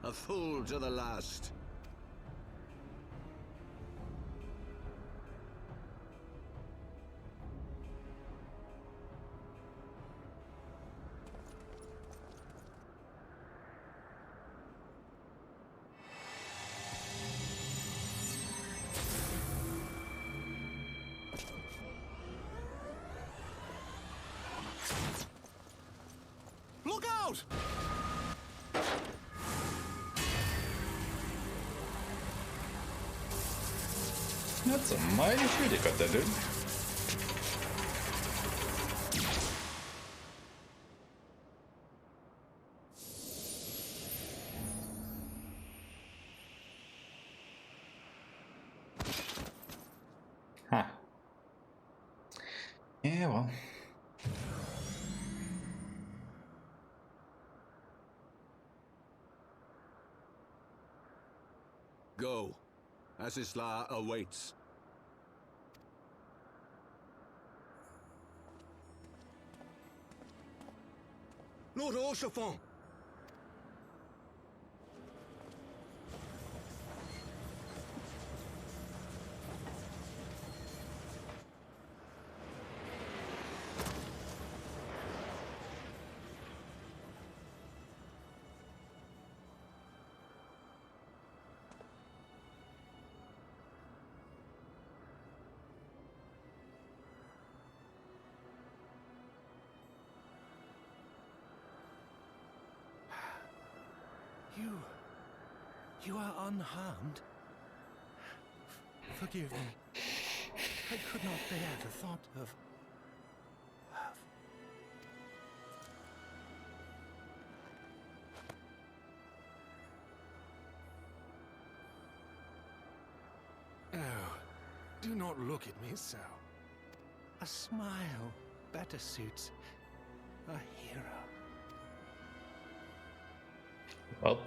A fool to the last. Look out! That's a mighty shoot you got there, dude. Huh. Yeah, well. Go. Aeshmah awaits. Lord Orchefort! You are unharmed? Forgive me. I could not bear the thought of... Oh, do not look at me so. A smile better suits A hero. Well.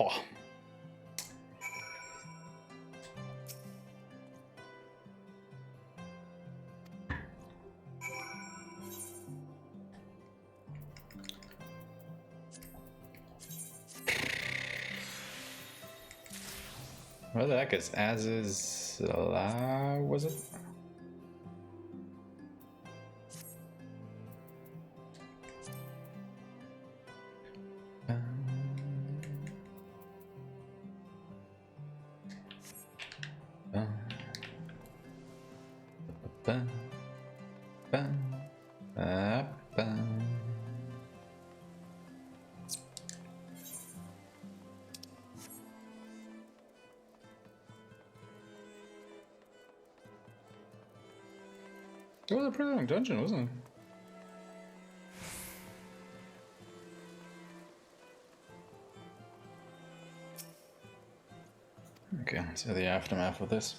Oh. Where the heck is Az's was it? It was a pretty long dungeon, wasn't it? Okay, let's see the aftermath of this.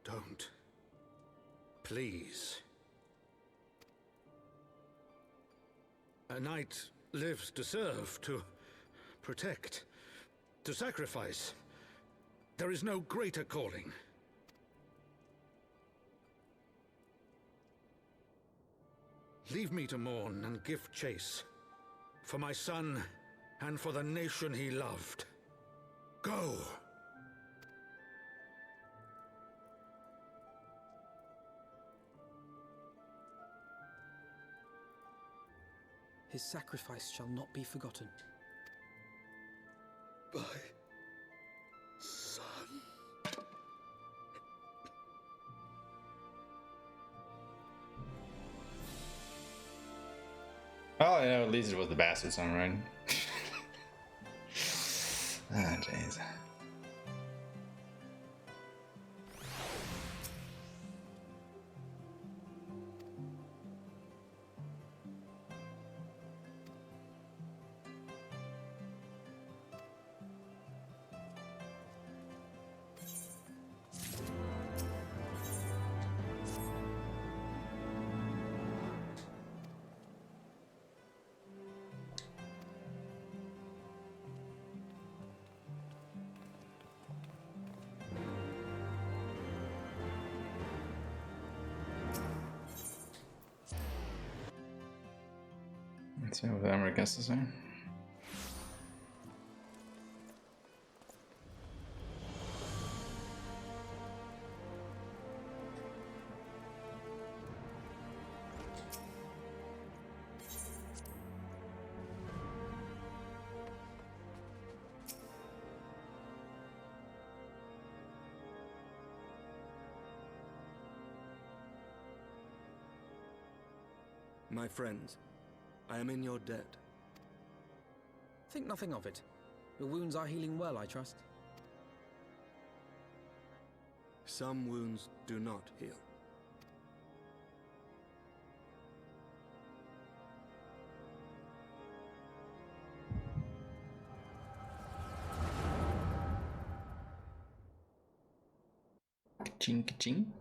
Don't. Please. A knight lives to serve, to protect, to sacrifice. There is no greater calling. Leave me to mourn and give chase. For my son, and for the nation he loved. Go! His sacrifice shall not be forgotten. My son. Well, you know, at least it was the bastard son, right? Ah, jeez. Let's see what Emmerich has to say. My friends, I am in your debt. Think nothing of it. Your wounds are healing well, I trust. Some wounds do not heal. Ka-ching, ka-ching.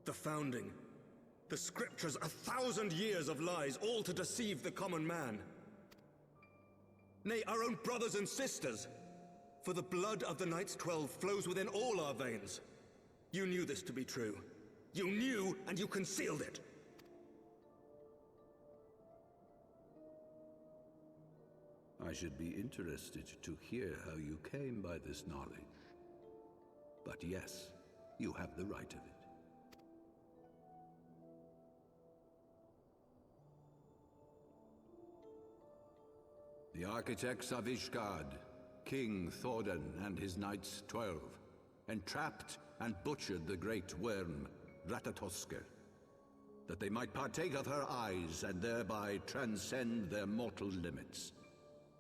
The Founding. The Scriptures, 1,000 years of lies, all to deceive the common man. Nay, our own brothers and sisters. For the blood of the Knights 12 flows within all our veins. You knew this to be true. You knew, and you concealed it. I should be interested to hear how you came by this knowledge. But yes, you have the right of it. The architects of Ishgard, King Thordan and his knights 12, entrapped and butchered the great worm, Ratatoskr, that they might partake of her eyes and thereby transcend their mortal limits.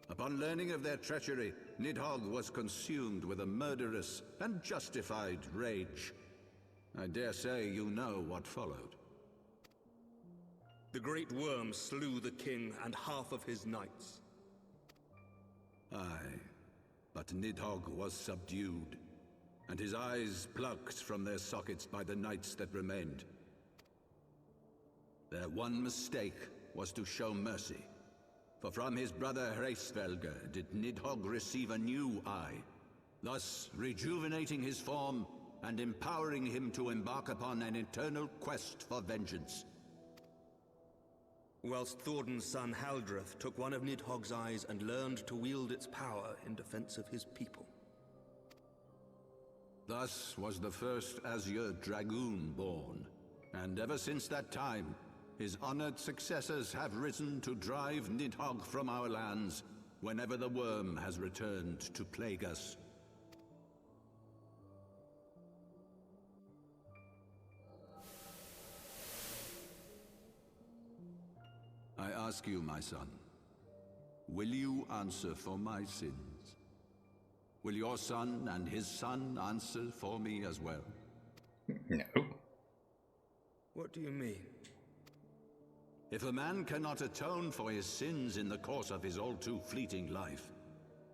Upon learning of their treachery, Nidhogg was consumed with a murderous and justified rage. I dare say you know what followed. The great worm slew the king and half of his knights. Aye, but Nidhogg was subdued, and his eyes plucked from their sockets by the knights that remained. Their one mistake was to show mercy, for from his brother Hreysvelgr did Nidhogg receive a new eye, thus rejuvenating his form and empowering him to embark upon an eternal quest for vengeance. Whilst Thordan's son Haldreth took one of Nidhogg's eyes and learned to wield its power in defense of his people. Thus was the first Azure Dragoon born, and ever since that time, his honored successors have risen to drive Nidhogg from our lands whenever the worm has returned to plague us. I ask you, my son, will you answer for my sins? Will your son and his son answer for me as well? No. What do you mean? If a man cannot atone for his sins in the course of his all-too fleeting life,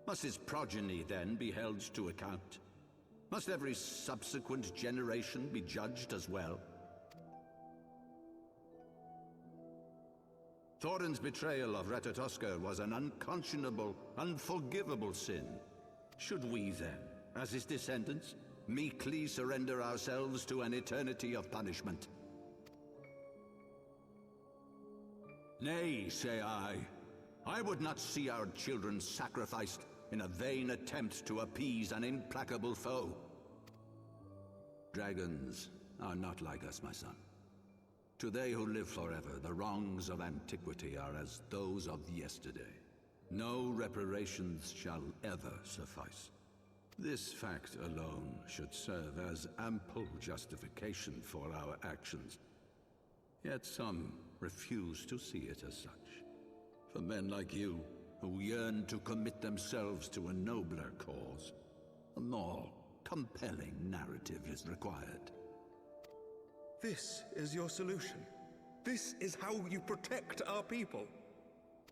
must his progeny then be held to account? Must every subsequent generation be judged as well? Thordan's betrayal of Ratatoskr was an unconscionable, unforgivable sin. Should we then, as his descendants, meekly surrender ourselves to an eternity of punishment? Nay, say I. I would not see our children sacrificed in a vain attempt to appease an implacable foe. Dragons are not like us, my son. To they who live forever, the wrongs of antiquity are as those of yesterday. No reparations shall ever suffice. This fact alone should serve as ample justification for our actions. Yet some refuse to see it as such. For men like you, who yearn to commit themselves to a nobler cause, a more compelling narrative is required. This is your solution. This is how you protect our people.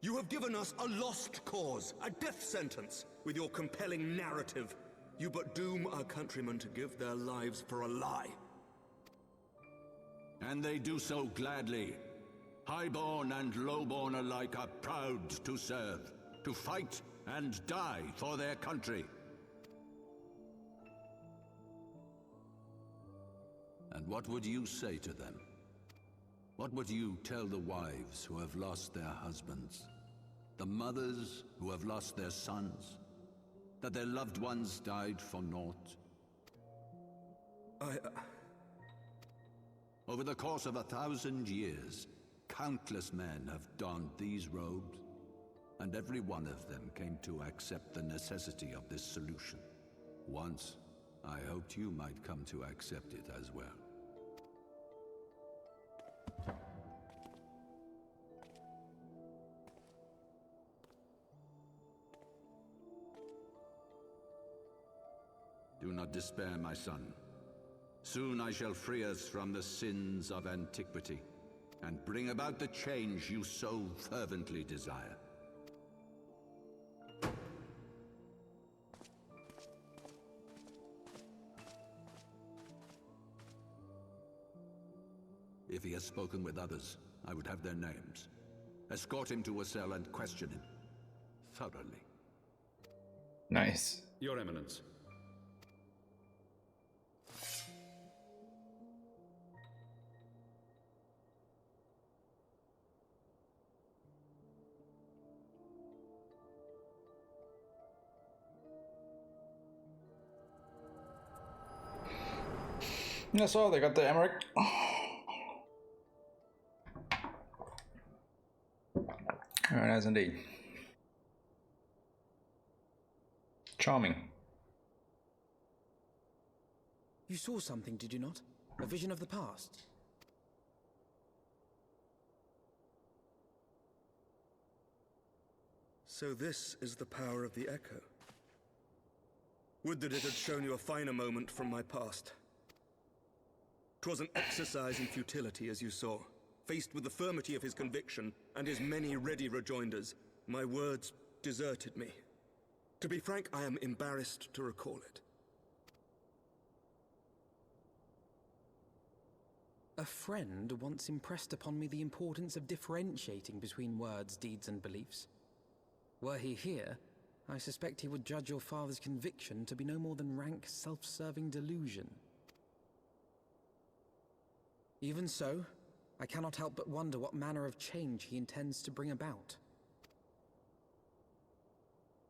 You have given us a lost cause, a death sentence. With your compelling narrative, you but doom our countrymen to give their lives for a lie. And they do so gladly. Highborn and lowborn alike are proud to serve, to fight and die for their country. And what would you say to them? What would you tell the wives who have lost their husbands? The mothers who have lost their sons? That their loved ones died for naught? Over the course of 1,000 years, countless men have donned these robes, and every one of them came to accept the necessity of this solution. Once, I hoped you might come to accept it as well. Do not despair, my son. Soon I shall free us from the sins of antiquity, and bring about the change you so fervently desire. If he has spoken with others, I would have their names. Escort him to a cell and question him thoroughly. Nice. Your Eminence. Yeah, so they got the Emmerich. Very nice indeed. Charming. You saw something, did you not? A vision of the past? So this is the power of the Echo. Would that it had shown you a finer moment from my past. 'Twas an exercise in futility, as you saw. Faced with the firmity of his conviction and his many ready rejoinders, my words deserted me. To be frank, I am embarrassed to recall it. A friend once impressed upon me the importance of differentiating between words, deeds, and beliefs. Were he here, I suspect he would judge your father's conviction to be no more than rank, self-serving delusion. Even so, I cannot help but wonder what manner of change he intends to bring about.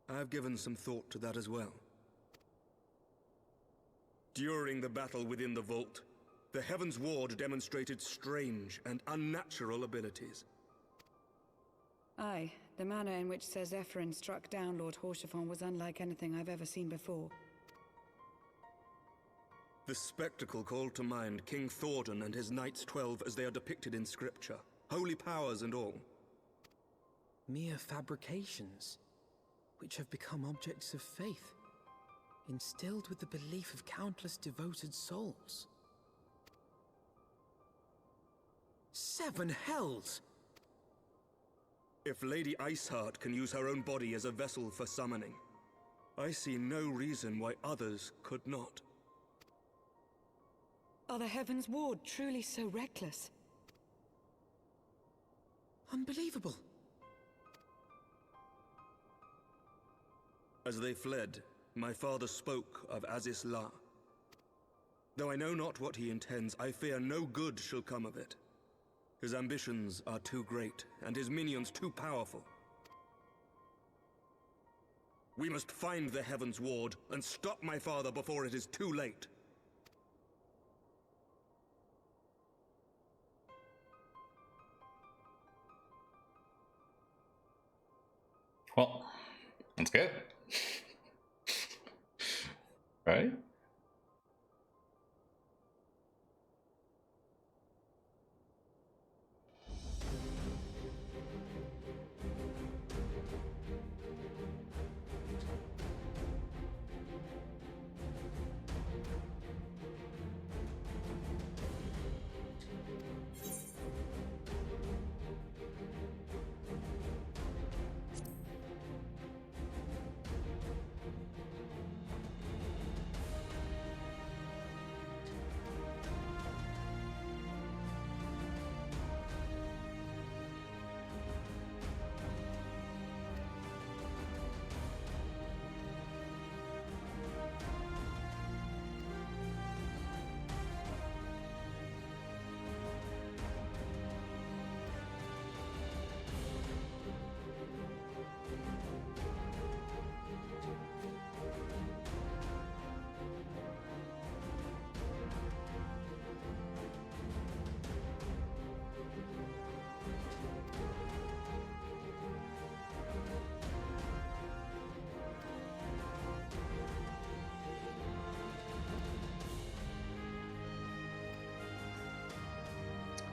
I have given some thought to that as well. During the battle within the vault, the Heavensward demonstrated strange and unnatural abilities. Aye, the manner in which Sir Zephyrin struck down Lord Horshafon was unlike anything I've ever seen before. The spectacle called to mind King Thordan and his Knights 12 as they are depicted in scripture, holy powers and all. Mere fabrications, which have become objects of faith, instilled with the belief of countless devoted souls. 7 hells! If Lady Iceheart can use her own body as a vessel for summoning, I see no reason why others could not. Are the Heavensward truly so reckless? Unbelievable. As they fled, my father spoke of Aziz La. Though I know not what he intends, I fear no good shall come of it. His ambitions are too great, and his minions too powerful. We must find the Heavensward and stop my father before it is too late. Well, that's good. Right?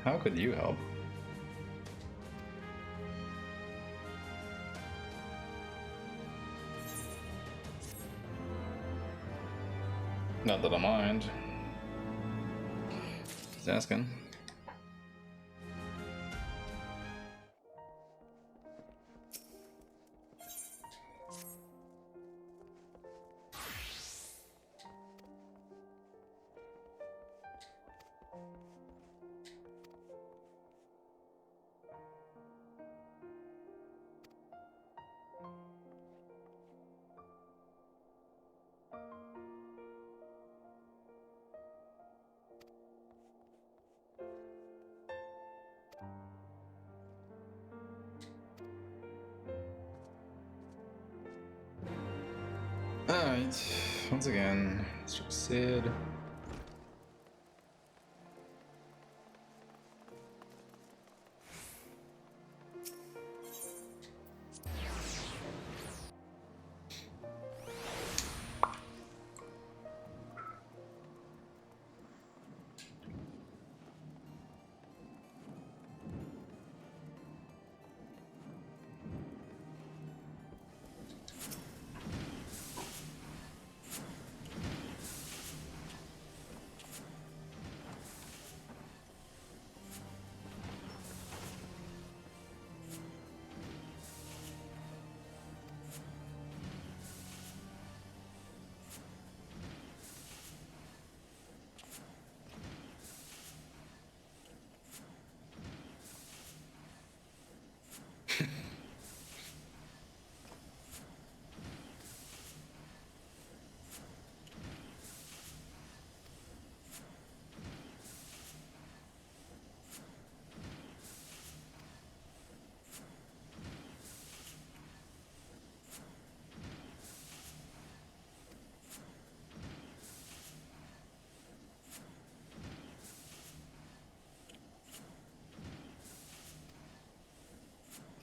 How could you help? Not that I mind. Just asking. Alright, once again, let's check Sid.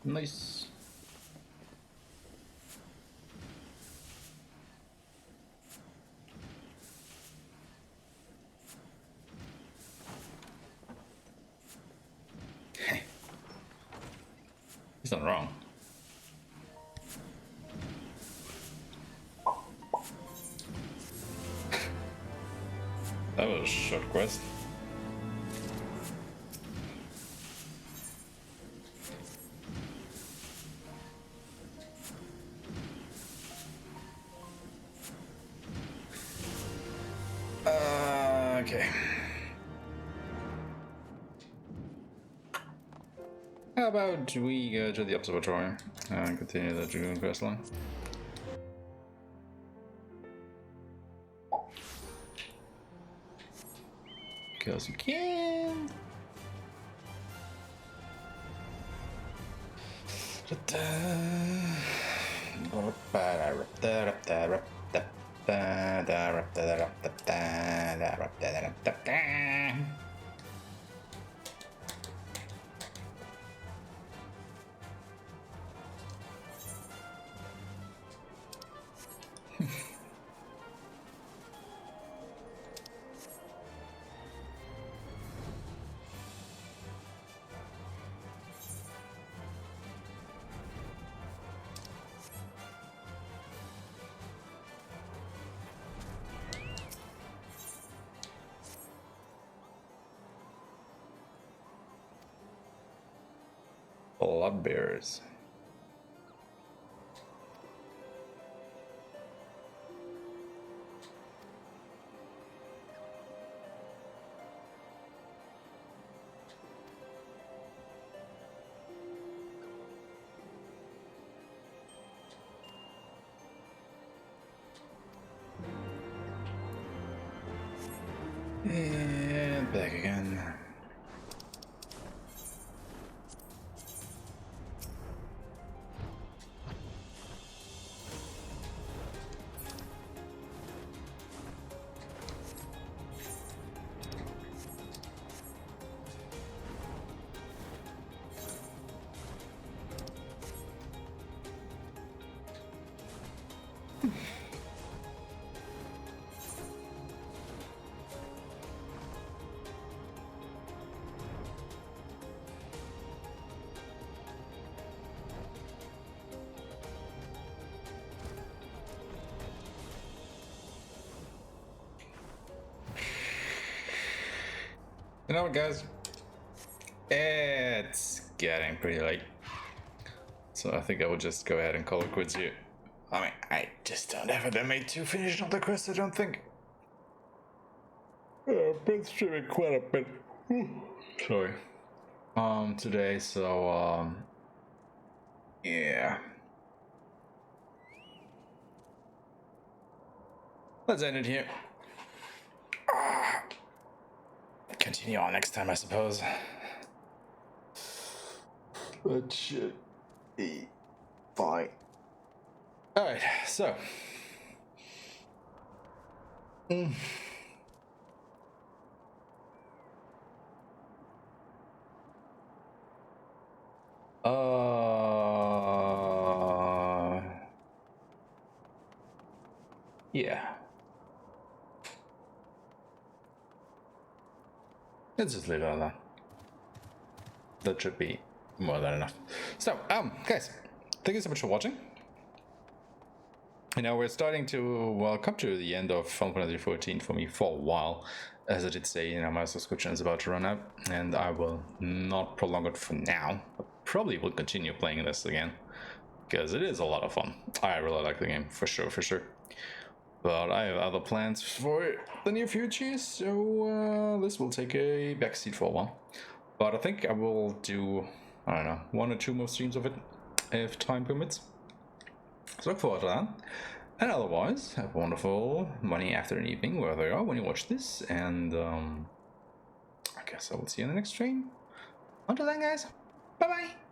Nice. He's not wrong. That was a short quest. Okay. How about we go to the observatory and continue the Dragoon quest line? Because you can. Bloodbearers. And back again. You know what, guys? It's getting pretty late. So I think I will just go ahead and call it quits here. I mean, I just don't have it in me to finish another quest, I don't think. I've been streaming quite a bit. Sorry. Today, so, yeah. Let's end it here. Continue on next time, I suppose. That should be fine. Alright, so. Yeah. Let's just leave it at that. That should be more than enough. So, guys, thank you so much for watching. You know, we're starting to, well, come to the end of Final Fantasy XIV for me for a while. As I did say, you know, my subscription is about to run out, and I will not prolong it for now. I probably will continue playing this again, because it is a lot of fun. I really like the game, for sure, for sure. But I have other plans for the near future, so this will take a backseat for a while. But I think I will do, I don't know, 1 or 2 more streams of it, if time permits. So look forward to that. And otherwise, have a wonderful morning, afternoon, evening, wherever you are when you watch this. And I guess I will see you in the next stream. Until then, guys, bye-bye!